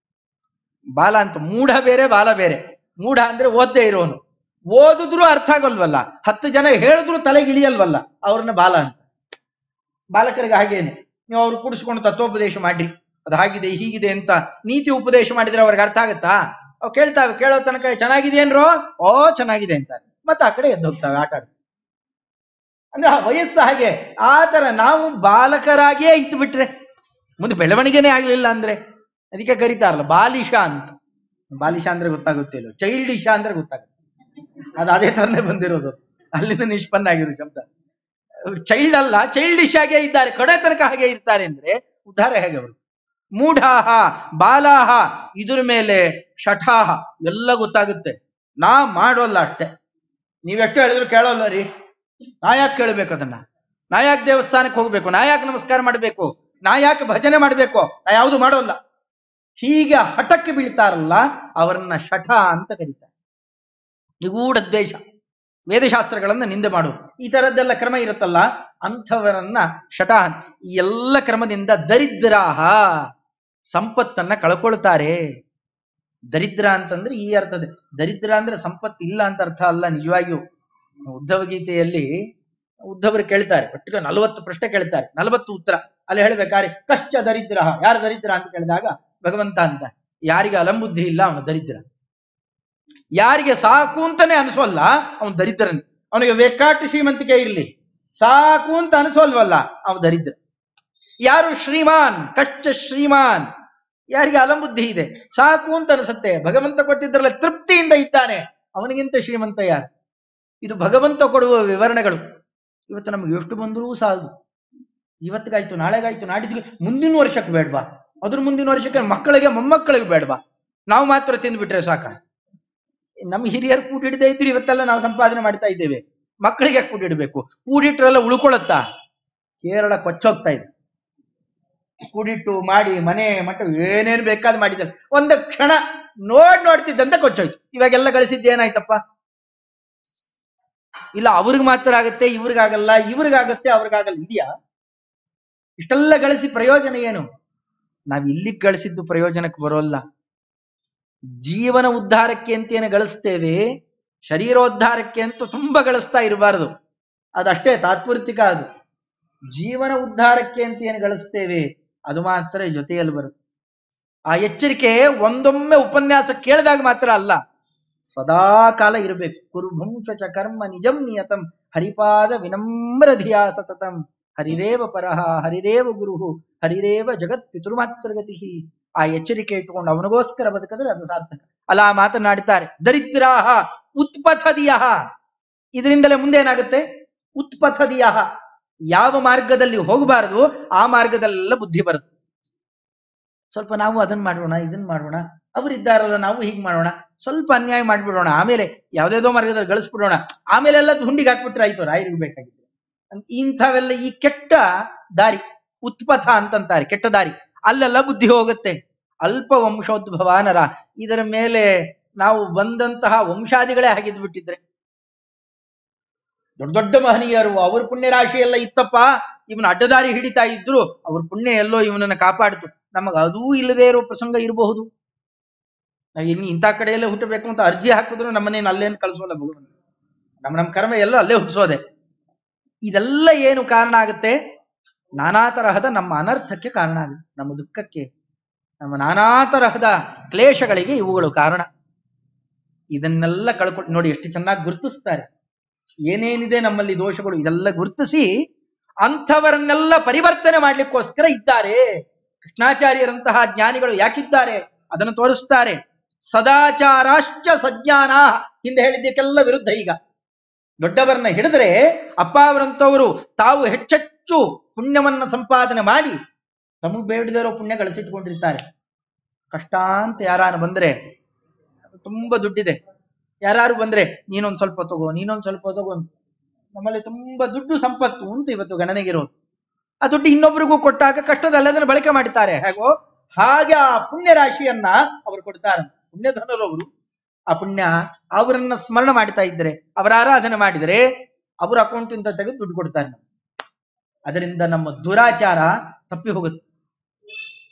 ಬಾಲ ಅಂತ. ಮೂಢ ಬೇರೆ, ಬಾಲ ಬೇರೆ. ಮೂಢ ಅಂದ್ರೆ ಓದ್ದೇ ಇರೋನು, ಓದಿದ್ರು ಅರ್ಥ ಆಗಲ್ವಲ್ಲ, 10 ಜನ ಹೇಳಿದ್ರು ತಲೆಗಿಳಿಯಲ್ವಲ್ಲ, ಅವ್ರನ್ನ ಬಾಲ ಅಂತ. ಬಾಲಕರಿಗೆ ಹಾಗೇನೆ, ನೀವು ಅವ್ರು ಕೂಡಿಸ್ಕೊಂಡು ತತ್ವೋಪದೇಶ ಮಾಡ್ರಿ, ಅದು ಹಾಗಿದೆ ಹೀಗಿದೆ ಅಂತ ನೀತಿ ಉಪದೇಶ ಮಾಡಿದ್ರೆ ಅವ್ರಿಗೆ ಅರ್ಥ ಆಗತ್ತಾ? ಅವ್ ಕೇಳ್ತಾವೆ, ಕೇಳೋ ತನಕ ಚೆನ್ನಾಗಿದೆಯೇನ್ರೋ, ಓ ಚೆನ್ನಾಗಿದೆ ಅಂತಾರೆ, ಮತ್ತೆ ಆ ಕಡೆ ಎದ್ದು ಹೋಗ್ತಾವೆ ಆಟ ಆಡ್ತಾರೆ. ಅಂದ್ರೆ ಆ ವಯಸ್ಸು ಹಾಗೆ. ಆ ತರ ನಾವು ಬಾಲಕರಾಗಿಯೇ ಇದ್ದು ಬಿಟ್ರೆ ಮುಂದೆ ಬೆಳವಣಿಗೆನೇ ಆಗ್ಲಿಲ್ಲ ಅಂದ್ರೆ, ಅದಕ್ಕೆ ಕರೀತಾರಲ್ಲ ಬಾಲಿಶ ಅಂತ. ಬಾಲಿಶ ಅಂದ್ರೆ ಗೊತ್ತಾಗುತ್ತಿಲ್ಲ, ಚೈಲ್ಡಿಶ ಅಂದ್ರೆ ಗೊತ್ತಾಗುತ್ತೆ. ಅದು ಅದೇ ತರನೇ ಬಂದಿರೋದು, ಅಲ್ಲಿಂದ ನಿಷ್ಪನ್ನ ಆಗಿರೋ ಶಬ್ದ. ಚೈಲ್ಡ್ ಅಲ್ಲ, ಚೈಲ್ಡಿಶ್ ಆಗೇ ಇದ್ದಾರೆ, ಕಡೆ ತನಕ ಹಾಗೆ ಇರ್ತಾರೆ ಅಂದ್ರೆ ಉದ್ಧಾರ ಹೇಗೆ ಅವರು? ಮೂಢಾಹ ಬಾಲಾಹ, ಇದ್ರ ಮೇಲೆ ಶಠಾಹ, ಎಲ್ಲ ಗೊತ್ತಾಗುತ್ತೆ. ನಾ ಮಾಡೋಲ್ಲ ಅಷ್ಟೇ, ನೀವೆಷ್ಟು ಹೇಳಿದ್ರು ಕೇಳೋಲ್ಲ ರೀ. ನಾ ಯಾಕೆ ಕೇಳಬೇಕು ಅದನ್ನ? ನಾ ಯಾಕೆ ದೇವಸ್ಥಾನಕ್ಕೆ ಹೋಗ್ಬೇಕು? ನಾ ಯಾಕೆ ನಮಸ್ಕಾರ ಮಾಡ್ಬೇಕು? ನಾ ಯಾಕೆ ಭಜನೆ ಮಾಡ್ಬೇಕು? ನಾ ಯಾವುದು ಮಾಡೋಲ್ಲ. ಹೀಗೆ ಹಠಕ್ಕೆ ಬೀಳ್ತಾರಲ್ಲ, ಅವರನ್ನ ಶಠ ಅಂತ ಕರೀತಾರೆ. ನಿಗೂಢ ದ್ವೇಷ, ವೇದಶಾಸ್ತ್ರಗಳನ್ನ ನಿಂದೆ ಮಾಡುವುದು, ಈ ತರದ್ದೆಲ್ಲ ಕ್ರಮ ಇರುತ್ತಲ್ಲ, ಅಂಥವರನ್ನ ಶಠ. ಈ ಎಲ್ಲ ಕ್ರಮದಿಂದ ದರಿದ್ರಾಹ, ಸಂಪತ್ತನ್ನ ಕಳ್ಕೊಳ್ತಾರೆ. ದರಿದ್ರ ಅಂತಂದ್ರೆ ಈ ಅರ್ಥದ ದರಿದ್ರ ಅಂದ್ರೆ ಸಂಪತ್ತು ಇಲ್ಲ ಅಂತ ಅರ್ಥ ಅಲ್ಲ. ನಿಜವಾಗಿಯೂ ಉದ್ಧವ ಗೀತೆಯಲ್ಲಿ ಉದ್ಧವರು ಕೇಳ್ತಾರೆ, ಒಟ್ಟಿಗೆ 40 ಪ್ರಶ್ನೆ ಕೇಳ್ತಾರೆ, 40 ಉತ್ತರ. ಅಲ್ಲಿ ಹೇಳ್ಬೇಕಾದ್ರೆ ಕಶ್ಚ ದರಿದ್ರ, ಯಾರು ದರಿದ್ರ ಅಂತ ಕೇಳಿದಾಗ ಭಗವಂತ ಅಂತ, ಯಾರಿಗೆ ಅಲಂಬುದ್ಧಿ ಇಲ್ಲ ಅವನು ದರಿದ್ರ. ಯಾರಿಗೆ ಸಾಕು ಅಂತಾನೆ ಅನಿಸೋಲ್ಲ ಅವನು ದರಿದ್ರನ್. ಅವನಿಗೆ ಬೇಕಾಟ್ಟು ಶ್ರೀಮಂತಿಕೆ ಇರಲಿ, ಸಾಕು ಅಂತ ಅನಿಸೋಲ್ವಲ್ಲ ಅವನು ದರಿದ್ರ. ಯಾರು ಶ್ರೀಮಾನ್, ಕಶ್ಚ ಶ್ರೀಮಾನ್, ಯಾರಿಗೆ ಅಲಂಬುದ್ಧಿ ಇದೆ, ಸಾಕು ಅಂತ ಅನಿಸುತ್ತೆ, ಭಗವಂತ ಕೊಟ್ಟಿದ್ರಲ್ಲ ತೃಪ್ತಿಯಿಂದ ಇದ್ದಾನೆ, ಅವನಿಗಿಂತ ಶ್ರೀಮಂತ ಯಾರು? ಇದು ಭಗವಂತ ಕೊಡುವ ವಿವರಣೆಗಳು. ಇವತ್ತು ನಮ್ಗೆ ಎಷ್ಟು ಬಂದರೂ ಸಾಲದು. ಇವತ್ತಿಗಾಯ್ತು, ನಾಳೆಗಾಯ್ತು, ನಾಡಿದ್ಗೆ, ಮುಂದಿನ ವರ್ಷಕ್ಕೆ ಬೇಡ್ವಾ? ಅದ್ರ ಮುಂದಿನ ವರ್ಷಕ್ಕೆ ಮಕ್ಕಳಿಗೆ ಮೊಮ್ಮಕ್ಕಳಿಗೆ ಬೇಡ್ವಾ? ನಾವು ಮಾತ್ರ ತಿಂದ್ಬಿಟ್ರೆ ಸಾಕ? ನಮ್ಮ ಹಿರಿಯರು ಕೂಡಿಡದೇ ಇದ್ರು ಇವತ್ತೆಲ್ಲ ನಾವು ಸಂಪಾದನೆ ಮಾಡ್ತಾ ಇದ್ದೇವೆ, ಮಕ್ಕಳಿಗೆ ಕೂಡಿಡ್ಬೇಕು? ಕೂಡಿಟ್ರೆಲ್ಲ ಉಳ್ಕೊಳತ್ತಾ? ಕೇರಳ ಕೊಚ್ಚೋಗ್ತಾ ಇದೆ. ಕೂಡಿಟ್ಟು ಮಾಡಿ ಮನೆ ಮಟ್ಟ ಏನೇನು ಬೇಕಾದ್ ಮಾಡಿದ್ದಾರೆ, ಒಂದು ಕ್ಷಣ ನೋಡ್ತಿದ್ದಂತೆ ಕೊಚ್ಚೋಯ್ತು. ಇವಾಗೆಲ್ಲ ಗಳಿಸಿದ್ದೇನಾಯ್ತಪ್ಪ? ಇಲ್ಲ ಅವ್ರಿಗೆ ಮಾತ್ರ ಆಗತ್ತೆ, ಇವ್ರಿಗಾಗಲ್ಲ, ಇವ್ರಿಗಾಗತ್ತೆ, ಅವ್ರಿಗಾಗಲ್ಲ, ಇದೆಯಾ? ಇಷ್ಟೆಲ್ಲ ಗಳಿಸಿ ಪ್ರಯೋಜನ ಏನು? ನಾವ್ ಇಲ್ಲಿಗೆ ಗಳಿಸಿದ್ದು ಪ್ರಯೋಜನಕ್ಕೆ ಬರೋಲ್ಲ. ಜೀವನ ಉದ್ಧಾರಕ್ಕೆ ಅಂತೇನೆ ಗಳಿಸ್ತೇವೆ, ಶರೀರೋದ್ಧಾರಕ್ಕೆ ಅಂತೂ ತುಂಬಾ ಗಳಿಸ್ತಾ ಇರಬಾರದು, ಅದಷ್ಟೇ ತಾತ್ಪೂರ್ತಿಕ. ಅದು ಜೀವನ ಉದ್ಧಾರಕ್ಕೆ ಅಂತೇನು ಗಳಿಸ್ತೇವೆ ಅದು ಮಾತ್ರ ಜೊತೆಯಲ್ಲಿ ಬರುತ್ತೆ. ಆ ಎಚ್ಚರಿಕೆ ಒಂದೊಮ್ಮೆ ಉಪನ್ಯಾಸ ಕೇಳಿದಾಗ ಮಾತ್ರ ಅಲ್ಲ, ಸದಾ ಕಾಲ ಇರಬೇಕು. ಕುರುಭುಂಶ ಕರ್ಮ ನಿಜಂ ನಿಯತಂ ಹರಿಪಾದ ವಿನಮ್ರ ಧಿಯಾ ಸತತಂ ಹರಿರೇವ ಪರಹ ಹರಿರೇವ ಗುರು ಹರಿರೇವ ಜಗತ್ ಪಿತೃಮಾತೃಗತಿ. ಆ ಎಚ್ಚರಿಕೆ ಇಟ್ಟುಕೊಂಡು ಅವನಿಗೋಸ್ಕರ ಬದುಕಿದ್ರೆ ಅದು ಸಾರ್ಥಕ ಅಲ್ಲ. ಮಾತನಾಡುತ್ತಾರೆ ದರಿದ್ರಾಹ ಉತ್ಪಥದಿಯಃ, ಇದರಿಂದಲೇ ಮುಂದೇನಾಗುತ್ತೆ? ಉತ್ಪಥದಿಯಃ, ಯಾವ ಮಾರ್ಗದಲ್ಲಿ ಹೋಗಬಾರದು ಆ ಮಾರ್ಗದಲ್ಲೆಲ್ಲ ಬುದ್ಧಿ ಬರುತ್ತೆ. ಸ್ವಲ್ಪ ನಾವು ಅದನ್ನ ಮಾಡೋಣ, ಇದನ್ನ ಮಾಡೋಣ, ಅವರಿದ್ದಾರಲ್ಲ ನಾವು ಹೀಗೆ ಮಾಡೋಣ, ಸ್ವಲ್ಪ ಅನ್ಯಾಯ ಮಾಡ್ಬಿಡೋಣ, ಆಮೇಲೆ ಯಾವ್ದೇದೋ ಮಾರ್ಗದಲ್ಲಿ ಗಳಿಸ್ಬಿಡೋಣ, ಆಮೇಲೆ ಎಲ್ಲ ಹುಂಡಿಗೆ ಹಾಕ್ಬಿಟ್ರೆ ಆಯ್ತು, ರಾಯರಿಗೆ ಬೇಕಾಗಿತ್ತು. ಇಂಥವೆಲ್ಲ ಈ ಕೆಟ್ಟ ದಾರಿ, ಉತ್ಪಥ ಅಂತಂತಾರೆ, ಕೆಟ್ಟ ದಾರಿ, ಅಲ್ಲೆಲ್ಲ ಬುದ್ಧಿ ಹೋಗುತ್ತೆ. ಅಲ್ಪ ವಂಶೋದ್ಭವ ನರ, ಇದರ ಮೇಲೆ ನಾವು ಬಂದಂತಹ ವಂಶಾದಿಗಳೇ ಹಾಗಿದ್ ಬಿಟ್ಟಿದ್ರೆ, ದೊಡ್ಡ ದೊಡ್ಡ ಮಹನೀಯರು ಅವ್ರ ಪುಣ್ಯ ರಾಶಿ ಎಲ್ಲ ಇತ್ತಪ್ಪ, ಇವನು ಅಡ್ಡದಾರಿ ಹಿಡಿತಾ ಇದ್ರು, ಅವ್ರ ಪುಣ್ಯ ಎಲ್ಲೋ ಇವನನ್ನ ಕಾಪಾಡಿತು. ನಮಗ ಅದೂ ಇಲ್ಲದೆ ಇರೋ ಪ್ರಸಂಗ ಇರಬಹುದು. ನಾವು ಇನ್ನು ಇಂಥ ಕಡೆಯಲ್ಲೇ ಹುಟ್ಟಬೇಕು ಅಂತ ಅರ್ಜಿ ಹಾಕಿದ್ರು ನಮ್ಮನೇನು ಅಲ್ಲೇನು ಕಳಿಸೋಲ್ಲ ಭಗವಂತ. ನಮ್ಮ ಕರ್ಮ ಎಲ್ಲ ಅಲ್ಲೇ ಹುಟ್ಟಿಸೋದೆ. ಇದೆಲ್ಲ ಏನು ಕಾರಣ ಆಗುತ್ತೆ? ನಾನಾ ತರಹದ ನಮ್ಮ ಅನರ್ಥಕ್ಕೆ ಕಾರಣ ಆಗುತ್ತೆ, ನಮ್ಮ ದುಃಖಕ್ಕೆ, ನಮ್ಮ ನಾನಾ ತರಹದ ಕ್ಲೇಶಗಳಿಗೆ ಇವುಗಳು ಕಾರಣ. ಇದನ್ನೆಲ್ಲ ಕಳ್ಕೊಂಡು ನೋಡಿ ಎಷ್ಟು ಚೆನ್ನಾಗಿ ಗುರುತಿಸ್ತಾರೆ ಏನೇನಿದೆ ನಮ್ಮಲ್ಲಿ ದೋಷಗಳು, ಇದೆಲ್ಲ ಗುರುತಿಸಿ ಅಂಥವರನ್ನೆಲ್ಲ ಪರಿವರ್ತನೆ ಮಾಡ್ಲಿಕ್ಕೋಸ್ಕರ ಇದ್ದಾರೆ. ಕೃಷ್ಣಾಚಾರ್ಯರಂತಹ ಜ್ಞಾನಿಗಳು ಯಾಕಿದ್ದಾರೆ ಅದನ್ನು ತೋರಿಸ್ತಾರೆ. ಸದಾಚಾರಾಶ್ಚ ಸಜ್ಞಾನ, ಹಿಂದೆ ಹೇಳಿದ್ದಕ್ಕೆಲ್ಲ ವಿರುದ್ಧ. ಈಗ ದೊಡ್ಡವರನ್ನ ಹಿಡಿದ್ರೆ ಅಪ್ಪ ಅವರಂತವರು ತಾವು ಹೆಚ್ಚೆಚ್ಚು ಪುಣ್ಯವನ್ನ ಸಂಪಾದನೆ ಮಾಡಿ ತಮಗ್ ಬೇಡದಿರೋ ಪುಣ್ಯ ಗಳಿಸಿಟ್ಕೊಂಡಿರ್ತಾರೆ. ಕಷ್ಟ ಅಂತ ಯಾರಾನು ಬಂದ್ರೆ, ತುಂಬಾ ದುಡ್ಡಿದೆ, ಯಾರು ಬಂದ್ರೆ ನೀನೊಂದ್ ಸ್ವಲ್ಪ ತಗೋ, ನೀನೊಂದ್ ಸ್ವಲ್ಪ ತಗೋ, ನಮ್ಮಲ್ಲಿ ತುಂಬಾ ದುಡ್ಡು ಸಂಪತ್ತು ಅಂತ ಇವತ್ತು ಗಣನೆಗಿರೋದು. ಆ ದುಡ್ಡು ಇನ್ನೊಬ್ರಿಗೂ ಕೊಟ್ಟಾಗ ಕಷ್ಟದಲ್ಲಿ ಅದನ್ನು ಬಳಕೆ ಮಾಡ್ತಾರೆ. ಹೇಗೋ ಹಾಗೆ ಆ ಪುಣ್ಯ ರಾಶಿಯನ್ನ ಅವರು ಕೊಡ್ತಾರೆ. ಪುಣ್ಯಧನರವರು ಆ ಪುಣ್ಯ ಅವರನ್ನ ಸ್ಮರಣ ಮಾಡ್ತಾ ಇದ್ರೆ, ಅವರ ಆರಾಧನೆ ಮಾಡಿದರೆ ಅವರ ಅಕೌಂಟ್ ಇಂದ ತೆಗೆದು ದುಡ್ಡು ಕೊಡ್ತಾರೆ. ಅದರಿಂದ ನಮ್ಮ ದುರಾಚಾರ ತಪ್ಪಿ ಹೋಗುತ್ತೆ.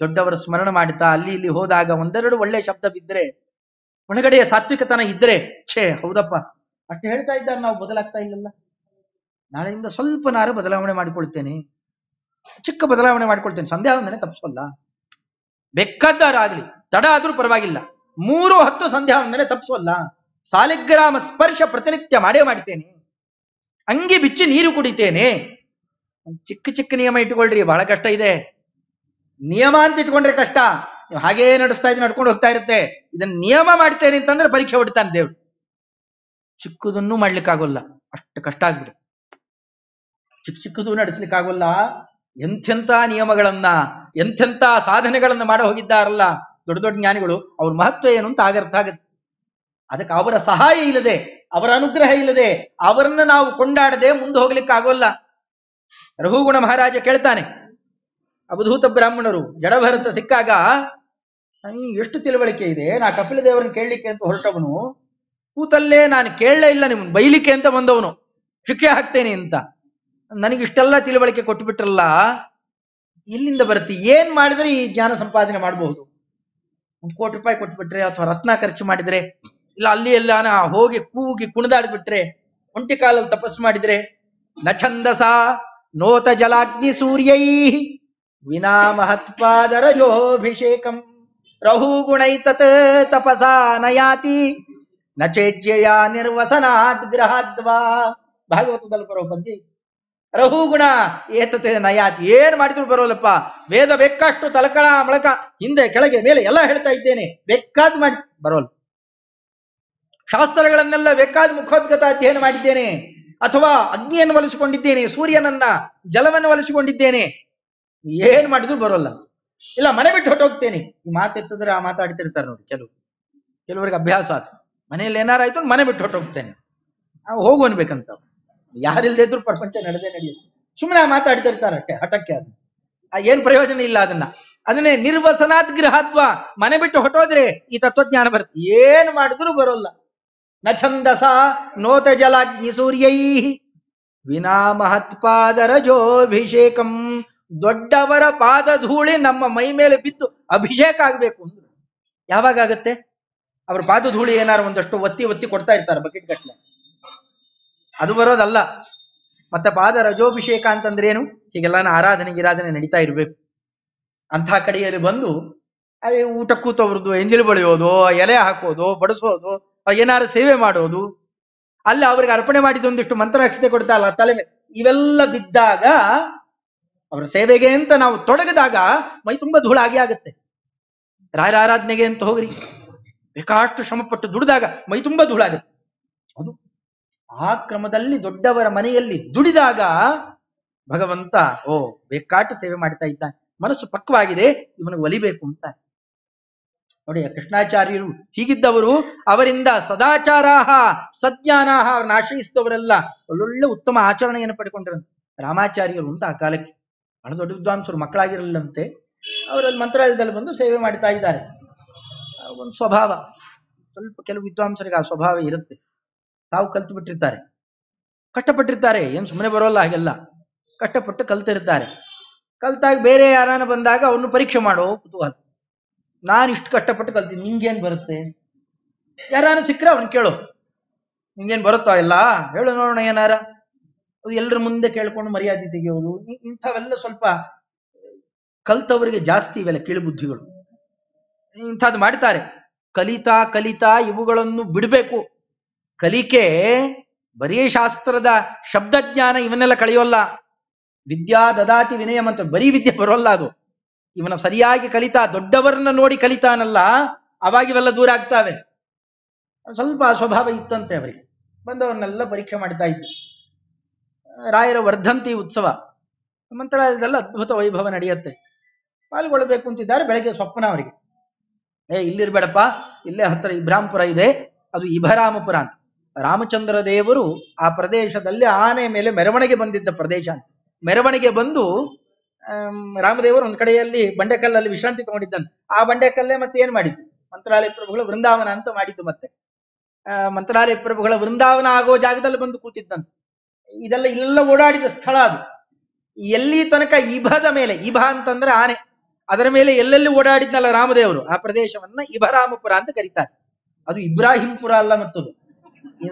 ದೊಡ್ಡವರ ಸ್ಮರಣ ಮಾಡ್ತಾ ಅಲ್ಲಿ ಇಲ್ಲಿ ಹೋದಾಗ ಒಂದೆರಡು ಒಳ್ಳೆ ಶಬ್ದ ಬಿದ್ದರೆ, ಒಳಗಡೆಯ ಸಾತ್ವಿಕತನ ಇದ್ರೆ, ಛೇ ಹೌದಪ್ಪ ಅಷ್ಟು ಹೇಳ್ತಾ ಇದ್ದಾರೆ, ನಾವು ಬದಲಾಗ್ತಾ ಇಲ್ಲಲ್ಲ, ನಾಳೆಯಿಂದ ಸ್ವಲ್ಪ ನಾರು ಬದಲಾವಣೆ ಮಾಡಿಕೊಳ್ತೇನೆ, ಚಿಕ್ಕ ಬದಲಾವಣೆ ಮಾಡಿಕೊಳ್ತೇನೆ, ಸಂಧ್ಯಾ ವಂದನೆ ತಪ್ಪಿಸಲ್ಲ, ಬೇಕಾದ್ದಾರಾಗ್ಲಿ ತಡ ಆದ್ರೂ ಪರವಾಗಿಲ್ಲ, 3 ಹೊತ್ತು ಸಂಧ್ಯಾ ವಂದನೆ ತಪ್ಪಿಸಲ್ಲ, ಸಾಲಿಗ್ರಾಮ ಸ್ಪರ್ಶ ಪ್ರತಿನಿತ್ಯ ಮಾಡೇ ಮಾಡ್ತೇನೆ, ಅಂಗಿ ಬಿಚ್ಚಿ ನೀರು ಕುಡಿತೇನೆ. ಚಿಕ್ಕ ಚಿಕ್ಕ ನಿಯಮ ಇಟ್ಕೊಳ್ರಿ, ಬಹಳ ಕಷ್ಟ ಇದೆ. ನಿಯಮ ಅಂತ ಇಟ್ಕೊಂಡ್ರೆ ಕಷ್ಟ, ನೀವು ಹಾಗೇ ನಡೆಸ್ತಾ ಇದ್ರೆ ನಡ್ಕೊಂಡು ಹೋಗ್ತಾ ಇರುತ್ತೆ. ಇದನ್ನ ನಿಯಮ ಮಾಡ್ತೇನೆ ಅಂತಂದ್ರೆ ಪರೀಕ್ಷೆ ಹೊಡಿತಾನೆ ದೇವ್ರು. ಚಿಕ್ಕದನ್ನು ಮಾಡ್ಲಿಕ್ಕಾಗೋಲ್ಲ, ಅಷ್ಟು ಕಷ್ಟ ಆಗ್ಬಿಡುತ್ತೆ. ಚಿಕ್ಕದು ನಡೆಸ್ಲಿಕ್ಕಾಗೋಲ್ಲ. ಎಂಥೆಂಥ ನಿಯಮಗಳನ್ನ ಎಂಥೆಂಥ ಸಾಧನೆಗಳನ್ನ ಮಾಡ ಹೋಗಿದ್ದಾರಲ್ಲ ದೊಡ್ಡ ದೊಡ್ಡ ಜ್ಞಾನಿಗಳು, ಅವ್ರ ಮಹತ್ವ ಏನು ಅಂತ ಅರ್ಥ ಆಗುತ್ತೆ. ಅದಕ್ಕೆ ಅವರ ಸಹಾಯ ಇಲ್ಲದೆ, ಅವರ ಅನುಗ್ರಹ ಇಲ್ಲದೆ ಅವರನ್ನ ನಾವು ಕೊಂಡಾಡದೆ ಮುಂದೆ ಹೋಗ್ಲಿಕ್ಕಾಗೋಲ್ಲ. ರಘುಗುಣ ಮಹಾರಾಜ ಕೇಳ್ತಾನೆ, ಅವಧೂತ ಬ್ರಾಹ್ಮಣರು ಜಡಭರತ ಸಿಕ್ಕಾಗ ಎಷ್ಟು ತಿಳುವಳಿಕೆ ಇದೆ, ನಾ ಕಪಿಲ ದೇವರನ್ನು ಕೇಳಲಿಕ್ಕೆ ಅಂತ ಹೊರಟವನು, ಕೂತಲ್ಲೇ ನಾನು ಕೇಳಲೇ ಇಲ್ಲ, ನಿಮ್ಮನ್ನು ಬೈಲಿಕ್ಕೆ ಅಂತ ಬಂದವನು, ಶಿಕ್ಷೆ ಹಾಕ್ತೇನೆ ಅಂತ ನನಗಿಷ್ಟೆಲ್ಲ ತಿಳುವಳಿಕೆ ಕೊಟ್ಟುಬಿಟ್ರಲ್ಲ, ಎಲ್ಲಿಂದ ಬರುತ್ತೆ? ಏನ್ ಮಾಡಿದ್ರೆ ಈ ಜ್ಞಾನ ಸಂಪಾದನೆ ಮಾಡಬಹುದು? 1 ಕೋಟಿ ರೂಪಾಯಿ ಕೊಟ್ಬಿಟ್ರೆ, ಅಥವಾ ರತ್ನ ಖರ್ಚು ಮಾಡಿದ್ರೆ, ಇಲ್ಲ ಅಲ್ಲಿ ಎಲ್ಲ ಹೋಗಿ ಕೂಗಿ ಕುಣಿದಾಡ್ಬಿಟ್ರೆ, ಒಂಟಿ ಕಾಲಲ್ಲಿ ತಪಸ್ಸು ಮಾಡಿದ್ರೆ, ನ ಛಂದಸ ನೋತ ಜಲಾಗ್ನಿ ಸೂರ್ಯೈ ವಿನಾ ಮಹತ್ಪಾದರಜೋಭಿಷೇಕಂ ರಹುಗುಣೈತತ್ ತಪಸಾ ನಯಾತಿ ನಚೇಜ್ಯಯ ನಿರ್ವಸನಾದ್ ಗೃಹಾದ್ವಾ. ಭಾಗವತದಲ್ಲಿ ಬರೋ ಬಗ್ಗೆ ರಹುಗುಣ ಏತತೆ ನಯಾತಿ, ಏನ್ ಮಾಡಿದ್ರು ಬರೋಲ್ಲಪ್ಪ, ವೇದ ಬೇಕಾಷ್ಟು ತಲಕಳ ಮೊಳಕ ಹಿಂದೆ ಕೆಳಗೆ ಮೇಲೆ ಎಲ್ಲ ಹೇಳ್ತಾ ಇದ್ದೇನೆ, ಬೇಕಾದ್ ಮಾಡಿ ಬರೋಲ್ಲ. ಶಾಸ್ತ್ರಗಳನ್ನೆಲ್ಲ ಬೇಕಾದ ಮುಖೋದ್ಗತ ಅಧ್ಯಯನ ಮಾಡಿದ್ದೇನೆ, ಅಥವಾ ಅಗ್ನಿಯನ್ನು ಒಲಿಸಿಕೊಂಡಿದ್ದೇನೆ, ಸೂರ್ಯನನ್ನ ಜಲವನ್ನು ಒಲಿಸಿಕೊಂಡಿದ್ದೇನೆ, ಏನ್ ಮಾಡಿದ್ರು ಬರೋಲ್ಲ. ಇಲ್ಲ ಮನೆ ಬಿಟ್ಟು ಹೊಟ್ಟೋಗ್ತೇನೆ, ಈ ಮಾತೆತ್ತಿದ್ರೆ ಆ ಮಾತಾಡ್ತಿರ್ತಾರೆ ನೋಡಿ ಕೆಲವರಿಗೆ ಅಭ್ಯಾಸ ಆಯ್ತು, ಮನೆಯಲ್ಲಿ ಏನಾರಾಯ್ತು ಮನೆ ಬಿಟ್ಟು ಹೊಟ್ಟೋಗ್ತೇನೆ, ನಾವು ಹೋಗು ಅನ್ಬೇಕಂತ. ಯಾರಿಲ್ದೇ ಇದ್ರು ಪ್ರಪಂಚ ನಡೆದೇ ನಡೆಯುತ್ತೆ. ಸುಮ್ಮನೆ ಮಾತಾಡ್ತಿರ್ತಾರಷ್ಟೇ ಹಠಕ್ಕೆ, ಅದು ಏನ್ ಪ್ರಯೋಜನ ಇಲ್ಲ. ಅದನ್ನೇ ನಿರ್ವಸನಾತ್ ಗೃಹಾತ್ವ, ಮನೆ ಬಿಟ್ಟು ಹೊಟ್ಟೋದ್ರೆ ಈ ತತ್ವಜ್ಞಾನ ಬರುತ್ತೆ, ಏನ್ ಮಾಡಿದ್ರು ಬರೋಲ್ಲ. ನ ಛಂದಸ ನೋತ ಜಲಾಗ್ನಿ ಸೂರ್ಯೈ ವಿನಾ ಮಹತ್ಪಾದರಜೋಭಿಷೇಕಂ. ದೊಡ್ಡವರ ಪಾದ ಧೂಳಿ ನಮ್ಮ ಮೈ ಮೇಲೆ ಬಿದ್ದು ಅಭಿಷೇಕ ಆಗ್ಬೇಕು ಅಂದ್ರೆ ಯಾವಾಗ ಆಗತ್ತೆ? ಅವ್ರ ಪಾದ ಧೂಳಿ ಏನಾರು ಒಂದಷ್ಟು ಒತ್ತಿ ಒತ್ತಿ ಕೊಡ್ತಾ ಇರ್ತಾರೆ ಬಕೆಟ್ ಗಟ್ಟಲೆ, ಅದು ಬರೋದಲ್ಲ. ಮತ್ತೆ ಪಾದ ರಜೋಭಿಷೇಕ ಅಂತಂದ್ರೆ ಏನು? ಹೀಗೆಲ್ಲ ಆರಾಧನೆ ನಡೀತಾ ಇರ್ಬೇಕು. ಅಂಥ ಕಡೆಯಲ್ಲಿ ಬಂದು ಊಟ ಕೂತವ್ರದ್ದು ಎಂಜಲು ಬಳಿಯೋದು, ಎಲೆ ಹಾಕೋದು, ಬಡಿಸೋದು, ಏನಾರು ಸೇವೆ ಮಾಡೋದು, ಅಲ್ಲಿ ಅವ್ರಿಗೆ ಅರ್ಪಣೆ ಮಾಡಿದೊಂದಿಷ್ಟು ಮಂತ್ರಾಕ್ಷತೆ ಕೊಡ್ತಾ ಅಲ್ಲ ತಲೆ ಮೇಲೆ, ಇವೆಲ್ಲ ಬಿದ್ದಾಗ ಅವರ ಸೇವೆಗೆ ಅಂತ ನಾವು ತೊಡಗಿದಾಗ ಮೈ ತುಂಬಾ ಧೂಳ ಆಗಿ ಆಗುತ್ತೆ. ರಾಯರ ಆರಾಧನೆಗೆ ಅಂತ ಹೋಗ್ರಿ, ಬೇಕಾಷ್ಟು ಶ್ರಮಪಟ್ಟು ದುಡಿದಾಗ ಮೈ ತುಂಬಾ ಧೂಳಾಗುತ್ತೆ. ಅದು ಆ ಕ್ರಮದಲ್ಲಿ ದೊಡ್ಡವರ ಮನೆಯಲ್ಲಿ ದುಡಿದಾಗ ಭಗವಂತ ಬೇಕಾಟ್ಟು ಸೇವೆ ಮಾಡ್ತಾ ಇದ್ದಾನೆ, ಮನಸ್ಸು ಪಕ್ವಾಗಿದೆ, ಇವನಿಗೆ ಒಲಿಬೇಕು ಅಂತ. ನೋಡಿ ಕೃಷ್ಣಾಚಾರ್ಯರು ಹೀಗಿದ್ದವರು, ಅವರಿಂದ ಸದಾಚಾರಾಹ ಸಜ್ಞಾನಾಹ ಅವ್ರನ್ನ ಆಶ್ರಯಿಸಿದವರೆಲ್ಲ ಒಳ್ಳೊಳ್ಳೆ ಉತ್ತಮ ಆಚರಣೆಯನ್ನು ಪಡ್ಕೊಂಡ್ರಂತೆ. ರಾಮಾಚಾರ್ಯರು ಅಂತ ಆ ಕಾಲಕ್ಕೆ ಬಹಳ ದೊಡ್ಡ ವಿದ್ವಾಂಸರು, ಮಕ್ಕಳಾಗಿರಲಿಲ್ಲಂತೆ, ಅವರಲ್ಲಿ ಮಂತ್ರಾಲಯದಲ್ಲಿ ಬಂದು ಸೇವೆ ಮಾಡ್ತಾ ಇದ್ದಾರೆ. ಒಂದು ಸ್ವಭಾವ, ಸ್ವಲ್ಪ ಕೆಲವು ವಿದ್ವಾಂಸರಿಗೆ ಆ ಸ್ವಭಾವ ಇರುತ್ತೆ, ತಾವು ಕಲ್ತು ಬಿಟ್ಟಿರ್ತಾರೆ, ಕಷ್ಟಪಟ್ಟಿರ್ತಾರೆ, ಏನು ಸುಮ್ಮನೆ ಬರೋಲ್ಲ, ಹಾಗೆಲ್ಲ ಕಷ್ಟಪಟ್ಟು ಕಲ್ತಿರ್ತಾರೆ. ಕಲ್ತಾಗ ಬೇರೆ ಯಾರಾನ ಬಂದಾಗ ಅವ್ರನ್ನ ಪರೀಕ್ಷೆ ಮಾಡೋ ಕುತೂಹಲ, ನಾನು ಇಷ್ಟು ಕಷ್ಟಪಟ್ಟು ಕಲ್ತೀನಿ, ನಿಂಗೇನ್ ಬರುತ್ತೆ? ಯಾರಾನ ಸಿಕ್ಕರೆ ಅವ್ರನ್ನ ಕೇಳೋ, ನಿಂಗೇನ್ ಬರುತ್ತೋ ಎಲ್ಲ ಹೇಳು ನೋಡೋಣ ಏನಾರ. ಅದು ಎಲ್ಲರ ಮುಂದೆ ಕೇಳ್ಕೊಂಡು ಮರ್ಯಾದೆ ತೆಗೆಯೋದು, ಇಂಥವೆಲ್ಲ ಸ್ವಲ್ಪ ಕಲ್ತವರಿಗೆ ಜಾಸ್ತಿ ಇವೆಲ್ಲ ಕಿಳುಬುದ್ಧಿಗಳು. ಇಂಥದ್ದು ಮಾಡ್ತಾರೆ. ಕಲಿತಾ ಕಲಿತಾ ಇವುಗಳನ್ನು ಬಿಡಬೇಕು. ಕಲಿಕೆ ಬರೀ ಶಾಸ್ತ್ರದ ಶಬ್ದಜ್ಞಾನ ಇವನ್ನೆಲ್ಲ ಕಳೆಯೋಲ್ಲ. ವಿದ್ಯಾ ದದಾತಿ ವಿನಯಂ ಅಂತ ಬರೀ ವಿದ್ಯೆ ಬರೋಲ್ಲ ಅದು. ಇವನ ಸರಿಯಾಗಿ ಕಲಿತಾ, ದೊಡ್ಡವರನ್ನ ನೋಡಿ ಕಲಿತಾನಲ್ಲ, ಅವಾಗ ಇವೆಲ್ಲ ದೂರ ಆಗ್ತಾವೆ. ಸ್ವಲ್ಪ ಸ್ವಭಾವ ಇತ್ತಂತೆ ಅವರಿಗೆ. ಬಂದವರನ್ನೆಲ್ಲ ಪರೀಕ್ಷೆ ಮಾಡ್ತಾ ಇದ್ದು. ರಾಯರ ವರ್ಧಂತಿ ಉತ್ಸವ ಮಂತ್ರಾಲಯದಲ್ಲ ಅದ್ಭುತ ವೈಭವ ನಡೆಯುತ್ತೆ. ಪಾಲ್ಗೊಳ್ಬೇಕು ಅಂತಿದ್ದಾರೆ. ಬೆಳಗ್ಗೆ ಸ್ವಪ್ನ ಅವರಿಗೆ, ಇಲ್ಲಿರ್ಬೇಡಪ್ಪ, ಇಲ್ಲೇ ಹತ್ತಿರ ಇಬ್ರಾಂಪುರ ಇದೆ, ಅದು ಇಭರಾಮಪುರ ಅಂತ. ರಾಮಚಂದ್ರ ದೇವರು ಆ ಪ್ರದೇಶದಲ್ಲಿ ಆನೆ ಮೇಲೆ ಮೆರವಣಿಗೆ ಬಂದಿದ್ದ ಪ್ರದೇಶ ಅಂತ. ಮೆರವಣಿಗೆ ಬಂದು ರಾಮದೇವರು ಒಂದು ಕಡೆಯಲ್ಲಿ ಬಂಡೆಕಲ್ಲಲ್ಲಿ ವಿಶ್ರಾಂತಿ ತಗೊಂಡಿದ್ದಂತೆ. ಆ ಬಂಡೆಕಲ್ಲೇ ಮತ್ತೆ ಏನ್ ಮಾಡಿದ್ದು, ಮಂತ್ರಾಲಯ ಪ್ರಭುಗಳ ವೃಂದಾವನ ಅಂತ ಮಾಡಿದ್ದು. ಮತ್ತೆ ಮಂತ್ರಾಲಯ ಪ್ರಭುಗಳ ವೃಂದಾವನ ಆಗೋ ಜಾಗದಲ್ಲಿ ಬಂದು ಕೂತಿದ್ದಂತೆ. ಇಲ್ಲೆಲ್ಲ ಓಡಾಡಿದ ಸ್ಥಳ ಅದು. ಎಲ್ಲಿ ತನಕ ಇಭದ ಮೇಲೆ, ಇಭ ಅಂತಂದ್ರೆ ಆನೆ, ಅದರ ಮೇಲೆ ಎಲ್ಲೆಲ್ಲಿ ಓಡಾಡಿದ್ನಲ್ಲ ರಾಮದೇವರು, ಆ ಪ್ರದೇಶವನ್ನ ಇಭರಾಮಪುರ ಅಂತ ಕರೀತಾರೆ. ಅದು ಇಬ್ರಾಹಿಂಪುರ ಅಲ್ಲ. ಮತ್ತದು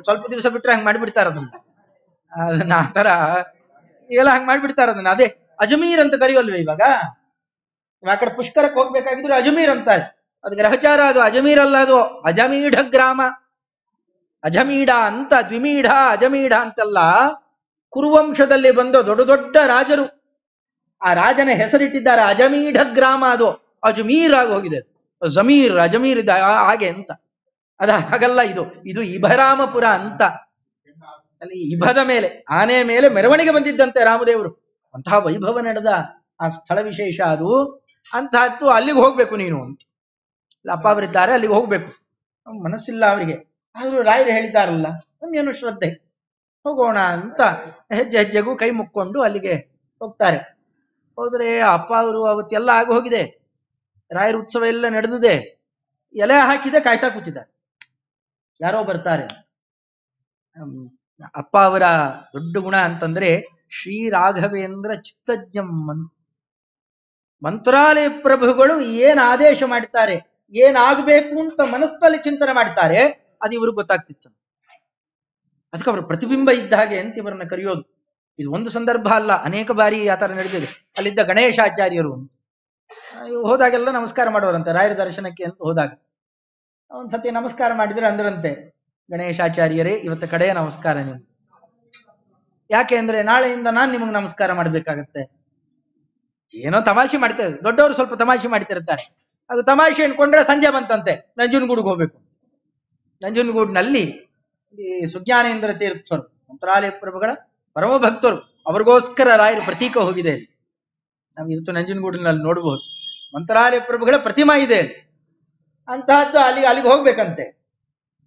ಸ್ವಲ್ಪ ದಿವಸ ಬಿಟ್ರೆ ಹಂಗ್ ಮಾಡಿಬಿಡ್ತಾರ ಅದನ್ನ ಆ ತರ ಇವೆಲ್ಲ ಹಂಗ್ ಮಾಡ್ಬಿಡ್ತಾರ ಅದನ್ನ. ಅದೇ ಅಜಮೀರ್ ಅಂತ ಕರೆಯೋಲ್ವೇ ಇವಾಗ. ಆ ಕಡೆ ಪುಷ್ಕರಕ್ಕೆ ಹೋಗ್ಬೇಕಾಗಿದ್ರೆ ಅಜಮೀರ್ ಅಂತಾರೆ. ಅದು ಗ್ರಹಚಾರ, ಅದು ಅಜಮೀರ್ ಅಲ್ಲ, ಅದು ಅಜಮೀಢ ಗ್ರಾಮ. ಅಜಮೀಢ ಅಂತ, ದ್ವಿಮೀಢ ಅಜಮೀಢ ಅಂತಲ್ಲ. ಕುರುವಂಶದಲ್ಲಿ ಬಂದ ದೊಡ್ಡ ದೊಡ್ಡ ರಾಜರು ಆ ರಾಜನ ಹೆಸರಿಟ್ಟಿದ್ದಾರೆ ಅಜಮೀಢ ಗ್ರಾಮ. ಅದು ಅಜಮೀರ್ ಆಗಿ ಹೋಗಿದೆ. ಜಮೀರ್ ಅಜಮೀರ್ ಇದ್ದ ಹಾಗೆ ಅಂತ. ಹಾಗಲ್ಲ, ಇದು ಇಭರಾಮಪುರ ಅಂತ. ಅಲ್ಲಿ ಇಭದ ಮೇಲೆ, ಆನೆ ಮೇಲೆ ಮೆರವಣಿಗೆ ಬಂದಿದ್ದಂತೆ ರಾಮದೇವರು. ಅಂತಹ ವೈಭವ ನಡೆದ ಆ ಸ್ಥಳ ವಿಶೇಷ ಅದು. ಅಂತಹದ್ದು ಅಲ್ಲಿಗೆ ಹೋಗ್ಬೇಕು ನೀನು ಅಂತ ಅಪ್ಪ ಅವರಿದ್ದಾರೆ, ಅಲ್ಲಿಗೆ ಹೋಗ್ಬೇಕು. ಮನಸ್ಸಿಲ್ಲ ಅವರಿಗೆ. ಆದ್ರೂ ರಾಯರು ಹೇಳಿದ್ದಾರಲ್ಲ, ಒಂದೇನು ಶ್ರದ್ಧೆ, ಹೋಗೋಣ ಅಂತ ಹೆಜ್ಜೆ ಹೆಜ್ಜೆಗೂ ಕೈ ಮುಕ್ಕೊಂಡು ಅಲ್ಲಿಗೆ ಹೋಗ್ತಾರೆ. ಹೋದ್ರೆ ಅಪ್ಪ ಅವರು ಅವತ್ತೆಲ್ಲ ಆಗಿ ಹೋಗಿದೆ. ರಾಯರ ಉತ್ಸವ ಎಲ್ಲ ನಡೆದಿದೆ. ಎಲೆ ಹಾಕಿದೆ, ಕಾಯ್ತಾ ಕೂತಿದ್ದಾರೆ, ಯಾರೋ ಬರ್ತಾರೆ. ಅಪ್ಪ ಅವರ ದೊಡ್ಡ ಗುಣ ಅಂತಂದ್ರೆ ಶ್ರೀ ರಾಘವೇಂದ್ರ ಚಿತ್ತಜ್ಞಂ. ಮಂತ್ರಾಲಯ ಪ್ರಭುಗಳು ಏನ್ ಆದೇಶ ಮಾಡ್ತಾರೆ, ಏನಾಗಬೇಕು ಅಂತ ಮನಸ್ಸಲ್ಲಿ ಚಿಂತನೆ ಮಾಡ್ತಾರೆ, ಅದು ಇವ್ರಿಗೆ ಗೊತ್ತಾಗ್ತಿತ್ತು. ಅದಕ್ಕೆ ಅವರ ಪ್ರತಿಬಿಂಬ ಇದ್ದ ಹಾಗೆ ಅಂತ ಇವರನ್ನ ಕರೆಯೋದು. ಇದು ಒಂದು ಸಂದರ್ಭ ಅಲ್ಲ, ಅನೇಕ ಬಾರಿ ಆ ತರ ನಡೆದಿದೆ. ಅಲ್ಲಿದ್ದ ಗಣೇಶಾಚಾರ್ಯರು ಅಂತ ಹೋದಾಗೆಲ್ಲ ನಮಸ್ಕಾರ ಮಾಡೋರಂತೆ ರಾಯರ ದರ್ಶನಕ್ಕೆ ಅಂತ ಹೋದಾಗ. ಒಂದ್ಸತಿ ನಮಸ್ಕಾರ ಮಾಡಿದ್ರೆ ಅಂದ್ರಂತೆ, ಗಣೇಶಾಚಾರ್ಯರೇ ಇವತ್ತು ಕಡೆಯ ನಮಸ್ಕಾರ ನೀವು. ಯಾಕೆ ಅಂದ್ರೆ ನಾಳೆಯಿಂದ ನಾನು ನಿಮಗೆ ನಮಸ್ಕಾರ ಮಾಡ್ಬೇಕಾಗತ್ತೆ. ಏನೋ ತಮಾಷೆ ಮಾಡ್ತಾರೆ ದೊಡ್ಡವರು, ಸ್ವಲ್ಪ ತಮಾಷೆ ಮಾಡ್ತಿರ್ತಾರೆ. ಅದು ತಮಾಷೆ ಅನ್ಕೊಂಡ್ರೆ ಸಂಜೆ ಬಂತಂತೆ ನಂಜನಗೂಡಿಗೆ ಹೋಗ್ಬೇಕು. ನಂಜನಗೂಡಿನಲ್ಲಿ ಸುಜ್ಞಾನೇಂದ್ರ ತೀರ್ಥರು ಮಂತ್ರಾಲಯ ಪ್ರಭುಗಳ ಪರಮ ಭಕ್ತರು, ಅವ್ರಿಗೋಸ್ಕರ ರಾಯರ ಪ್ರತೀಕ ಹೋಗಿದೆ. ನಾವು ಇವತ್ತು ನಂಜನಗೂಡಿನಲ್ಲಿ ನೋಡಬಹುದು. ಮಂತ್ರಾಲಯ ಪ್ರಭುಗಳ ಪ್ರತಿಮಾ ಇದೆ ಅಂತಹದ್ದು. ಅಲ್ಲಿಗೆ ಹೋಗ್ಬೇಕಂತೆ.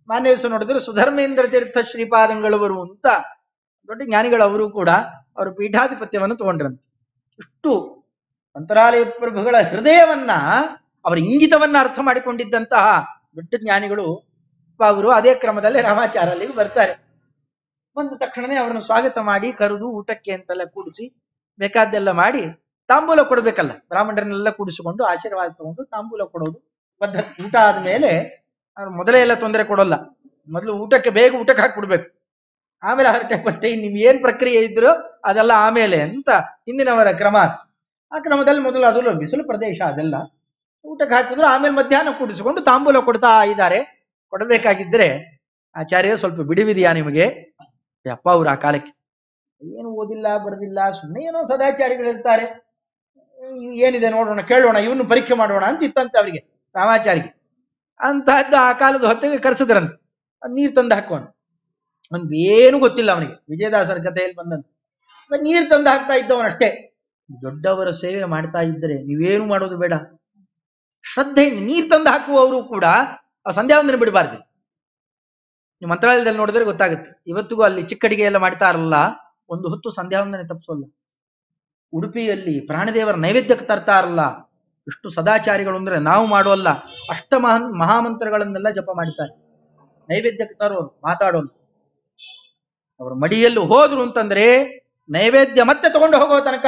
ಮಾನ್ಯ ದಿವಸ ನೋಡಿದ್ರೆ ಸುಧರ್ಮೇಂದ್ರ ತೀರ್ಥ ಶ್ರೀಪಾದಂಗಳವರು ಅಂತ ದೊಡ್ಡ ಜ್ಞಾನಿಗಳವರು ಕೂಡ ಅವರು ಪೀಠಾಧಿಪತ್ಯವನ್ನು ತಗೊಂಡ್ರಂತೆ. ಇಷ್ಟು ಮಂತ್ರಾಲಯ ಪ್ರಭುಗಳ ಹೃದಯವನ್ನ, ಅವರ ಇಂಗಿತವನ್ನ ಅರ್ಥ ಮಾಡಿಕೊಂಡಿದ್ದಂತಹ ದೊಡ್ಡ ಜ್ಞಾನಿಗಳು ಅವರು ಅದೇ ಕ್ರಮದಲ್ಲಿ ರಾಮಾಚಾರ್ಯ ಅಲ್ಲಿಗೆ ಬರ್ತಾರೆ. ಬಂದ ತಕ್ಷಣನೇ ಅವರನ್ನು ಸ್ವಾಗತ ಮಾಡಿ ಕರೆದು ಊಟಕ್ಕೆ ಅಂತೆಲ್ಲ ಕೂಡಿಸಿ ಬೇಕಾದ್ದೆಲ್ಲ ಮಾಡಿ ತಾಂಬೂಲ ಕೊಡ್ಬೇಕಲ್ಲ, ಬ್ರಾಹ್ಮಣರನ್ನೆಲ್ಲ ಕೂಡಿಸಿಕೊಂಡು ಆಶೀರ್ವಾದ ತಗೊಂಡು ತಾಂಬೂಲ ಕೊಡೋದು ಪದ್ಧತಿ. ಊಟ ಆದ್ಮೇಲೆ ಅವ್ರು ಮೊದಲೇ ಎಲ್ಲ ತೊಂದರೆ ಕೊಡೋಲ್ಲ. ಮೊದಲು ಊಟಕ್ಕೆ ಬೇಗ ಊಟಕ್ಕೆ ಹಾಕಿಬಿಡ್ಬೇಕು, ಆಮೇಲೆ ಹರಟೆ ಪಟ್ಟೆ ನಿಮ್ಗೆ ಏನ್ ಪ್ರಕ್ರಿಯೆ ಇದ್ರು ಅದೆಲ್ಲ ಆಮೇಲೆ ಅಂತ ಹಿಂದಿನವರ ಕ್ರಮ. ಆ ಕ್ರಮದಲ್ಲಿ ಮೊದಲು ಅದು ಬಿಸಿಲು ಪ್ರದೇಶ, ಅದೆಲ್ಲ ಊಟಕ್ಕೆ ಹಾಕಿದ್ರು. ಆಮೇಲೆ ಮಧ್ಯಾಹ್ನ ಕೂಡಿಸಿಕೊಂಡು ತಾಂಬೂಲ ಕೊಡ್ತಾ ಇದ್ದಾರೆ. ಕೊಡಬೇಕಾಗಿದ್ರೆ ಆಚಾರ್ಯ ಸ್ವಲ್ಪ ಬಿಡಿವಿದೆಯಾ ನಿಮಗೆ? ಅಪ್ಪ ಅವ್ರು ಆ ಕಾಲಕ್ಕೆ ಏನು ಓದಿಲ್ಲ ಬರೆದಿಲ್ಲ, ಸುಮ್ಮನೆ ಏನೋ ಸದಾಚಾರಿಗಳಿರ್ತಾರೆ, ಏನಿದೆ ನೋಡೋಣ ಕೇಳೋಣ, ಇವನು ಪರೀಕ್ಷೆ ಮಾಡೋಣ ಅಂತ ಇತ್ತಂತೆ ಅವರಿಗೆ ರಾಮಾಚಾರಿಗೆ. ಅಂತಹದ್ದು ಆ ಕಾಲದ ಹೊತ್ತಿಗೆ ಕರೆಸಿದ್ರಂತೆ. ನೀರು ತಂದು ಹಾಕೋಣ, ಏನು ಗೊತ್ತಿಲ್ಲ ಅವನಿಗೆ. ವಿಜಯದಾಸರ ಕಥೆಯಲ್ಲಿ ಬಂದಂತೆ ನೀರು ತಂದು ಹಾಕ್ತಾ ಇದ್ದವನಷ್ಟೇ. ದೊಡ್ಡವರ ಸೇವೆ ಮಾಡ್ತಾ ಇದ್ದರೆ ನೀವೇನು ಮಾಡೋದು ಬೇಡ, ಶ್ರದ್ಧೆಯಿಂದ ನೀರು ತಂದು ಹಾಕುವವರು ಕೂಡ ಆ ಸಂಧ್ಯಾವಂದನೆ ಬಿಡಬಾರ್ದು. ನೀವು ಮಂತ್ರಾಲಯದಲ್ಲಿ ನೋಡಿದ್ರೆ ಗೊತ್ತಾಗುತ್ತೆ. ಇವತ್ತಿಗೂ ಅಲ್ಲಿ ಚಿಕ್ಕಡಿಗೆ ಎಲ್ಲ ಮಾಡ್ತಾರಲ್ಲ, ಒಂದು ಹೊತ್ತು ಸಂಧ್ಯಾವಂದನೆ ತಪ್ಪಿಸೋಲ್ಲ. ಉಡುಪಿಯಲ್ಲಿ ಪ್ರಾಣದೇವರ ನೈವೇದ್ಯಕ್ಕೆ ತರ್ತಾರಲ್ಲ, ಎಷ್ಟು ಸದಾಚಾರಿಗಳು ಅಂದ್ರೆ ನಾವು ಮಾಡೋಲ್ಲ. ಮಹಾಮಂತ್ರಗಳನ್ನೆಲ್ಲ ಜಪ ಮಾಡ್ತಾರೆ, ನೈವೇದ್ಯಕ್ಕೆ ತರೋರು, ಮಾತಾಡೋರು. ಅವರು ಮಡಿಯಲ್ಲಿ ಹೋದ್ರು ಅಂತಂದ್ರೆ ನೈವೇದ್ಯ ಮತ್ತೆ ತಗೊಂಡು ಹೋಗೋ ತನಕ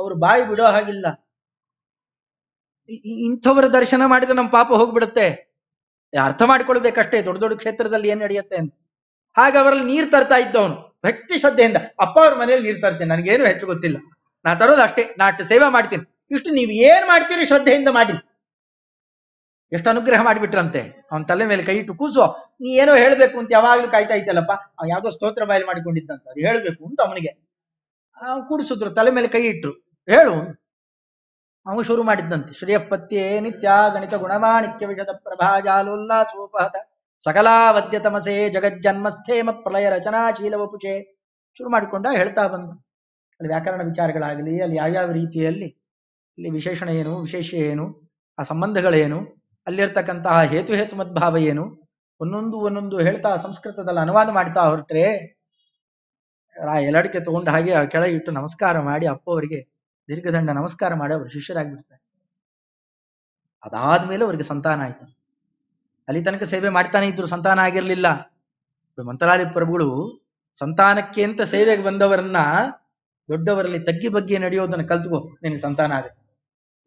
ಅವರು ಬಾಯಿ ಬಿಡೋ ಹಾಗಿಲ್ಲ. ಇಂಥವರ ದರ್ಶನ ಮಾಡಿದ್ರೆ ನಮ್ಮ ಪಾಪ ಹೋಗ್ಬಿಡುತ್ತೆ. ಅರ್ಥ ಮಾಡ್ಕೊಳ್ಬೇಕಷ್ಟೇ ದೊಡ್ಡ ದೊಡ್ಡ ಕ್ಷೇತ್ರದಲ್ಲಿ ಏನ್ ನಡೆಯುತ್ತೆ ಅಂತ. ಹಾಗೆ ಅವರಲ್ಲಿ ನೀರು ತರ್ತಾ ಇದ್ದವನು ಭಕ್ತಿ ಶ್ರದ್ಧೆಯಿಂದ. ಅಪ್ಪ ಅವ್ರ ಮನೇಲಿ ನೀರು ತರ್ತೇನೆ, ನನಗೇನು ಹೆಚ್ಚು ಗೊತ್ತಿಲ್ಲ, ನಾ ತರೋದು ಅಷ್ಟೇ, ನಾ ಅಷ್ಟು ಸೇವೆ ಮಾಡ್ತೀನಿ, ಇಷ್ಟು ನೀವು ಏನ್ ಮಾಡ್ತೀರಿ ಶ್ರದ್ಧೆಯಿಂದ ಮಾಡಿ. ಎಷ್ಟು ಅನುಗ್ರಹ ಮಾಡಿಬಿಟ್ರಂತೆ. ಅವನ ತಲೆ ಮೇಲೆ ಕೈ ಇಟ್ಟು ಕೂಸು, ನೀ ಏನೋ ಹೇಳ್ಬೇಕು ಅಂತ ಯಾವಾಗ್ಲೂ ಕಾಯ್ತಾ ಇದ್ದಲ್ಲಪ್ಪ, ಅವ್ ಯಾವ್ದೋ ಸ್ತೋತ್ರ ಬಾಯಲ್ಲಿ ಮಾಡಿಕೊಂಡಿದ್ದಂತ, ಅದು ಹೇಳ್ಬೇಕು ಅಂತ ಅವನಿಗೆ ಕೂಡಿಸಿದ್ರು, ತಲೆ ಮೇಲೆ ಕೈ ಇಟ್ರು, ಹೇಳು. ಅವನು ಶುರು ಮಾಡಿದ್ದಂತೆ, ಶ್ರೇಯಪತ್ಯೇ ನಿತ್ಯ ಗಣಿತ ಗುಣಮಾಣಿಕ್ಯ ವಿಷದ ಪ್ರಭಾಜಾಲೋಲ್ಲಾಸೋಪಹತ ಸಕಲಾವದ್ಯ ತಮಸೆ ಜಗಜ್ಜನ್ಮಸ್ಥೇಮ ಪ್ರಳಯ ರಚನಾಶೀಲ ವಪುಷೆ. ಶುರು ಮಾಡಿಕೊಂಡ ಹೇಳ್ತಾ ಬಂದ. ಅಲ್ಲಿ ವ್ಯಾಕರಣ ವಿಚಾರಗಳಾಗಲಿ, ಅಲ್ಲಿ ಯಾವ್ಯಾವ ರೀತಿಯಲ್ಲಿ ಇಲ್ಲಿ ವಿಶೇಷಣ ಏನು, ವಿಶೇಷ ಏನು, ಆ ಸಂಬಂಧಗಳೇನು, ಅಲ್ಲಿರ್ತಕ್ಕಂತಹ ಹೇತು ಮದ್ಭಾವ ಏನು, ಒಂದೊಂದು ಹೇಳ್ತಾ ಸಂಸ್ಕೃತದಲ್ಲಿ ಅನುವಾದ ಮಾಡ್ತಾ ಹೊರಟ್ರೆ ಆ ಎಲ್ಲಡಿಕೆ ತಗೊಂಡು ಹಾಗೆ ಕೆಳಗೆ ಇಟ್ಟು ನಮಸ್ಕಾರ ಮಾಡಿ ಅಪ್ಪ ಅವರಿಗೆ ದೀರ್ಘದಂಡ ನಮಸ್ಕಾರ ಮಾಡಿ ಅವರು ಶಿಷ್ಯರಾಗ್ಬಿಡ್ತಾರೆ. ಅದಾದ್ಮೇಲೆ ಅವರಿಗೆ ಸಂತಾನ ಆಯ್ತು. ಅಲ್ಲಿ ತನಕ ಸೇವೆ ಮಾಡ್ತಾನೆ ಇದ್ರು, ಸಂತಾನ ಆಗಿರ್ಲಿಲ್ಲ. ಮಂತ್ರಾಲಯ ಪ್ರಭುಗಳು ಸಂತಾನಕ್ಕೆ ಅಂತ ಸೇವೆಗೆ ಬಂದವರನ್ನ ದೊಡ್ಡವರಲ್ಲಿ ತಗ್ಗಿ ಬಗ್ಗೆ ನಡೆಯೋದನ್ನ ಕಲ್ತ್ಕೋ, ನಿನಗೆ ಸಂತಾನ ಆಗುತ್ತೆ.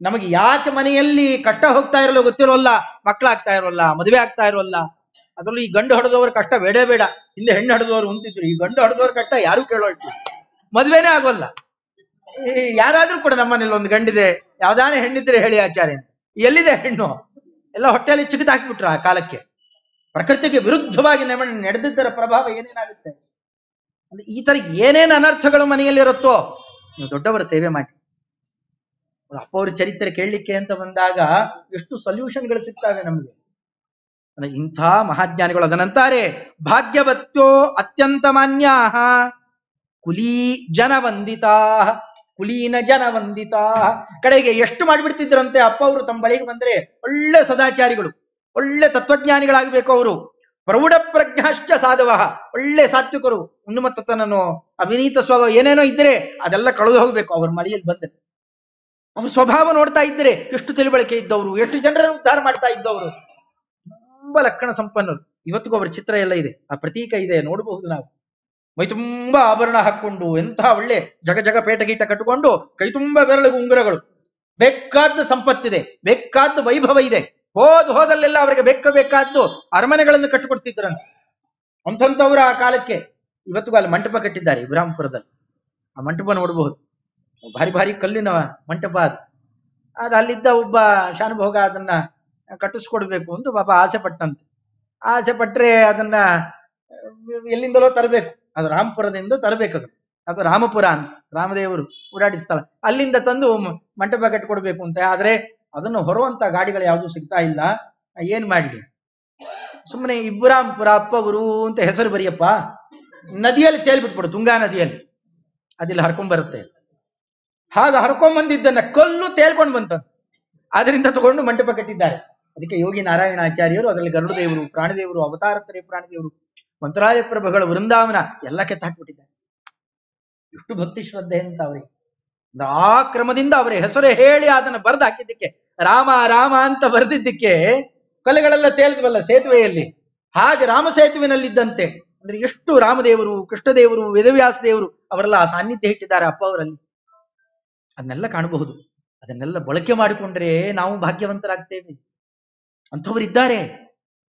ನಮಗೆ ಯಾಕೆ ಮನೆಯಲ್ಲಿ ಕಷ್ಟ ಹೋಗ್ತಾ ಇರಲ್ಲ ಗೊತ್ತಿರೋಲ್ಲ, ಮಕ್ಕಳಾಗ್ತಾ ಇರೋಲ್ಲ, ಮದುವೆ ಆಗ್ತಾ ಇರೋಲ್ಲ. ಅದರಲ್ಲೂ ಈ ಗಂಡು ಹೊಡೆದವ್ರ ಕಷ್ಟ ಬೇಡ ಬೇಡ, ಹಿಂದೆ ಹೆಣ್ಣು ಹೊಡೆದವರು ಉಂತಿದ್ರು, ಈ ಗಂಡು ಹೊಡೆದವ್ರ ಕಷ್ಟ ಯಾರು ಕೇಳೋಳ್ತು, ಮದುವೆನೇ ಆಗೋಲ್ಲ. ಯಾರಾದ್ರೂ ಕೂಡ ನಮ್ಮನೇಲಿ ಒಂದು ಗಂಡಿದೆ, ಯಾವ್ದಾನೇ ಹೆಣ್ಣಿದ್ರೆ ಹೇಳಿ ಆಚಾರ್ಯ, ಎಲ್ಲಿದೆ ಹೆಣ್ಣು, ಎಲ್ಲ ಹೊಟ್ಟೆಯಲ್ಲಿ ಚಿಕ್ಕದ ಹಾಕ್ಬಿಟ್ರು. ಆ ಕಾಲಕ್ಕೆ ಪ್ರಕೃತಿಗೆ ವಿರುದ್ಧವಾಗಿ ನಡೆದಿದ್ದರ ಪ್ರಭಾವ ಏನೇನಾಗುತ್ತೆ. ಈ ತರ ಏನೇನು ಅನರ್ಥಗಳು ಮನೆಯಲ್ಲಿರುತ್ತೋ ನೀವು ದೊಡ್ಡವರ ಸೇವೆ ಮಾಡಿ. ಅಪ್ಪ ಅವ್ರ ಚರಿತ್ರೆ ಕೇಳಲಿಕ್ಕೆ ಅಂತ ಬಂದಾಗ ಎಷ್ಟು ಸೊಲ್ಯೂಷನ್ಗಳು ಸಿಗ್ತವೆ ನಮ್ಗೆ. ಇಂಥ ಮಹಾಜ್ಞಾನಿಗಳು ಅದನ್ನಂತಾರೆ, ಭಾಗ್ಯವತ್ಯೋ ಅತ್ಯಂತ ಮಾನ್ಯಾ ಕುಲೀ ಜನವಂದಿತಾ, ಕುಲೀನ ಜನವಂದಿತಾ. ಕಡೆಗೆ ಎಷ್ಟು ಮಾಡಿಬಿಡ್ತಿದ್ರಂತೆ ಅಪ್ಪ ಅವರು ತಮ್ಮ ಬಳಿಗೆ ಬಂದ್ರೆ, ಒಳ್ಳೆ ಸದಾಚಾರಿಗಳು, ಒಳ್ಳೆ ತತ್ವಜ್ಞಾನಿಗಳಾಗಬೇಕು ಅವರು. ಪ್ರೌಢ ಪ್ರಜ್ಞಾಶ್ಚ ಸಾಧವ, ಒಳ್ಳೆ ಸಾತ್ವಿಕರು, ಉನ್ಮತ್ತತನೋ ಅವಿನೀತ ಸ್ವಭಾವ ಏನೇನೋ ಇದ್ರೆ ಅದೆಲ್ಲ ಕಳೆದು ಹೋಗ್ಬೇಕು ಅವ್ರ ಮಳೆಯಲ್ಲಿ ಬಂದ್ರೆ. ಅವ್ರ ಸ್ವಭಾವ ನೋಡ್ತಾ ಇದ್ರೆ ಎಷ್ಟು ತಿಳುವಳಿಕೆ ಇದ್ದವರು, ಎಷ್ಟು ಜನರನ್ನು ಉದ್ಧಾರ ಮಾಡ್ತಾ ಇದ್ದವರು, ತುಂಬಾ ಲಕ್ಷಣ ಸಂಪನ್ನರು. ಇವತ್ತಿಗೂ ಅವರ ಚಿತ್ರ ಎಲ್ಲ ಇದೆ, ಆ ಪ್ರತೀಕ ಇದೆ, ನೋಡಬಹುದು ನಾವು. ಮೈ ತುಂಬಾ ಆಭರಣ ಹಾಕೊಂಡು, ಎಂಥ ಒಳ್ಳೆ ಜಗ ಪೇಟಗೀಟ ಕಟ್ಟಿಕೊಂಡು, ಕೈ ತುಂಬಾ ಬೆರಳಿಗೆ ಉಂಗುರಗಳು, ಬೇಕಾದ ಸಂಪತ್ತಿದೆ, ಬೇಕಾದ ವೈಭವ ಇದೆ. ಹೋದಲ್ಲೆಲ್ಲ ಅವರಿಗೆ ಬೇಕಾದ್ದು ಅರಮನೆಗಳನ್ನು ಕಟ್ಟಿಕೊಡ್ತಿದ್ರಂತೆ. ಅಂಥವ್ರ ಆ ಕಾಲಕ್ಕೆ. ಇವತ್ತಿಗೂ ಅಲ್ಲಿ ಮಂಟಪ ಕಟ್ಟಿದ್ದಾರೆ ಇಬ್ರಾಂಪುರದಲ್ಲಿ, ಆ ಮಂಟಪ ನೋಡಬಹುದು. ಭಾರಿ ಕಲ್ಲಿನ ಮಂಟಪ ಅದು ಅಲ್ಲಿದ್ದ ಒಬ್ಬ ಶಾನುಭೋಗ ಅದನ್ನ ಕಟ್ಟಿಸ್ಕೊಡ್ಬೇಕು ಅಂತ ಪಾಪ ಆಸೆ ಪಟ್ಟಂತೆ. ಆಸೆ ಪಟ್ರೆ ಅದನ್ನ ಎಲ್ಲಿಂದಲೋ ತರಬೇಕು, ಅದು ರಾಮಪುರದಿಂದ ತರಬೇಕು. ಅದು ರಾಮಪುರ ಅಂತ, ರಾಮದೇವರು ಓಡಾಡಿಸ್ತಾಳ, ಅಲ್ಲಿಂದ ತಂದು ಮಂಟಪ ಕಟ್ಟಿಕೊಡ್ಬೇಕು ಅಂತ. ಆದ್ರೆ ಅದನ್ನು ಹೊರುವಂತ ಗಾಡಿಗಳು ಯಾವುದು ಸಿಗ್ತಾ ಇಲ್ಲ. ಏನ್ ಮಾಡ್ಲಿ, ಸುಮ್ಮನೆ ಇಬ್ರಾಂಪುರ ಅಪ್ಪವರು ಅಂತ ಹೆಸರು ಬರಿಯಪ್ಪ, ನದಿಯಲ್ಲಿ ತೇಲ್ಬಿಟ್ಬಿಡು, ತುಂಗಾ ನದಿಯಲ್ಲಿ, ಅದಿಲ್ಲಿ ಹರ್ಕೊಂಡ್ಬರುತ್ತೆ. ಹಾಗೆ ಹರ್ಕೊಂಬಂದಿದ್ದನ್ನ ಕಲ್ಲು ತೇಲ್ಕೊಂಡು ಬಂತ, ಅದರಿಂದ ತಗೊಂಡು ಮಂಟಪ ಕಟ್ಟಿದ್ದಾರೆ. ಅದಕ್ಕೆ ಯೋಗಿ ನಾರಾಯಣಾಚಾರ್ಯರು ಅದರಲ್ಲಿ ಗರುಡದೇವರು, ಪ್ರಾಣದೇವರು, ಅವತಾರತ್ರಯ ಪ್ರಾಣದೇವರು, ಮಂತ್ರಾಲಯ ಪ್ರಭುಗಳ ವೃಂದಾವನ ಎಲ್ಲ ಕೆತ್ತಾಕ್ಬಿಟ್ಟಿದ್ದಾರೆ. ಎಷ್ಟು ಭಕ್ತಿ ಶ್ರದ್ಧೆ ಅಂತ ಅವರಿಗೆ. ಆ ಕ್ರಮದಿಂದ ಅವರ ಹೆಸರು ಹೇಳಿ ಅದನ್ನು ಬರೆದು ಹಾಕಿದ್ದಕ್ಕೆ, ರಾಮ ರಾಮ ಅಂತ ಬರೆದಿದ್ದಕ್ಕೆ ಕಲೆಗಳೆಲ್ಲ ತೇಲಿದ್ವಲ್ಲ ಸೇತುವೆಯಲ್ಲಿ, ಹಾಗೆ ರಾಮ ಸೇತುವಿನಲ್ಲಿದ್ದಂತೆ. ಅಂದ್ರೆ ಎಷ್ಟು ರಾಮದೇವರು, ಕೃಷ್ಣದೇವರು, ವೇದವ್ಯಾಸ ದೇವರು ಅವರೆಲ್ಲ ಆ ಸಾನ್ನಿಧ್ಯ ಇಟ್ಟಿದ್ದಾರೆ ಅಪ್ಪ ಅವರಲ್ಲಿ. ಅದನ್ನೆಲ್ಲ ಕಾಣಬಹುದು. ಅದನ್ನೆಲ್ಲ ಬಳಕೆ ಮಾಡಿಕೊಂಡ್ರೆ ನಾವು ಭಾಗ್ಯವಂತರಾಗ್ತೇವೆ. ಅಂಥವರಿದ್ದಾರೆ,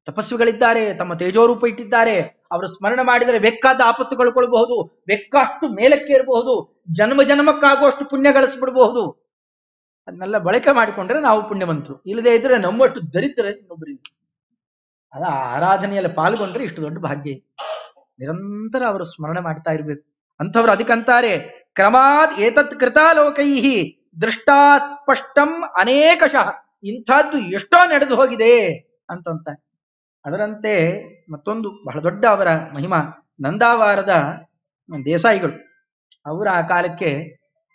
ತಪಸ್ವಿಗಳಿದ್ದಾರೆ, ತಮ್ಮ ತೇಜೋರೂಪ ಇಟ್ಟಿದ್ದಾರೆ. ಅವರು ಸ್ಮರಣೆ ಮಾಡಿದರೆ ಬೇಕಾದ ಆಪತ್ತು ಕಳ್ಕೊಳ್ಬಹುದು, ಬೇಕಾಷ್ಟು ಮೇಲಕ್ಕೆ ಇರಬಹುದು, ಜನ್ಮಕ್ಕಾಗುವಷ್ಟು ಪುಣ್ಯ ಗಳಿಸ್ಬಿಡ್ಬಹುದು. ಅದನ್ನೆಲ್ಲ ಬಳಕೆ ಮಾಡಿಕೊಂಡ್ರೆ ನಾವು ಪುಣ್ಯವಂತರು. ಇಲ್ಲದೆ ಇದ್ರೆ ನಮ್ಮಷ್ಟು ದರಿದ್ರ ಇನ್ನೊಬ್ಬರಿಗೆ. ಅದ ಆರಾಧನೆಯಲ್ಲಿ ಪಾಲ್ಗೊಂಡ್ರೆ ಇಷ್ಟು ದೊಡ್ಡ ಭಾಗ್ಯ. ನಿರಂತರ ಅವರು ಸ್ಮರಣೆ ಮಾಡ್ತಾ ಇರ್ಬೇಕು. ಅಂಥವ್ರು ಅದಕ್ಕಂತಾರೆ, ಕ್ರಮಾತ್ ಏತತ್ ಕೃತಾಲೋಕೈಹಿ ದೃಷ್ಟಾ ಸ್ಪಷ್ಟಂ ಅನೇಕಶಃ. ಇಂಥದ್ದು ಎಷ್ಟೋ ನಡೆದು ಹೋಗಿದೆ ಅಂತಂತ. ಅದರಂತೆ ಮತ್ತೊಂದು ಬಹಳ ದೊಡ್ಡ ಅವರ ಮಹಿಮಾ, ನಂದಾವಾರದ ದೇಸಾಯಿಗಳು. ಅವರ ಆ ಕಾಲಕ್ಕೆ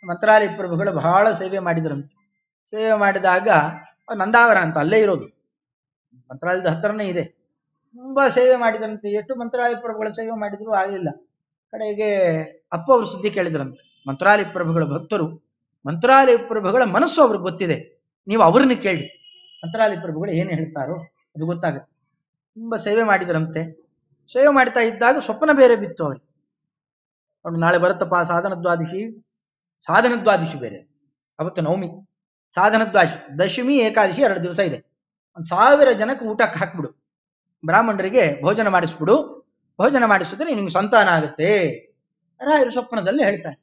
ಮಂತ್ರಾಲಯ ಪ್ರಭುಗಳು ಬಹಳ ಸೇವೆ ಮಾಡಿದ್ರಂತೆ. ಸೇವೆ ಮಾಡಿದಾಗ ನಂದಾವರ ಅಂತ ಅಲ್ಲೇ ಇರೋದು, ಮಂತ್ರಾಲಯದ ಹತ್ರನೇ ಇದೆ. ತುಂಬಾ ಸೇವೆ ಮಾಡಿದ್ರಂತೆ. ಎಷ್ಟು ಮಂತ್ರಾಲಯ ಪ್ರಭುಗಳ ಸೇವೆ ಮಾಡಿದ್ರು ಆಗಲಿಲ್ಲ. ಕಡೆಗೆ ಅಪ್ಪ ಅವರು ಸುದ್ದಿ ಕೇಳಿದ್ರಂತೆ, ಮಂತ್ರಾಲಯ ಪ್ರಭುಗಳ ಭಕ್ತರು, ಮಂತ್ರಾಲಯ ಪ್ರಭುಗಳ ಮನಸ್ಸು ಅವ್ರಿಗೆ ಗೊತ್ತಿದೆ, ನೀವು ಅವ್ರನ್ನ ಕೇಳಿ, ಮಂತ್ರಾಲಯ ಪ್ರಭುಗಳು ಏನು ಹೇಳ್ತಾರೋ ಅದು ಗೊತ್ತಾಗುತ್ತೆ. ತುಂಬಾ ಸೇವೆ ಮಾಡಿದ್ರಂತೆ. ಸೇವೆ ಮಾಡ್ತಾ ಇದ್ದಾಗ ಸ್ವಪ್ನ ಬೇರೆ ಬಿತ್ತು ಅವ್ರಿಗೆ. ಅವ್ರು ನಾಳೆ ಬರುತ್ತಪ್ಪ ಸಾಧನ ದ್ವಾದಶಿ ಬೇರೆ, ಅವತ್ತು ನವಮಿ, ಸಾಧನ ದ್ವಾದಶಿ, ದಶಮಿ ಏಕಾದಶಿ 2 ದಿವಸ ಇದೆ. 1000 ಜನಕ್ಕೆ ಊಟಕ್ಕೆ ಹಾಕ್ಬಿಡು, ಬ್ರಾಹ್ಮಣರಿಗೆ ಭೋಜನ ಮಾಡಿಸ್ಬಿಡು, ಭೋಜನ ಮಾಡಿಸಿದ್ರೆ ನಿಮ್ಗೆ ಸಂತಾನ ಆಗುತ್ತೆ. ರಾಯರು ಸ್ವಪ್ನದಲ್ಲಿ ಹೇಳ್ತಾರೆ.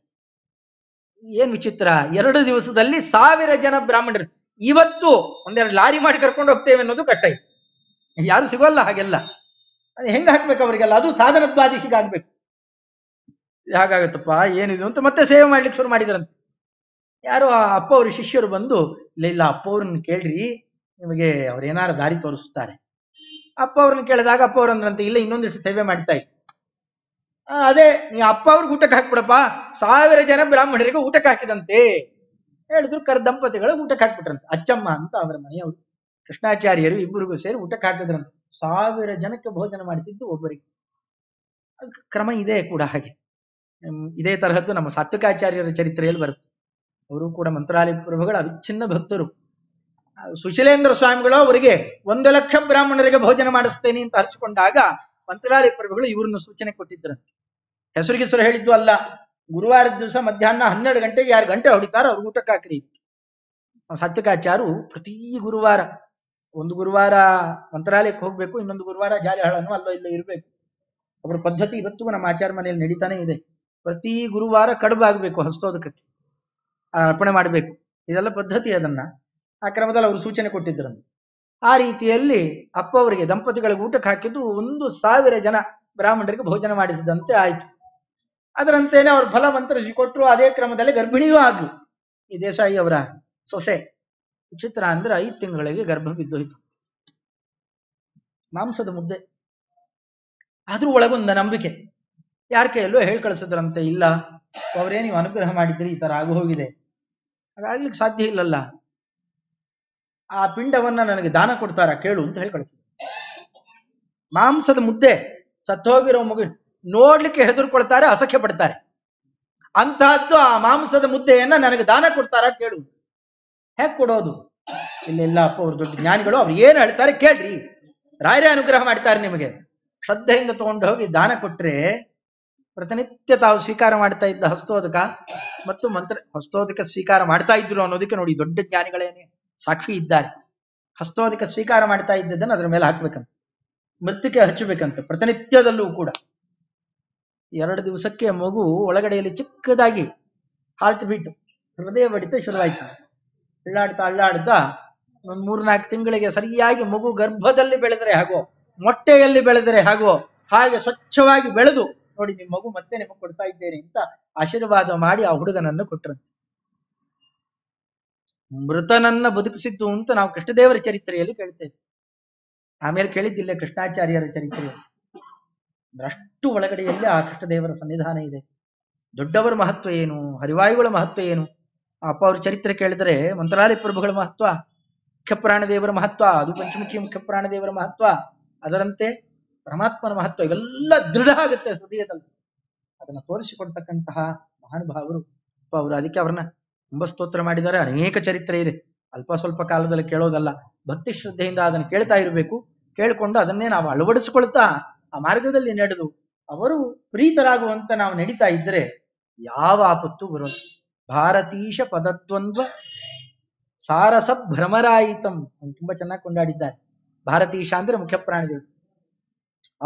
ಏನ್ ವಿಚಿತ್ರ, 2 ದಿವಸದಲ್ಲಿ 1000 ಜನ ಬ್ರಾಹ್ಮಣರು. ಇವತ್ತು ಒಂದೆರಡು ಲಾರಿ ಮಾಡಿ ಕರ್ಕೊಂಡು ಹೋಗ್ತೇವೆ ಅನ್ನೋದು ಕಟ್ಟ ಇದೆ. ಯಾರು ಸಿಗೋಲ್ಲ ಹಾಗೆಲ್ಲ. ಅದು ಹೆಂಗ್ ಹಾಕ್ಬೇಕು ಅವರಿಗೆಲ್ಲ? ಅದು ಸಾಧನದ್ವಾದಿಸಿಗೆ ಆಗ್ಬೇಕು. ಹಾಗಾಗತ್ತಪ್ಪ ಏನಿದು ಅಂತ ಮತ್ತೆ ಸೇವೆ ಮಾಡ್ಲಿಕ್ಕೆ ಶುರು ಮಾಡಿದ್ರಂತೆ. ಯಾರೋ ಆ ಅಪ್ಪ ಅವ್ರ ಶಿಷ್ಯರು ಬಂದು, ಇಲ್ಲ ಅಪ್ಪ ಅವ್ರನ್ನ ಕೇಳ್ರಿ, ನಿಮಗೆ ಅವ್ರೇನಾರ ದಾರಿ ತೋರಿಸ್ತಾರೆ. ಅಪ್ಪ ಅವ್ರನ್ನ ಕೇಳಿದಾಗ ಅಪ್ಪ ಅವ್ರಂದ್ರಂತೆ, ಇಲ್ಲ ಇನ್ನೊಂದಿಷ್ಟು ಸೇವೆ ಮಾಡ್ತಾ ಇತ್ತು. ಅದೇ ನೀ ಅಪ್ಪ ಅವ್ರಿಗೆ ಊಟಕ್ಕೆ ಹಾಕ್ಬಿಡಪ್ಪ, 1000 ಜನ ಬ್ರಾಹ್ಮಣರಿಗೆ ಊಟಕ್ಕೆ ಹಾಕಿದಂತೆ ಹೇಳಿದ್ರು. ದಂಪತಿಗಳು ಊಟಕ್ಕೆ ಹಾಕ್ಬಿಟ್ರಂತೆ. ಅಚ್ಚಮ್ಮ ಅಂತ ಅವರ ಮನೆಯವರು, ಕೃಷ್ಣಾಚಾರ್ಯರು ಇಬ್ಬರಿಗೂ ಸೇರಿ ಊಟಕ್ಕೆ ಹಾಕಿದ್ರಂತೆ. 1000 ಜನಕ್ಕೆ ಭೋಜನ ಮಾಡಿಸಿದ್ದು ಒಬ್ಬರಿಗೆ. ಅದಕ್ಕೆ ಕ್ರಮ ಇದೆ ಕೂಡ ಹಾಗೆ. ಇದೇ ತರಹದ್ದು ನಮ್ಮ ಸಾತ್ವಿಕಾಚಾರ್ಯರ ಚರಿತ್ರೆಯಲ್ಲಿ ಬರುತ್ತೆ. ಅವರು ಕೂಡ ಮಂತ್ರಾಲಯ ಪ್ರಭುಗಳ ಅವಿಚ್ಛಿನ್ನ ಭಕ್ತರು. ಸುಶೀಲೇಂದ್ರ ಸ್ವಾಮಿಗಳು ಅವರಿಗೆ 1,00,000 ಬ್ರಾಹ್ಮಣರಿಗೆ ಭೋಜನ ಮಾಡಿಸ್ತೇನೆ ಅಂತ ಹರಿಸಿಕೊಂಡಾಗ ಮಂತ್ರಾಲಯ ಪ್ರಭುಗಳು ಇವ್ರನ್ನ ಸೂಚನೆ ಕೊಟ್ಟಿದ್ರಂತೆ. ಹೆಸರು ಹೇಳಿದ್ದು ಅಲ್ಲ, ಗುರುವಾರದ ದಿವಸ ಮಧ್ಯಾಹ್ನ 12 ಗಂಟೆಗೆ ಯಾರು ಗಂಟೆ ಹೊಡಿತಾರೋ ಅವ್ರಿಗೆ ಊಟಕ್ಕೆ ಹಾಕ್ರಿ. ಸಾತ್ವಿಕಾಚಾರು ಪ್ರತಿ ಗುರುವಾರ, ಒಂದು ಗುರುವಾರ ಮಂತ್ರಾಲಯಕ್ಕೆ ಹೋಗ್ಬೇಕು, ಇನ್ನೊಂದು ಗುರುವಾರ ಜಾಲಿಹಾಳನೋ ಅಲ್ಲೋ ಇಲ್ಲೋ ಇರಬೇಕು. ಅವ್ರ ಪದ್ಧತಿ ಇವತ್ತಿಗೂ ನಮ್ಮ ಆಚಾರ ಮನೆಯಲ್ಲಿ ನಡೀತಾನೆ ಇದೆ. ಪ್ರತಿ ಗುರುವಾರ ಕಡುಬಾಗಬೇಕು, ಹಸ್ತೋದಕಕ್ಕೆ ಅರ್ಪಣೆ ಮಾಡಬೇಕು. ಇದೆಲ್ಲ ಪದ್ಧತಿ. ಅದನ್ನ ಆ ಕ್ರಮದಲ್ಲಿ ಅವರು ಸೂಚನೆ ಕೊಟ್ಟಿದ್ರಂತೆ. ಆ ರೀತಿಯಲ್ಲಿ ಅಪ್ಪ ಅವರಿಗೆ ದಂಪತಿಗಳಿಗೆ ಊಟಕ್ಕೆ ಹಾಕಿದ್ದು 1,000 ಜನ ಬ್ರಾಹ್ಮಣರಿಗೆ ಭೋಜನ ಮಾಡಿಸಿದಂತೆ ಆಯ್ತು. ಅದರಂತೇನೆ ಅವರು ಫಲ ಮಂತ್ರಿಸಿ ಕೊಟ್ಟರು. ಅದೇ ಕ್ರಮದಲ್ಲಿ ಗರ್ಭಿಣಿಯೂ ಆದ್ಲು. ಈ ದೇಸಾಯಿ ಅವರ ಸೊಸೆ. ವಿಚಿತ್ರ ಅಂದ್ರೆ 5 ತಿಂಗಳಿಗೆ ಗರ್ಭ ಬಿದ್ದೋಯ್ತು. ಮಾಂಸದ ಮುದ್ದೆ. ಆದ್ರೂ ಒಳಗೊಂದ ನಂಬಿಕೆ. ಯಾರ ಕೈಯಲ್ಲೂ ಹೇಳಿ ಕಳಿಸಿದ್ರಂತೆ, ಇಲ್ಲ ಅವರೇ ನೀವು ಅನುಗ್ರಹ ಮಾಡಿದ್ರಿ, ಈ ತರ ಆಗು ಹೋಗಿದೆ, ಹಾಗಾಗ್ಲಿಕ್ಕೆ ಸಾಧ್ಯ ಇಲ್ಲಲ್ಲ, ಆ ಪಿಂಡವನ್ನ ನನಗೆ ದಾನ ಕೊಡ್ತಾರ ಕೇಳು ಅಂತ ಹೇಳಿ ಕಳಿಸಿದ್ರು. ಮಾಂಸದ ಮುದ್ದೆ. ಸತ್ತೋಗಿರೋ ಮಗು ನೋಡ್ಲಿಕ್ಕೆ ಹೆದರ್ಕೊಳ್ತಾರೆ, ಅಸಖ್ಯ ಪಡ್ತಾರೆ. ಅಂತಹದ್ದು ಆ ಮಾಂಸದ ಮುದ್ದೆಯನ್ನ ನನಗೆ ದಾನ ಕೊಡ್ತಾರ ಕೇಳು. ಹೇಗೆ ಕೊಡೋದು? ಇಲ್ಲೆಲ್ಲ ಅಪ್ಪ ಅವ್ರು ದೊಡ್ಡ ಜ್ಞಾನಿಗಳು, ಅವ್ರು ಏನು ಹೇಳ್ತಾರೆ ಕೇಳ್ರಿ, ರಾಯರೇ ಅನುಗ್ರಹ ಮಾಡ್ತಾರೆ ನಿಮಗೆ. ಶ್ರದ್ಧೆಯಿಂದ ತಗೊಂಡು ಹೋಗಿ ದಾನ ಕೊಟ್ರೆ ಪ್ರತಿನಿತ್ಯ ತಾವು ಸ್ವೀಕಾರ ಮಾಡ್ತಾ ಇದ್ದ ಹಸ್ತೋದಕ ಮತ್ತು ಹಸ್ತೋದಕ ಸ್ವೀಕಾರ ಮಾಡ್ತಾ ಇದ್ರು ಅನ್ನೋದಕ್ಕೆ ನೋಡಿ ದೊಡ್ಡ ಜ್ಞಾನಿಗಳೇನೆ ಸಾಕ್ಷಿ ಇದ್ದಾರೆ. ಹಸ್ತೋದಕ ಸ್ವೀಕಾರ ಮಾಡ್ತಾ ಇದ್ದದನ್ನು ಅದರ ಮೇಲೆ ಹಾಕ್ಬೇಕಂತ, ಮೃತ್ತಿಕೆ ಹಚ್ಚಬೇಕಂತ ಪ್ರತಿನಿತ್ಯದಲ್ಲೂ ಕೂಡ. 2 ದಿವಸಕ್ಕೆ ಮಗು ಒಳಗಡೆಯಲ್ಲಿ ಚಿಕ್ಕದಾಗಿ ಹಾರ್ಟ್ ಬೀಟ್, ಹೃದಯ ಬಡಿತ ಶುರುವಾಯ್ತು. ಅಳ್ಳಾಡ್ತಾ ಒಂದು 3-4 ತಿಂಗಳಿಗೆ ಸರಿಯಾಗಿ ಮಗು ಗರ್ಭದಲ್ಲಿ ಬೆಳೆದರೆ ಹಾಗೋ, ಮೊಟ್ಟೆಯಲ್ಲಿ ಬೆಳೆದರೆ ಹಾಗೋ ಹಾಗೆ ಸ್ವಚ್ಛವಾಗಿ ಬೆಳೆದು ನೋಡಿ ನಿಮ್ಮ ಮಗು ಮತ್ತೆ ನಿಮಗೆ ಕೊಡ್ತಾ ಇದ್ದೇನೆ ಅಂತ ಆಶೀರ್ವಾದ ಮಾಡಿ ಆ ಹುಡುಗನನ್ನು ಕೊಟ್ಟರಂತೆ. ಮೃತನನ್ನ ಬದುಕಿಸಿದ್ದು ಅಂತ ನಾವು ಕೃಷ್ಣದೇವರ ಚರಿತ್ರೆಯಲ್ಲಿ ಕೇಳ್ತೇವೆ. ಆಮೇಲೆ ಕೇಳಿದ್ದಿಲ್ಲ ಕೃಷ್ಣಾಚಾರ್ಯರ ಚರಿತ್ರೆಯಲ್ಲಿ. ಅಷ್ಟು ಒಳಗಡೆಯಲ್ಲಿ ಆ ಕೃಷ್ಣದೇವರ ಸನ್ನಿಧಾನ ಇದೆ. ದೊಡ್ಡವರ ಮಹತ್ವ ಏನು, ಹರಿವಾಯುಗಳ ಮಹತ್ವ ಏನು, ಅಪ್ಪ ಅವ್ರ ಚರಿತ್ರೆ ಕೇಳಿದರೆ ಮಂತ್ರಾಲಯ ಪ್ರಭುಗಳ ಮಹತ್ವ, ಮುಖ್ಯಪ್ರಾಣದೇವರ ಮಹತ್ವ, ಅದು ಪಂಚಮುಖಿ ಮುಖ್ಯಪ್ರಾಣದೇವರ ಮಹತ್ವ, ಅದರಂತೆ ಪರಮಾತ್ಮನ ಮಹತ್ವ, ಇವೆಲ್ಲ ದೃಢ ಆಗುತ್ತೆ ಹೃದಯದಲ್ಲಿ. ಅದನ್ನ ತೋರಿಸಿಕೊಡ್ತಕ್ಕಂತಹ ಮಹಾನುಭಾವರು ಅವರು. ಅದಕ್ಕೆ ಅವ್ರನ್ನ ತುಂಬ ಸ್ತೋತ್ರ ಮಾಡಿದ್ದಾರೆ. ಅನೇಕ ಚರಿತ್ರೆ ಇದೆ, ಅಲ್ಪ ಸ್ವಲ್ಪ ಕಾಲದಲ್ಲಿ ಕೇಳೋದಲ್ಲ. ಭಕ್ತಿ ಶ್ರದ್ಧೆಯಿಂದ ಅದನ್ನು ಕೇಳ್ತಾ ಇರಬೇಕು. ಕೇಳಿಕೊಂಡು ಅದನ್ನೇ ನಾವು ಅಳವಡಿಸಿಕೊಳ್ತಾ ಆ ಮಾರ್ಗದಲ್ಲಿ ನಡೆದು ಅವರು ಪ್ರೀತರಾಗುವಂತ ನಾವು ನಡೀತಾ ಇದ್ರೆ ಯಾವ ಆಪತ್ತು ಬರೋದು. ಭಾರತೀಶ ಪದದ್ವಂದ್ವ ಸಾರಸ ಭ್ರಮರಾಯಿತಂ ತುಂಬಾ ಚೆನ್ನಾಗಿ ಕೊಂಡಾಡಿದ್ದಾರೆ. ಭಾರತೀಶ ಅಂದ್ರೆ ಮುಖ್ಯಪ್ರಾಣದೇವರು.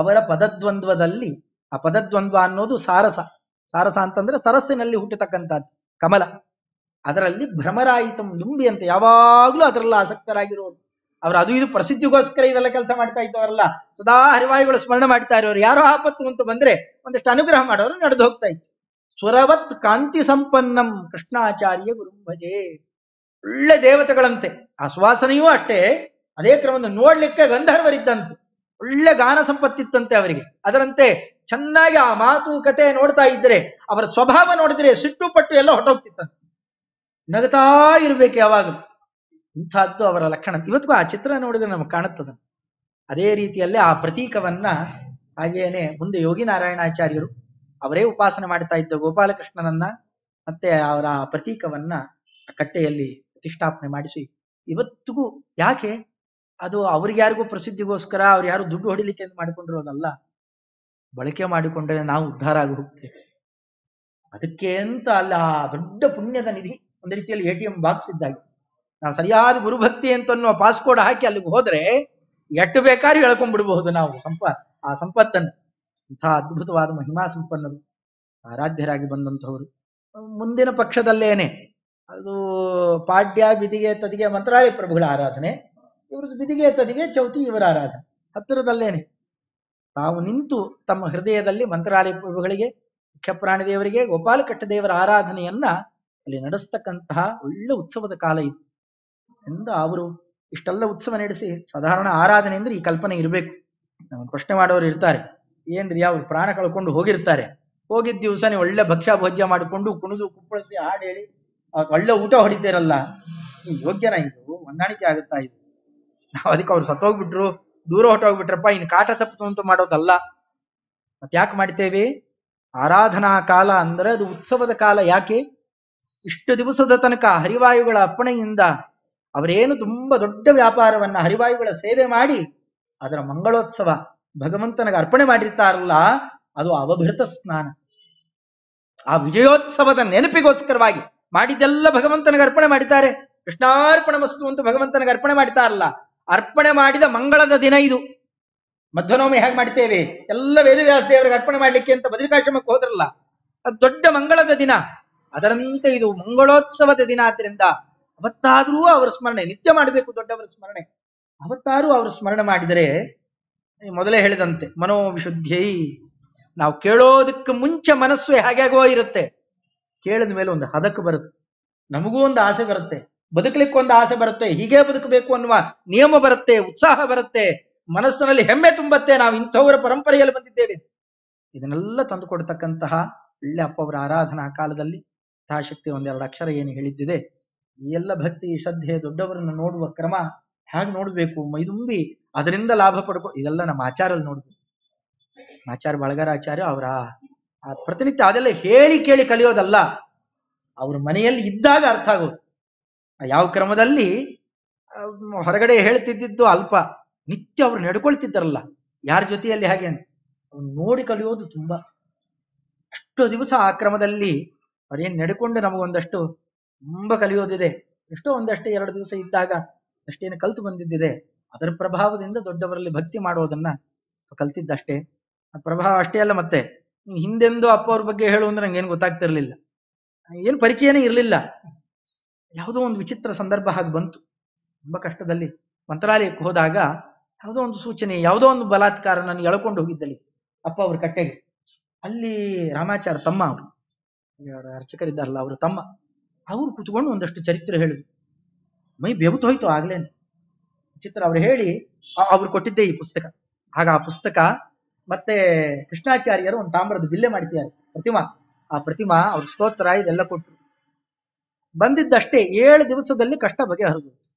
ಅವರ ಪದದ್ವಂದ್ವದಲ್ಲಿ, ಆ ಪದದ್ವಂದ್ವ ಅನ್ನೋದು ಸಾರಸ. ಸಾರಸ ಅಂತಂದ್ರೆ ಸರಸ್ಸಿನಲ್ಲಿ ಹುಟ್ಟತಕ್ಕಂಥದ್ದು ಕಮಲ. ಅದರಲ್ಲಿ ಭ್ರಮರಾಯಿತಂ ದುಂಬಿ ಅಂತ ಯಾವಾಗ್ಲೂ ಅದರಲ್ಲ ಆಸಕ್ತರಾಗಿರೋರು. ಅವರು ಅದು ಇದು ಪ್ರಸಿದ್ಧಿಗೋಸ್ಕರ ಇವೆಲ್ಲ ಕೆಲಸ ಮಾಡ್ತಾ ಇದ್ದವರಲ್ಲ, ಸದಾ ಹರಿವಾಯುಗಳು ಸ್ಮರಣೆ ಮಾಡ್ತಾ ಇರೋರು. ಯಾರೋ ಆಪತ್ತು ಅಂತ ಬಂದ್ರೆ ಒಂದಷ್ಟು ಅನುಗ್ರಹ ಮಾಡೋರು ನಡೆದು ಹೋಗ್ತಾ ಇತ್ತು. ಸ್ವರವತ್ ಕಾಂತಿ ಸಂಪನ್ನಂ ಕೃಷ್ಣಾಚಾರ್ಯ ಗುರುಂಭಜೆ. ಒಳ್ಳೆ ದೇವತೆಗಳಂತೆ, ಆ ಸುವಾಸನೆಯೂ ಅಷ್ಟೇ. ಅದೇ ಕ್ರಮವನ್ನು ನೋಡ್ಲಿಕ್ಕೆ ಗಂಧರ್ವರಿದ್ದಂತೆ, ಒಳ್ಳೆ ಗಾನ ಸಂಪತ್ತಿತ್ತಂತೆ ಅವರಿಗೆ. ಅದರಂತೆ ಚೆನ್ನಾಗಿ ಆ ಮಾತು ಕತೆ ನೋಡ್ತಾ ಇದ್ರೆ ಅವರ ಸ್ವಭಾವ ನೋಡಿದ್ರೆ ಸಿಟ್ಟು ಪಟ್ಟು ಎಲ್ಲ ಹೊಟ್ಟೋಗ್ತಿತ್ತಂತೆ. ನಗತಾ ಇರ್ಬೇಕು ಯಾವಾಗಲೂ. ಇಂಥದ್ದು ಅವರ ಲಕ್ಷಣ. ಇವತ್ತಿಗೂ ಆ ಚಿತ್ರ ನೋಡಿದ್ರೆ ನಮಗೆ ಕಾಣುತ್ತದೆ. ಅದೇ ರೀತಿಯಲ್ಲೇ ಆ ಪ್ರತೀಕವನ್ನ ಹಾಗೇನೆ ಮುಂದೆ ಯೋಗಿ ನಾರಾಯಣಾಚಾರ್ಯರು ಅವರೇ ಉಪಾಸನೆ ಮಾಡ್ತಾ ಇದ್ದ ಗೋಪಾಲಕೃಷ್ಣನನ್ನ ಮತ್ತೆ ಅವರ ಪ್ರತೀಕವನ್ನ ಕಟ್ಟೆಯಲ್ಲಿ ಪ್ರತಿಷ್ಠಾಪನೆ ಮಾಡಿಸಿ ಇವತ್ತಿಗೂ. ಯಾಕೆ ಅದು ಅವ್ರಿಗೆ ಯಾರಿಗೂ ಪ್ರಸಿದ್ಧಿಗೋಸ್ಕರ ಅವ್ರು ಯಾರು ದುಡ್ಡು ಹೊಡಿಲಿಕ್ಕೆ ಅಂತ ಮಾಡಿಕೊಂಡಿರೋದಲ್ಲ, ಬಳಕೆ ಮಾಡಿಕೊಂಡ್ರೆ ನಾವು ಉದ್ಧಾರ ಆಗಿ ಹೋಗ್ತೇವೆ. ಅದಕ್ಕೆ ಅಂತ ಅಲ್ಲ ಆ ದೊಡ್ಡ ಪುಣ್ಯದ ನಿಧಿ, ಒಂದು ರೀತಿಯಲ್ಲಿ ATM ಬಾಕ್ಸ್ ಇದ್ದಾಗಿ. ನಾವು ಸರಿಯಾದ ಗುರುಭಕ್ತಿ ಅಂತನ್ನೋ ಪಾಸ್ಕೋಡ್ ಹಾಕಿ ಅಲ್ಲಿಗೆ ಹೋದ್ರೆ ಎಟ್ಟು ಬೇಕಾದ್ರೂ ಹೇಳ್ಕೊಂಡ್ಬಿಡ್ಬಹುದು ನಾವು ಆ ಸಂಪತ್ತನ್ನು. ಇಂಥ ಅದ್ಭುತವಾದ ಮಹಿಮಾ ಸಂಪನ್ನರು, ಆರಾಧ್ಯರಾಗಿ ಬಂದಂಥವರು. ಮುಂದಿನ ಪಕ್ಷದಲ್ಲೇನೆ ಅದು ಪಾಡ್ಯ, ಬಿದಿಗೆ, ತದಿಗೆ ಮಂತ್ರಾಲಯ ಪ್ರಭುಗಳ ಆರಾಧನೆ, ಇವ್ರದ್ದು ಬಿದಿಗೆ ತದಿಗೆ ಚೌತಿ ಇವರ ಆರಾಧನೆ ಹತ್ತಿರದಲ್ಲೇನೆ. ತಾವು ನಿಂತು ತಮ್ಮ ಹೃದಯದಲ್ಲಿ ಮಂತ್ರಾಲಯ ಪ್ರಭುಗಳಿಗೆ, ಮುಖ್ಯ ಪ್ರಾಣಿದೇವರಿಗೆ, ಗೋಪಾಲಕಟ್ಟ ದೇವರ ಆರಾಧನೆಯನ್ನ ಅಲ್ಲಿ ನಡೆಸ್ತಕ್ಕಂತಹ ಒಳ್ಳೆ ಉತ್ಸವದ ಕಾಲ ಇದು ಎಂದು ಅವರು ಇಷ್ಟೆಲ್ಲ ಉತ್ಸವ ನಡೆಸಿ. ಸಾಧಾರಣ ಆರಾಧನೆ ಅಂದ್ರೆ ಈ ಕಲ್ಪನೆ ಇರಬೇಕು. ನಾವು ಪ್ರಶ್ನೆ ಮಾಡೋರು ಇರ್ತಾರೆ, ಏನ್ರಿ ಅವ್ರು ಪ್ರಾಣ ಕಳ್ಕೊಂಡು ಹೋಗಿರ್ತಾರೆ, ಹೋಗಿದ್ದ ದಿವಸನೇ ಒಳ್ಳೆ ಭಕ್ಷ್ಯ ಭೋಜ್ಯ ಮಾಡಿಕೊಂಡು ಕುಣಿದು ಕುಪ್ಪಳಿಸಿ ಹಾಡು ಹೇಳಿ ಒಳ್ಳೆ ಊಟ ಹೊಡಿತೀರಲ್ಲ, ಈ ಯೋಗ್ಯನ ಇದು? ಹೊಂದಾಣಿಕೆ ಆಗುತ್ತಾ ಇದು? ನಾವು ಅದಕ್ಕೆ ಅವ್ರು ಸತ್ತೋಗ್ಬಿಟ್ರು, ದೂರ ಹೊಟ್ಟೋಗ್ಬಿಟ್ರಪ್ಪ, ಇನ್ನು ಕಾಟ ತಪ್ಪಿತು ಅಂತ ಮಾಡೋದಲ್ಲ. ಮತ್ತೆ ಯಾಕೆ ಮಾಡ್ತೇವೆ? ಆರಾಧನಾ ಕಾಲ ಅಂದ್ರೆ ಅದು ಉತ್ಸವದ ಕಾಲ. ಯಾಕೆ? ಇಷ್ಟು ದಿವಸದ ತನಕ ಹರಿವಾಯುಗಳ ಅಪ್ಪಣೆಯಿಂದ ಅವರೇನು ತುಂಬಾ ದೊಡ್ಡ ವ್ಯಾಪಾರವನ್ನ ಹರಿವಾಯುಗಳ ಸೇವೆ ಮಾಡಿ ಅದರ ಮಂಗಳೋತ್ಸವ ಭಗವಂತನಿಗೆ ಅರ್ಪಣೆ ಮಾಡಿರ್ತಾರಲ್ಲ, ಅದು ಅವಭೃತ ಸ್ನಾನ. ಆ ವಿಜಯೋತ್ಸವದ ನೆನಪಿಗೋಸ್ಕರವಾಗಿ ಮಾಡಿದ್ದೆಲ್ಲ ಭಗವಂತನಿಗೆ ಅರ್ಪಣೆ ಮಾಡಿದ್ದಾರೆ. ಕೃಷ್ಣಾರ್ಪಣ ವಸ್ತು ಅಂತ ಭಗವಂತನಿಗೆ ಅರ್ಪಣೆ ಮಾಡ್ತಾರಲ್ಲ, ಅರ್ಪಣೆ ಮಾಡಿದ ಮಂಗಳದ ದಿನ ಇದು. ಮಧ್ವನವಮಿ ಹೇಗೆ ಮಾಡ್ತೇವೆ, ಎಲ್ಲ ವೇದವ್ಯಾಸ ದೇವರಿಗೆ ಅರ್ಪಣೆ ಮಾಡ್ಲಿಕ್ಕೆ ಅಂತ ಬದ್ರಿಕಾಶ್ರಮಕ್ಕೆ ಹೋದ್ರಲ್ಲ, ಅದು ದೊಡ್ಡ ಮಂಗಳದ ದಿನ. ಅದರಂತೆ ಇದು ಮಂಗಳೋತ್ಸವದ ದಿನ. ಆದ್ರಿಂದ ಅವತ್ತಾದ್ರೂ ಅವರ ಸ್ಮರಣೆ ನಿತ್ಯ ಮಾಡಬೇಕು, ದೊಡ್ಡವರ ಸ್ಮರಣೆ. ಅವತ್ತಾರೂ ಅವರು ಸ್ಮರಣೆ ಮಾಡಿದರೆ, ಮೊದಲೇ ಹೇಳಿದಂತೆ ಮನೋವಿಶುದ್ಧೈ, ನಾವು ಕೇಳೋದಕ್ಕೆ ಮುಂಚೆ ಮನಸ್ಸು ಹೇಗೋ ಇರುತ್ತೆ, ಕೇಳಿದ ಮೇಲೆ ಒಂದು ಹದಕ್ಕೆ ಬರುತ್ತೆ, ನಮಗೂ ಒಂದು ಆಸೆ ಬರುತ್ತೆ, ಬದುಕಲಿಕ್ಕೆ ಒಂದು ಆಸೆ ಬರುತ್ತೆ, ಹೀಗೆ ಬದುಕಬೇಕು ಅನ್ನುವ ನಿಯಮ ಬರುತ್ತೆ, ಉತ್ಸಾಹ ಬರುತ್ತೆ, ಮನಸ್ಸಿನಲ್ಲಿ ಹೆಮ್ಮೆ ತುಂಬತ್ತೆ, ನಾವು ಇಂಥವರ ಪರಂಪರೆಯಲ್ಲಿ ಬಂದಿದ್ದೇವೆ. ಇದನ್ನೆಲ್ಲ ತಂದು ಕೊಡ್ತಕ್ಕಂತಹ ಒಳ್ಳೆ ಅಪ್ಪ ಅವರ ಆರಾಧನಾ ಕಾಲದಲ್ಲಿ ಯಥಾಶಕ್ತಿ ಒಂದೆರಡು ಅಕ್ಷರ ಏನು ಹೇಳಿದ್ದಿದೆ, ಈ ಎಲ್ಲ ಭಕ್ತಿ ಶ್ರದ್ಧೆ ದೊಡ್ಡವರನ್ನು ನೋಡುವ ಕ್ರಮ ಹೇಗೆ ನೋಡ್ಬೇಕು, ಮೈದುಂಬಿ ಅದರಿಂದ ಲಾಭ ಪಡ್ಕೊ, ಇದೆಲ್ಲ ನಮ್ಮ ಆಚಾರಲ್ಲಿ ನೋಡ್ಬೇಕು. ಆಚಾರ್ಯ ಬಳಗಾರಾಚಾರ್ಯ ಅವರ ಪ್ರತಿನಿತ್ಯ ಅದೆಲ್ಲ ಹೇಳಿ ಕೇಳಿ ಕಲಿಯೋದಲ್ಲ, ಅವ್ರ ಮನೆಯಲ್ಲಿ ಇದ್ದಾಗ ಅರ್ಥ ಆಗೋದು. ಯಾವ ಕ್ರಮದಲ್ಲಿ ಹೊರಗಡೆ ಹೇಳ್ತಿದ್ದಿದ್ದು ಅಲ್ಪ, ನಿತ್ಯ ಅವ್ರು ನಡ್ಕೊಳ್ತಿದ್ದಾರಲ್ಲ ಯಾರ ಜೊತೆಯಲ್ಲಿ ಹಾಗೆ ಅಂತ ಅವ್ನು ನೋಡಿ ಕಲಿಯೋದು ತುಂಬಾ. ಅಷ್ಟು ದಿವಸ ಆ ಕ್ರಮದಲ್ಲಿ ಅವ್ರೇನ್ ನಡ್ಕೊಂಡು ನಮಗೊಂದಷ್ಟು ತುಂಬಾ ಕಲಿಯೋದಿದೆ. ಎಷ್ಟೋ ಒಂದಷ್ಟೇ 2 ದಿವಸ ಇದ್ದಾಗ ಅಷ್ಟೇನು ಕಲ್ತು ಬಂದಿದ್ದಿದೆ. ಅದರ ಪ್ರಭಾವದಿಂದ ದೊಡ್ಡವರಲ್ಲಿ ಭಕ್ತಿ ಮಾಡೋದನ್ನ ಕಲ್ತಿದ್ದಷ್ಟೇ. ಆ ಪ್ರಭಾವ ಅಷ್ಟೇ ಅಲ್ಲ, ಮತ್ತೆ ಹಿಂದೆಂದು ಅಪ್ಪ ಅವ್ರ ಬಗ್ಗೆ ಹೇಳು ಅಂದ್ರೆ ನಂಗೇನು ಗೊತ್ತಾಗ್ತಿರ್ಲಿಲ್ಲ, ಏನು ಪರಿಚಯನೇ ಇರಲಿಲ್ಲ. ಯಾವುದೋ ಒಂದು ವಿಚಿತ್ರ ಸಂದರ್ಭ ಹಾಗೆ ಬಂತು, ತುಂಬಾ ಕಷ್ಟದಲ್ಲಿ ಮಂತ್ರಾಲಯಕ್ಕೆ ಹೋದಾಗ ಯಾವುದೋ ಒಂದು ಸೂಚನೆ, ಯಾವುದೋ ಒಂದು ಬಲಾತ್ಕಾರ ನಾನು ಎಳ್ಕೊಂಡು ಹೋಗಿದ್ದಲ್ಲಿ ಅಪ್ಪ ಅವ್ರ ಕಟ್ಟೆಗೆ. ಅಲ್ಲಿ ರಾಮಾಚಾರ್ಯ ತಮ್ಮ, ಅವರು ಅರ್ಚಕರಿದ್ದಾರಲ್ಲ ಅವರು ತಮ್ಮ, ಅವ್ರು ಕುತ್ಕೊಂಡು ಒಂದಷ್ಟು ಚರಿತ್ರೆ ಹೇಳಿದ್ರು. ಮೈ ಬೆವುತು ಹೋಯ್ತು ಆಗ್ಲೇನೆ. ವಿಚಿತ್ರ. ಅವ್ರು ಹೇಳಿ ಅವ್ರು ಕೊಟ್ಟಿದ್ದೆ ಈ ಪುಸ್ತಕ. ಆಗ ಆ ಪುಸ್ತಕ ಮತ್ತೆ ಕೃಷ್ಣಾಚಾರ್ಯರು ಒಂದು ತಾಮ್ರದ ಬಿಲ್ಲೆ ಮಾಡಿಸಿದ್ದಾರೆ ಪ್ರತಿಮಾ. ಆ ಪ್ರತಿಮಾ ಅವ್ರ ಸ್ತೋತ್ರ ಇದೆಲ್ಲ ಕೊಟ್ಟರು. ಬಂದಿದ್ದಷ್ಟೇ 7 ದಿವಸದಲ್ಲಿ ಕಷ್ಟ ಬಗೆಹರಿದೋಯ್ತು.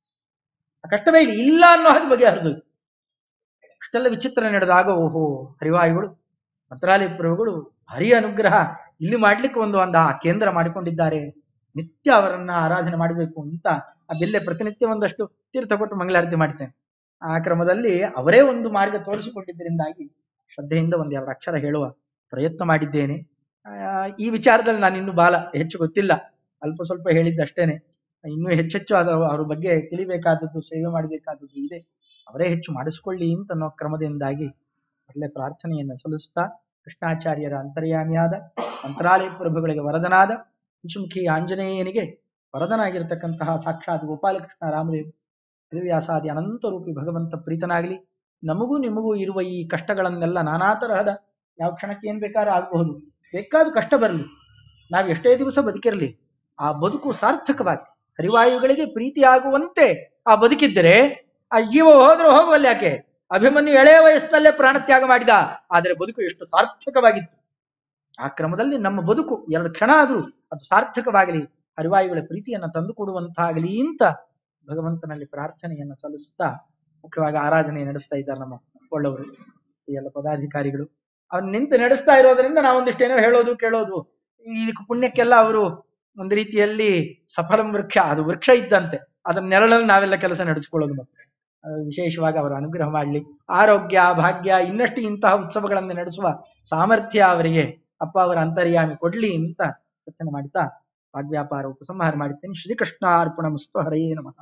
ಆ ಕಷ್ಟವೇ ಇಲ್ಲ ಅನ್ನೋ ಹಾಗೆ ಬಗೆಹರಿದೋಯ್ತು. ಅಷ್ಟೆಲ್ಲ ವಿಚಿತ್ರ ನಡೆದಾಗ ಓಹೋ, ಹರಿವಾಯುಗಳು ಮಂತ್ರಾಲಯ ಪ್ರಭುಗಳು ಹರಿಯ ಅನುಗ್ರಹ ಇಲ್ಲಿ ಮಾಡ್ಲಿಕ್ಕೆ ಒಂದು ಆ ಕೇಂದ್ರ ಮಾಡಿಕೊಂಡಿದ್ದಾರೆ, ನಿತ್ಯ ಅವರನ್ನ ಆರಾಧನೆ ಮಾಡಬೇಕು ಅಂತ ಆ ಬಿಲ್ಲೆ ಪ್ರತಿನಿತ್ಯ ಒಂದಷ್ಟು ತೀರ್ಥ ಕೊಟ್ಟು ಮಂಗಳಾರತಿ ಮಾಡ್ತೇನೆ. ಆ ಕ್ರಮದಲ್ಲಿ ಅವರೇ ಒಂದು ಮಾರ್ಗ ತೋರಿಸಿಕೊಟ್ಟಿದ್ದರಿಂದಾಗಿ ಶ್ರದ್ಧೆಯಿಂದ 1-2 ಅಕ್ಷರ ಹೇಳುವ ಪ್ರಯತ್ನ ಮಾಡಿದ್ದೇನೆ. ಈ ವಿಚಾರದಲ್ಲಿ ನಾನು ಇನ್ನೂ ಹೆಚ್ಚು ಗೊತ್ತಿಲ್ಲ, ಅಲ್ಪ ಸ್ವಲ್ಪ ಹೇಳಿದ್ದಷ್ಟೇನೆ. ಇನ್ನೂ ಹೆಚ್ಚೆಚ್ಚು ಅವ್ರ ಬಗ್ಗೆ ತಿಳಿಬೇಕಾದದ್ದು, ಸೇವೆ ಮಾಡಬೇಕಾದದ್ದು ಇದೆ. ಅವರೇ ಹೆಚ್ಚು ಮಾಡಿಸ್ಕೊಳ್ಳಿ ಅಂತ ಅನ್ನೋ ಕ್ರಮದಿಂದಾಗಿ ಒಳ್ಳೆ ಪ್ರಾರ್ಥನೆಯನ್ನು ಸಲ್ಲಿಸ್ತಾ, ಕೃಷ್ಣಾಚಾರ್ಯರ ಅಂತರ್ಯಾಮಿಯಾದ ಮಂತ್ರಾಲಯ ಪ್ರಭುಗಳಿಗೆ ವರದನಾದ ಪಂಚಮುಖಿ ಆಂಜನೇಯನಿಗೆ ವರದನಾಗಿರ್ತಕ್ಕಂತಹ ಸಾಕ್ಷಾತ್ ಗೋಪಾಲಕೃಷ್ಣ ರಾಮದೇವ ವೇದವ್ಯಾಸಾದಿ ಅನಂತ ರೂಪಿ ಭಗವಂತ ಪ್ರೀತನಾಗಲಿ. ನಮಗೂ ನಿಮಗೂ ಇರುವ ಈ ಕಷ್ಟಗಳನ್ನೆಲ್ಲ ನಾನಾ ತರಹದ, ಯಾವ ಕ್ಷಣಕ್ಕೆ ಏನ್ ಬೇಕಾದ್ರೂ ಆಗಬಹುದು, ಬೇಕಾದ ಕಷ್ಟ ಬರಲಿ, ನಾವು ಎಷ್ಟೇ ದಿವಸ ಬದುಕಿರಲಿ, ಆ ಬದುಕು ಸಾರ್ಥಕವಾಗಿ ಹರಿವಾಯುಗಳಿಗೆ ಪ್ರೀತಿಯಾಗುವಂತೆ ಆ ಬದುಕಿದ್ದರೆ ಆ ಜೀವ ಹೋದ್ರೂ ಹೋಗುವಲ್ಲ. ಯಾಕೆ? ಅಭಿಮನ್ಯು ಎಳೆಯ ವಯಸ್ಸಿನಲ್ಲೇ ಪ್ರಾಣತ್ಯಾಗ ಮಾಡಿದ, ಆದರೆ ಬದುಕು ಎಷ್ಟು ಸಾರ್ಥಕವಾಗಿತ್ತು. ಆ ಕ್ರಮದಲ್ಲಿ ನಮ್ಮ ಬದುಕು 2 ಕ್ಷಣ ಆದ್ರೂ ಅದು ಸಾರ್ಥಕವಾಗಲಿ, ಹರಿವಾಯುಗಳ ಪ್ರೀತಿಯನ್ನು ತಂದುಕೊಡುವಂತಾಗಲಿ ಅಂತ ಭಗವಂತನಲ್ಲಿ ಪ್ರಾರ್ಥನೆಯನ್ನು ಸಲ್ಲಿಸ್ತಾ ಮುಖ್ಯವಾಗಿ ಆರಾಧನೆ ನಡೆಸ್ತಾ ಇದ್ದಾರೆ ನಮ್ಮ ಒಳ್ಳವರು, ಈ ಎಲ್ಲ ಪದಾಧಿಕಾರಿಗಳು. ಅವ್ರು ನಿಂತು ನಡೆಸ್ತಾ ಇರೋದ್ರಿಂದ ನಾವೊಂದಿಷ್ಟೇನೋ ಹೇಳೋದು ಕೇಳೋದು. ಇದಕ್ಕೆ ಪುಣ್ಯಕ್ಕೆಲ್ಲ ಅವರು ಒಂದು ರೀತಿಯಲ್ಲಿ ಸಫಲಂ ವೃಕ್ಷ, ಅದು ವೃಕ್ಷ ಇದ್ದಂತೆ, ಅದನ್ನ ನೆರಳಲ್ಲಿ ನಾವೆಲ್ಲ ಕೆಲಸ ನಡೆಸ್ಕೊಳ್ಳೋದು. ಮತ್ತೆ ವಿಶೇಷವಾಗಿ ಅವರ ಅನುಗ್ರಹ ಮಾಡಲಿ, ಆರೋಗ್ಯ ಭಾಗ್ಯ ಇನ್ನಷ್ಟು ಇಂತಹ ಉತ್ಸವಗಳನ್ನು ನಡೆಸುವ ಸಾಮರ್ಥ್ಯ ಅವರಿಗೆ ಅಪ್ಪ ಅವರ ಅಂತರ್ಯಾಮಿ ಕೊಡ್ಲಿ ಅಂತ ಪ್ರಾರ್ಥನೆ ಮಾಡ್ತಾ ವಾಗ್ವ್ಯಾಪಾರ ಉಪಸಂಹಾರ ಮಾಡುತ್ತೇನೆ. ಶ್ರೀಕೃಷ್ಣಾರ್ಪಣಮಸ್ತು. ಹರಯೇ ನಮಃ.